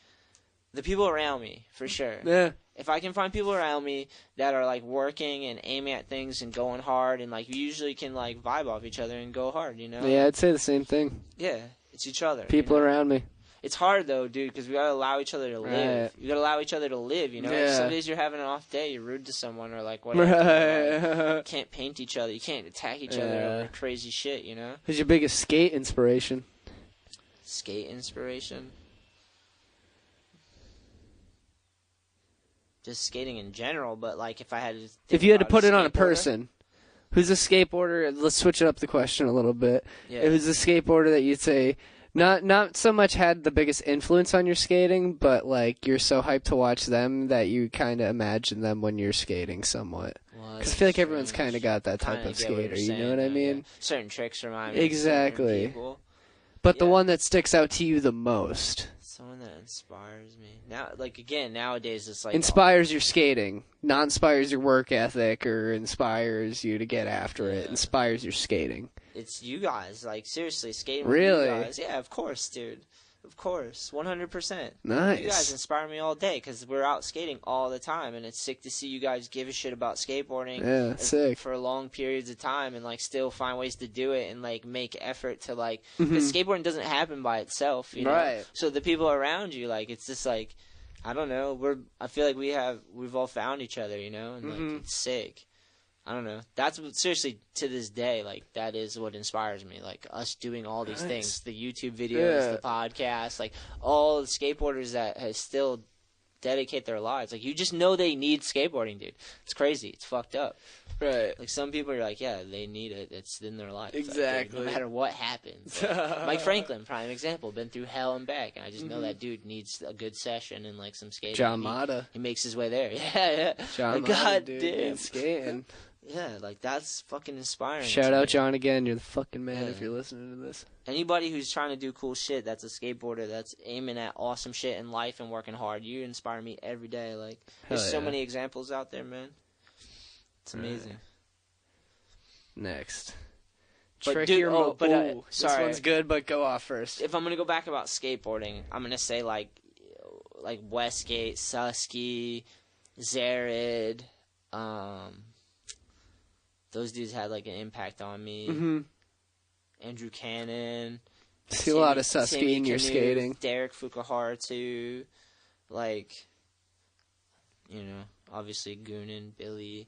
the people around me, for sure. Yeah. If I can find people around me that are, like, working and aiming at things and going hard and, like, we usually can, like, vibe off each other and go hard, you know? Yeah, I'd say the same thing. Yeah, it's each other. People you know? around me. It's hard, though, dude, because we got to allow each other to live. Right. You got to allow each other to live, you know? Yeah. Some days you're having an off day, you're rude to someone or, like, whatever. Like, Right. you can't paint each other. You can't attack each other Yeah. over crazy shit, you know? Who's your biggest skate inspiration? Skate inspiration? Just skating in general, but, like, if I had to think If you had to about put it on a skateboarder- person, who's a skateboarder? Let's switch it up the question a little bit. Yeah. Who's a skateboarder that you'd say not so much had the biggest influence on your skating, but like you're so hyped to watch them that you kind of imagine them when you're skating somewhat. Because I feel like everyone's kind of got that type Kinda of get what you're skater. You know saying, what I though, mean? yeah. Certain tricks remind me of certain Exactly. people. But the Yeah. one that sticks out to you the most. So Someone that inspires me now, like again nowadays, it's like inspires your skating, not inspires your work ethic or inspires you to get after it. Inspires your skating. It's you guys, like seriously, skating really? with you guys. Yeah, of course, dude. Of course, 100%. Nice. You guys inspire me all day because we're out skating all the time, and it's sick to see you guys give a shit about skateboarding. Yeah, sick. For long periods of time, and like still find ways to do it and like make effort to like. Because skateboarding doesn't happen by itself, you know. Right. So the people around you, like, it's just like, I don't know. I feel like we've all found each other, you know, and like it's sick. I don't know. That's what, seriously, to this day, like, that is what inspires me. Like, us doing all these things. The YouTube videos, the podcast, like, all the skateboarders that have still dedicate their lives. Like, you just know they need skateboarding, dude. It's crazy. It's fucked up. Right. Like, some people are like, yeah, they need it. It's in their life. Exactly. Like, no matter what happens. Like, Mike Franklin, prime example, been through hell and back. And I just know that dude needs a good session and, like, some skating. John Mata. He makes his way there. Yeah. John like, Mata, God dude. damn. Skating. Yeah, like, that's fucking inspiring. Shout out John again. You're the fucking man Yeah. if you're listening to this. Anybody who's trying to do cool shit, that's a skateboarder, that's aiming at awesome shit in life and working hard. You inspire me every day. Like, there's so many examples out there, man. It's amazing. Next. But Trick dude, your sorry. This one's good, but go off first. If I'm gonna go back about skateboarding, I'm gonna say like Westgate, Susky, Zared, those dudes had like an impact on me. Andrew Cannon. See a lot of Susky in your Knuth, skating. Derek Fukuhara too. Like, you know, obviously Goonan, Billy,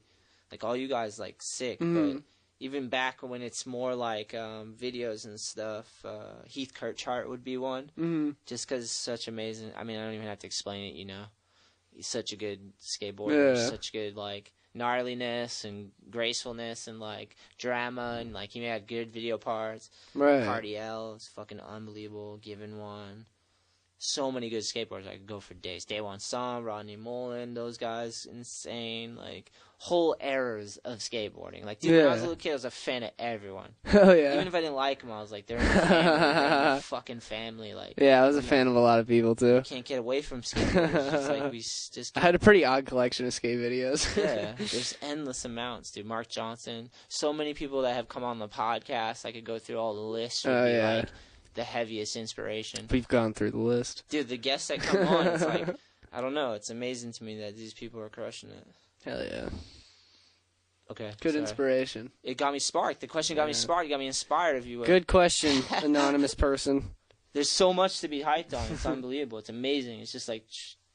like all you guys like sick. But even back when it's more like videos and stuff, Heath Kirchhart would be one. Just because such amazing. I mean, I don't even have to explain it. You know, he's such a good skateboarder. Yeah. Such good like gnarliness and gracefulness and like drama and like he had good video parts. Right. Cardi L is fucking unbelievable. Given one. So many good skateboarders. I could go for days. Daewon Song, Rodney Mullen, those guys, insane. Like, whole eras of skateboarding. Like, dude, when I was a little kid, I was a fan of everyone. Oh, yeah. Even if I didn't like them, I was like, they're in the family. They're in the fucking family. Like, yeah, I was a fan of a lot of people, too. Can't get away from skateboarders. It's like, we just I had a pretty odd collection of skate videos. yeah, there's endless amounts, dude. Mark Johnson. So many people that have come on the podcast. I could go through all the lists. Like, the heaviest inspiration. We've gone through the list. Dude, the guests that come on, it's like, I don't know. It's amazing to me that these people are crushing it. Hell yeah. Okay. Good inspiration. It got me sparked. The question got me sparked. It got me inspired, if you will. Good question, anonymous person. There's so much to be hyped on. It's unbelievable. It's amazing. It's just like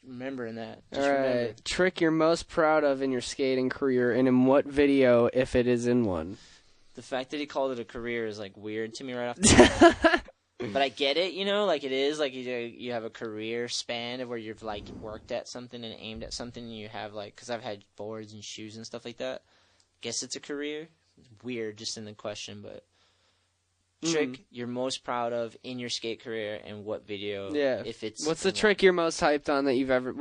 remembering that. Just remember. Trick you're most proud of in your skating career, and in what video, if it is in one? The fact that he called it a career is like weird to me right off the bat. But I get it, you know, like it is, like you have a career span of where you've like worked at something and aimed at something and you have like, because I've had boards and shoes and stuff like that. Guess it's a career. It's weird just in the question, but trick you're most proud of in your skate career and what video? Yeah. If it's what's the trick you're most hyped on that you've ever,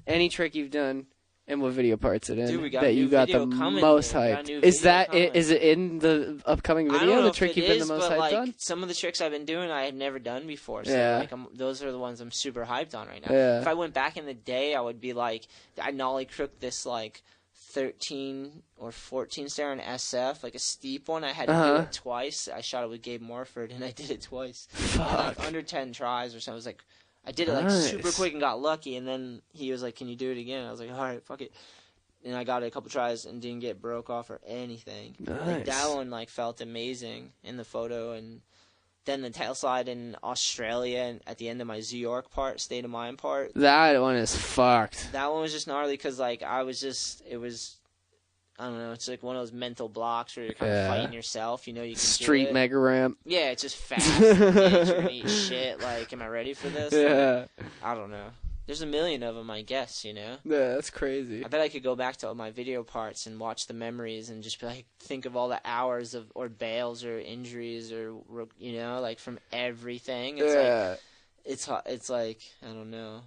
any trick you've done? And what video part's it in? Dude, we got that you got the most hyped. Is that it? Is it in the upcoming video? I don't know the if trick it you've been is, the most but hyped like, on? some of the tricks I've been doing, I have never done before. So Yeah. like, those are the ones I'm super hyped on right now. Yeah. If I went back in the day, I would be like, I nollie crooked this like 13 or 14 stair in SF, like a steep one. I had to do it twice. I shot it with Gabe Morford, and I did it twice. Fuck. Like under 10 tries or something. I was like, I did it like super quick and got lucky. And then he was like, "Can you do it again?" I was like, "All right, fuck it." And I got it a couple tries and didn't get broke off or anything. Nice. Like, that one like felt amazing in the photo, and then the tail slide in Australia and at the end of my New York part, State of Mind part. That one is fucked. That one was just gnarly because like it was, I don't know, it's like one of those mental blocks where you're kind of fighting yourself. You know, you can Street do it. mega ramp. Yeah, it's just fast. And you're gonna eat shit. Like, am I ready for this? Yeah. Like, I don't know. There's a million of them, I guess, you know? Yeah, that's crazy. I bet I could go back to all my video parts and watch the memories and just be like, think of all the hours of, or bails or injuries or, you know, like from everything. It's like, it's like, I don't know.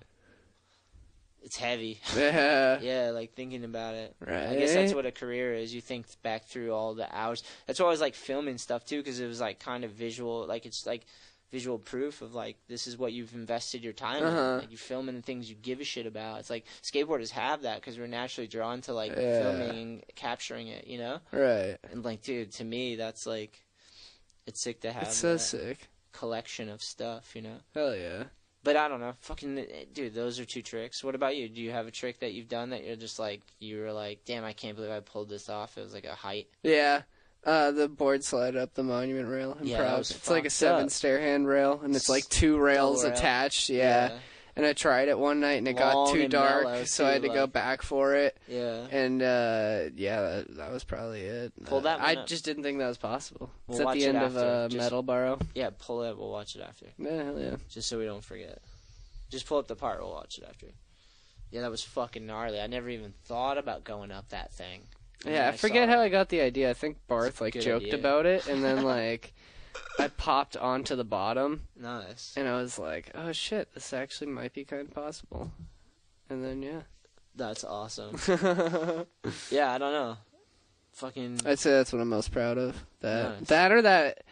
It's heavy. Yeah. Yeah, like thinking about it. Right. I guess that's what a career is. You think back through all the hours. That's why I was like filming stuff too, because it was like kind of visual. Like it's like visual proof of like this is what you've invested your time in. Like, you're filming the things you give a shit about. It's like skateboarders have that because we're naturally drawn to like filming and capturing it, you know? Right. And like, dude, to me, that's like, it's sick to have. It's so that sick. collection of stuff, you know? Hell yeah. But I don't know, fucking dude, those are 2 tricks. What about you? Do you have a trick that you've done that you're just like, you were like, damn, I can't believe I pulled this off? It was like a height. Yeah. The board slide up the monument rail in Proud. It's like a 7-stair handrail, and it's like 2 rails attached. Yeah. And I tried it one night, and it got too dark, so I had to go back for it. Yeah. And, that was probably it. Pull that one I up. just didn't think that was possible. We'll It's at watch the it end of after. Metal Barrow. Yeah, pull it. We'll watch it after. Yeah, hell yeah. Just so we don't forget. Just pull up the part. We'll watch it after. Yeah, that was fucking gnarly. I never even thought about going up that thing. Yeah, I forget how I got the idea. I think Barth like joked about it, and then like I popped onto the bottom. Nice. And I was like, oh shit, this actually might be kind of possible. And then yeah. That's awesome. Yeah, I don't know. Fucking. I'd say that's what I'm most proud of. Nice. That or that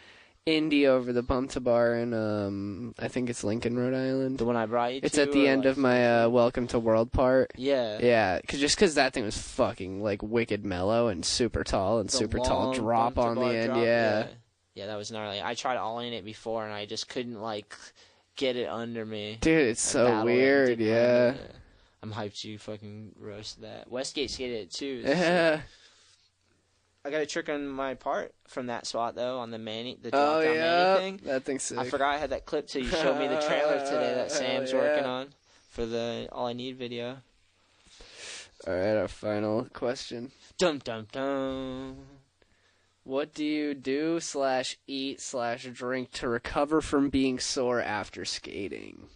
indie over the bump to bar in I think it's Lincoln, Rhode Island. The one I brought you to? It's at the end of my Welcome to World part. Yeah. Yeah, cause that thing was fucking like wicked mellow and super tall and super tall drop on the end. Yeah. Yeah, that was gnarly. I tried all-in it before and I just couldn't like get it under me. Dude, it's so weird. Yeah. I'm hyped you fucking roast that. Westgate skated it too. Yeah. I got a trick on my part from that spot though, on the drop down Manny thing. That thing's sick. I forgot I had that clip till you showed me the trailer today that Sam's working on for the All I Need video. Alright, our final question. Dum dum dum. What do you do /eat /drink to recover from being sore after skating?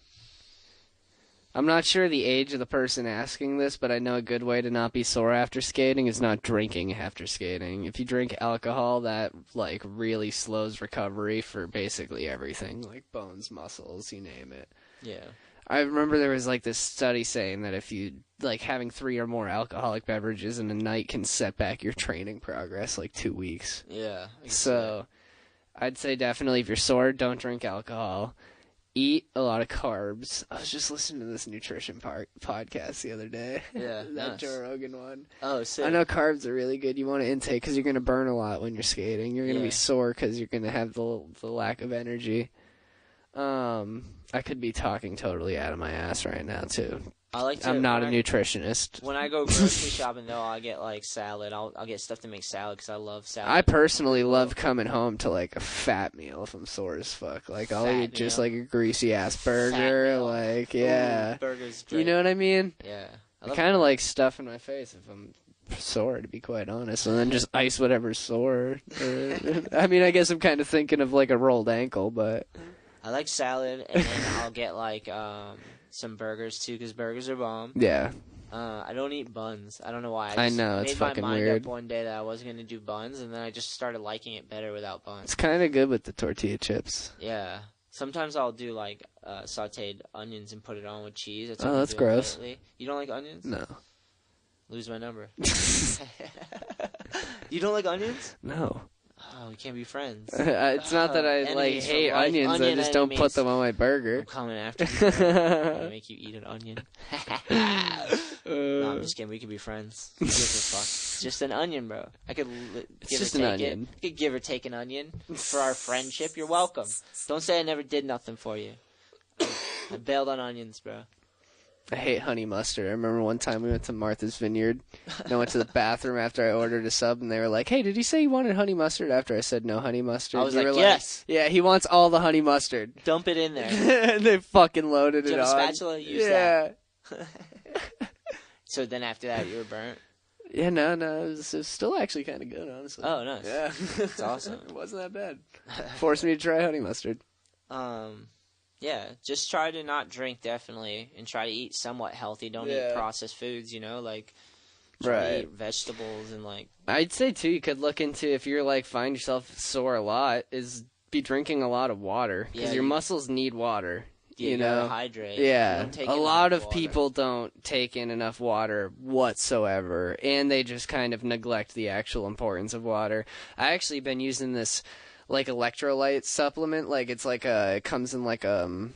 I'm not sure the age of the person asking this, but I know a good way to not be sore after skating is not drinking after skating. If you drink alcohol, that like really slows recovery for basically everything, like bones, muscles, you name it. Yeah. I remember there was like this study saying that if you like having 3 or more alcoholic beverages in a night can set back your training progress like 2 weeks. Yeah. So I'd say definitely if you're sore, don't drink alcohol. Eat a lot of carbs. I was just listening to this nutrition podcast the other day. Yeah, that nice. Joe Rogan one. Oh, sick. I know carbs are really good. You want to intake because you're going to burn a lot when you're skating. You're going to be sore because you're going to have the lack of energy. I could be talking totally out of my ass right now too. I'm not a nutritionist. When I go grocery shopping, though, I'll get, like, salad. I'll get stuff to make salad because I love salad. I personally love coming home to, like, a fat meal if I'm sore as fuck. Like, I'll eat just, like, a greasy-ass burger. Like, yeah. Ooh, burger's great. You know what I mean? Yeah. I kind of like stuff in my face if I'm sore, to be quite honest. And then just ice whatever's sore. I mean, I guess I'm kind of thinking of, like, a rolled ankle, but... I like salad, and then I'll get, like, some burgers too, because burgers are bomb. Yeah. I don't eat buns. I don't know why. I know, it's fucking weird. I made my mind up one day that I wasn't going to do buns, and then I just started liking it better without buns. It's kind of good with the tortilla chips. Yeah. Sometimes I'll do, like, sauteed onions and put it on with cheese. That's gross. Lately. You don't like onions? No. Lose my number. You don't like onions? No. Oh, we can't be friends. It's not that I like hate onions. I just don't put them on my burger. I'm coming after you. I'm gonna make you eat an onion. No, I'm just kidding. We could be friends. Who gives a fuck? It's just an onion, bro. I could give or take it. I could give or take an onion for our friendship. You're welcome. Don't say I never did nothing for you. I bailed on onions, bro. I hate honey mustard. I remember one time we went to Martha's Vineyard, and I went to the bathroom after I ordered a sub, and they were like, hey, did you say you wanted honey mustard? After I said no honey mustard. I was like, yes. Yeah, he wants all the honey mustard. Dump it in there. And they fucking loaded it on. Did you have a spatula? Use that. So then after that, you were burnt? Yeah, no, it was still actually kind of good, honestly. Oh, nice. Yeah. It's awesome. It wasn't that bad. Forced me to try honey mustard. Yeah, just try to not drink, definitely, and try to eat somewhat healthy. Don't eat processed foods, you know, like, try to eat vegetables and, like... I'd say, too, you could look into, if you're, like, find yourself sore a lot, is be drinking a lot of water, because your muscles need water, you know? Gotta hydrate. Yeah, a lot of people don't take in enough water whatsoever, and they just kind of neglect the actual importance of water. I actually been using this electrolyte supplement. Like it's like it comes in like a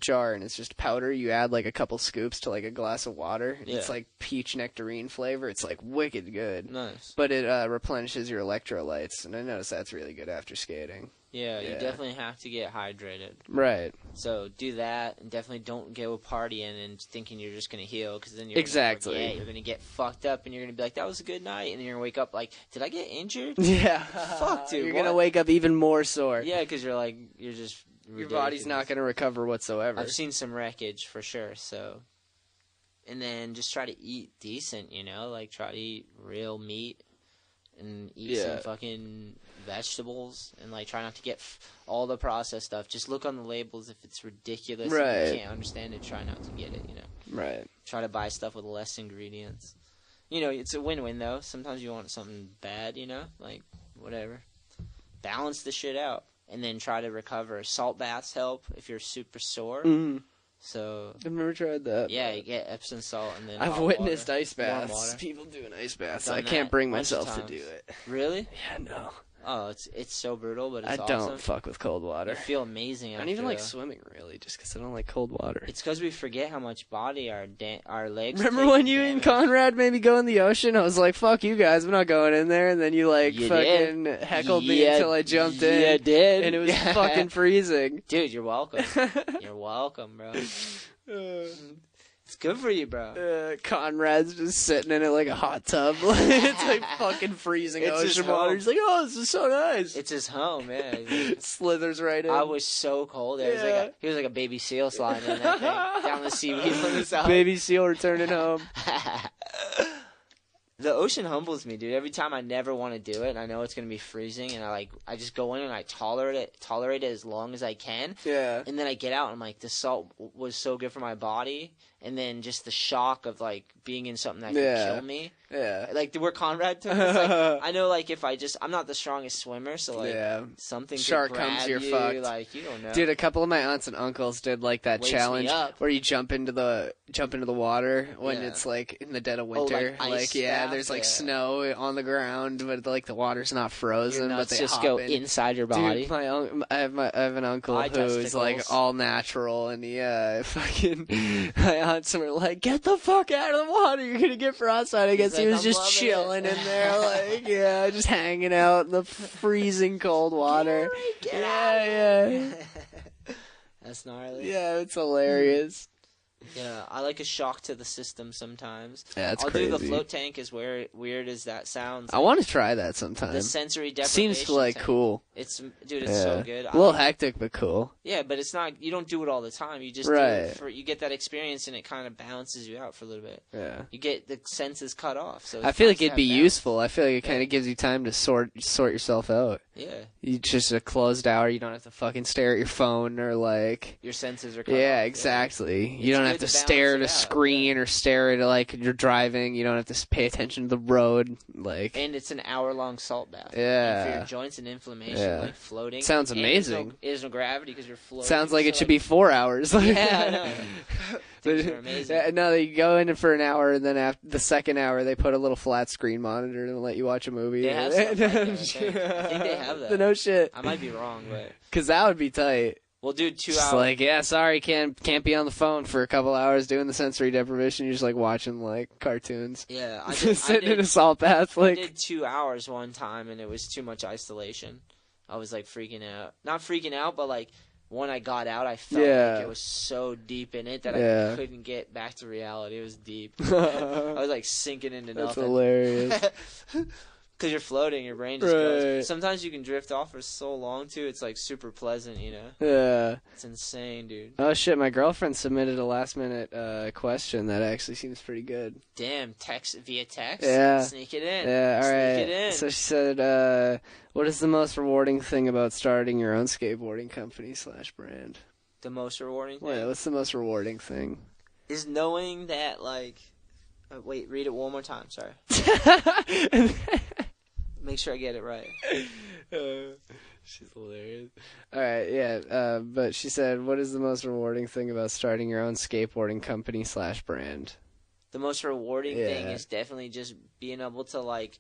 jar, and it's just powder. You add like a couple scoops to like a glass of water. Yeah. It's like peach nectarine flavor. It's like wicked good. Nice. But it replenishes your electrolytes, and I noticed that's really good after skating. Yeah, you definitely have to get hydrated. Right. So do that, and definitely don't go partying and thinking you're just going to heal, because then you're Exactly. You're going to get fucked up, and you're going to be like, that was a good night, and then you're going to wake up like, did I get injured? Yeah. Fuck, dude. You're going to wake up even more sore. Yeah, because you're like, you're just Your ridiculous. body's not going to recover whatsoever. I've seen some wreckage for sure, so. And then just try to eat decent, you know? Like, try to eat real meat and eat some fucking vegetables, and like try not to get all the processed stuff. Just look on the labels. If it's ridiculous and you can't understand it, try not to get it, you know? Right. Try to buy stuff with less ingredients. You know, it's a win-win, though. Sometimes you want something bad, you know? Like, whatever. Balance the shit out. And then try to recover. Salt baths help if you're super sore. Mm. So I've never tried that. yeah, you get Epsom salt and then I've hot witnessed water, ice warm baths. water. People doing ice baths. Done I can't that bring a bunch of myself to times. do it. Really? Yeah, no. Oh, it's so brutal, but it's I awesome. don't fuck with cold water. You feel amazing. I don't even like after, swimming, really, just because I don't like cold water. It's because we forget how much body our legs. Remember take when from you and damage. Conrad made me go in the ocean? I was like, fuck you guys, I'm not going in there. And then you like You fucking heckled me Yeah, until I jumped in. Yeah, did. And it was fucking freezing. Dude, you're welcome. You're welcome, bro. It's good for you, bro. Conrad's just sitting in it like a hot tub. It's like fucking freezing It's his ocean water. home. He's like, oh, this is so nice. It's his home, yeah. Slithers right in. I was so cold. There was he was like a baby seal sliding in that thing down the seaweed on the side. Baby seal returning home. The ocean humbles me, dude. Every time I never want to do it, and I know it's gonna be freezing, and I just go in and I tolerate it as long as I can. Yeah. And then I get out, and I'm like, the salt was so good for my body, and then just the shock of like being in something that could kill me. Yeah. Like where Conrad took us, like, I know, like if I'm not the strongest swimmer, so like something Shark could grab comes, you're you, fucked. like you don't know. Dude, a couple of my aunts and uncles did like that Wakes me challenge up. where you jump into the water when Yeah. it's like in the dead of Oh, like winter. ice bath? there's like Yeah. snow on the ground, but like the water's not frozen. Your But nuts they just hop go in. inside your body. Dude, I have an uncle Eye who's like testicles. all natural, and he fucking my aunts were like, "Get the fuck out of the water! You're gonna get frostbite." I guess he like, was "I'm just loving chilling it." in there, like just hanging out in the freezing cold water. Yeah. That's gnarly. Yeah, it's hilarious. Yeah, I like a shock to the system sometimes. Yeah, it's I'll crazy. do the float tank, as weird as that sounds. I want to try that sometime. the sensory deprivation. Seems like tank. cool. It's so good. A little hectic, but cool. Yeah, but it's not. You don't do it all the time. You just Right. do it you get that experience, and it kind of balances you out for a little bit. Yeah. You get the senses cut off. So I it's feel nice like to it'd have be balance. useful. I feel like it kind of gives you time to sort yourself out. Yeah, You just a closed hour. You don't have to fucking stare at your phone or like. your senses are cut Yeah, off. exactly. You It's don't good have to to stare at balance a it out, screen or stare at like you're driving. You don't have to pay attention to the road. Like, And it's an hour-long salt bath. Yeah. And for your joints and inflammation, Yeah. like floating. Sounds And amazing. There's no gravity because you're floating. sounds like it so, should be 4 hours. Yeah, I know. Things are amazing. Yeah, no, you go in for an hour, and then after the second hour, they put a little flat screen monitor and let you watch a movie. They have stuff like that, I think. I think they have that. No shit. I might be wrong, but Because that would be tight. we'll do 2 Just hours. like, yeah, sorry, can't be on the phone for a couple hours doing the sensory deprivation. You're just like watching like cartoons. Yeah, Sitting in a salt bath, I like. did 2 hours one time, and it was too much isolation. I was like freaking out. Not freaking out, but like when I got out, I felt Yeah. like it was so deep in it that Yeah. I couldn't get back to reality. It was deep. I was like sinking into That's nothing. hilarious. Because you're floating, your brain just Right. goes. Sometimes you can drift off for so long too. It's like super pleasant, you know. Yeah. It's insane, dude. Oh shit! My girlfriend submitted a last-minute question that actually seems pretty good. Damn, text via text. Yeah. Sneak it in. Yeah, all right. Sneak it in. So she said, "What is the most rewarding thing about starting your own skateboarding company / brand?" The most rewarding thing Wait, what's the most rewarding thing? is knowing that, like. Wait, read it one more time. Sorry. Make sure I get it right. She's hilarious. All right, yeah. But she said, "What is the most rewarding thing about starting your own skateboarding company / brand?" The most rewarding thing Yeah. is definitely just being able to like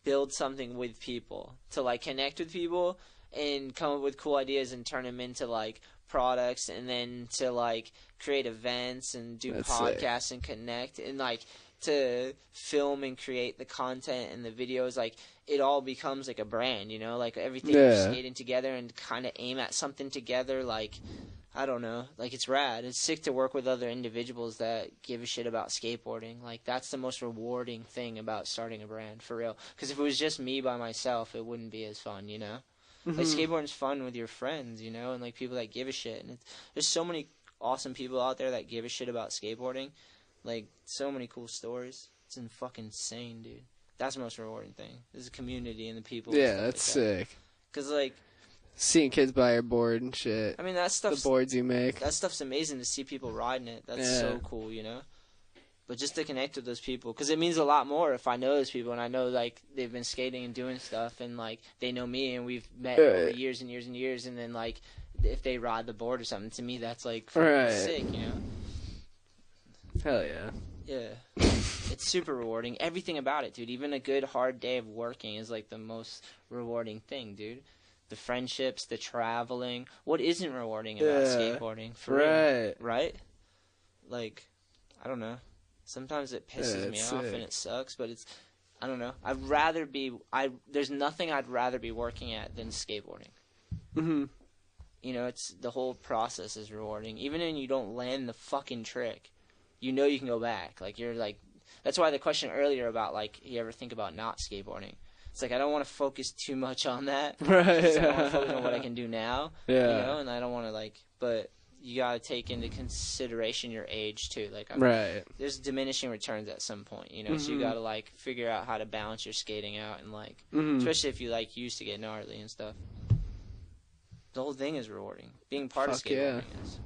build something with people, to like connect with people, and come up with cool ideas and turn them into like products, and then to like create events and do podcasts and connect, and like to film and create the content and the videos. Like it all becomes like a brand, you know, like everything you're skating together and kind of aim at something together. Like I don't know, like it's rad. It's sick to work with other individuals that give a shit about skateboarding. Like that's the most rewarding thing about starting a brand, for real. Because if it was just me by myself, it wouldn't be as fun, you know. Like skateboarding's fun with your friends, you know, and like people that give a shit. And there's so many awesome people out there that give a shit about skateboarding. Like so many cool stories. It's fucking insane, dude. That's the most rewarding thing. There's a community and the people. Yeah, that's sick. Because like seeing kids buy your board and shit. I mean, that stuff. The boards you make. That stuff's amazing to see people riding it. That's so cool, you know. But just to connect with those people, because it means a lot more if I know those people and I know like they've been skating and doing stuff, and like they know me and we've met over years and years and years, and then like if they ride the board or something, to me that's like sick, you know. Hell yeah. Yeah. It's super rewarding. Everything about it, dude. Even a good hard day of working is like the most rewarding thing, dude. The friendships, the traveling. What isn't rewarding about skateboarding? For real, right? Like, I don't know. Sometimes it pisses me off and it sucks, but it's, I don't know. There's nothing I'd rather be working at than skateboarding. Mm-hmm. You know, it's, the whole process is rewarding. Even when you don't land the fucking trick, you know you can go back. Like, you're like, that's why the question earlier about, like, you ever think about not skateboarding? It's like, I don't want to focus too much on that. Right. I want to focus on what I can do now. Yeah. You know, and I don't want to, like, but you got to take into consideration your age, too. Like, there's diminishing returns at some point, you know, so you got to, like, figure out how to balance your skating out and, like, especially if you, like, used to get gnarly and stuff. The whole thing is rewarding. Being part of skateboarding is.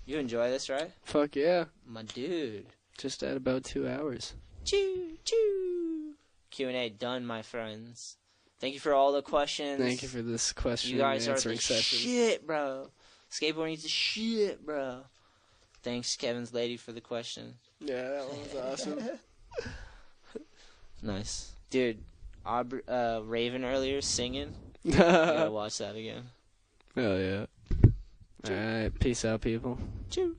You enjoy this, right? Fuck yeah. My dude. Just at about 2 hours. Choo, choo. Q&A done, my friends. Thank you for all the questions. Thank you for this question. You guys are the session. shit, bro. Skateboarding is the shit, bro. Thanks, Kevin's lady, for the question. Yeah, that one was awesome. Nice. Dude, Raven earlier singing. You gotta watch that again. Hell yeah. Alright, peace out, people. Choo.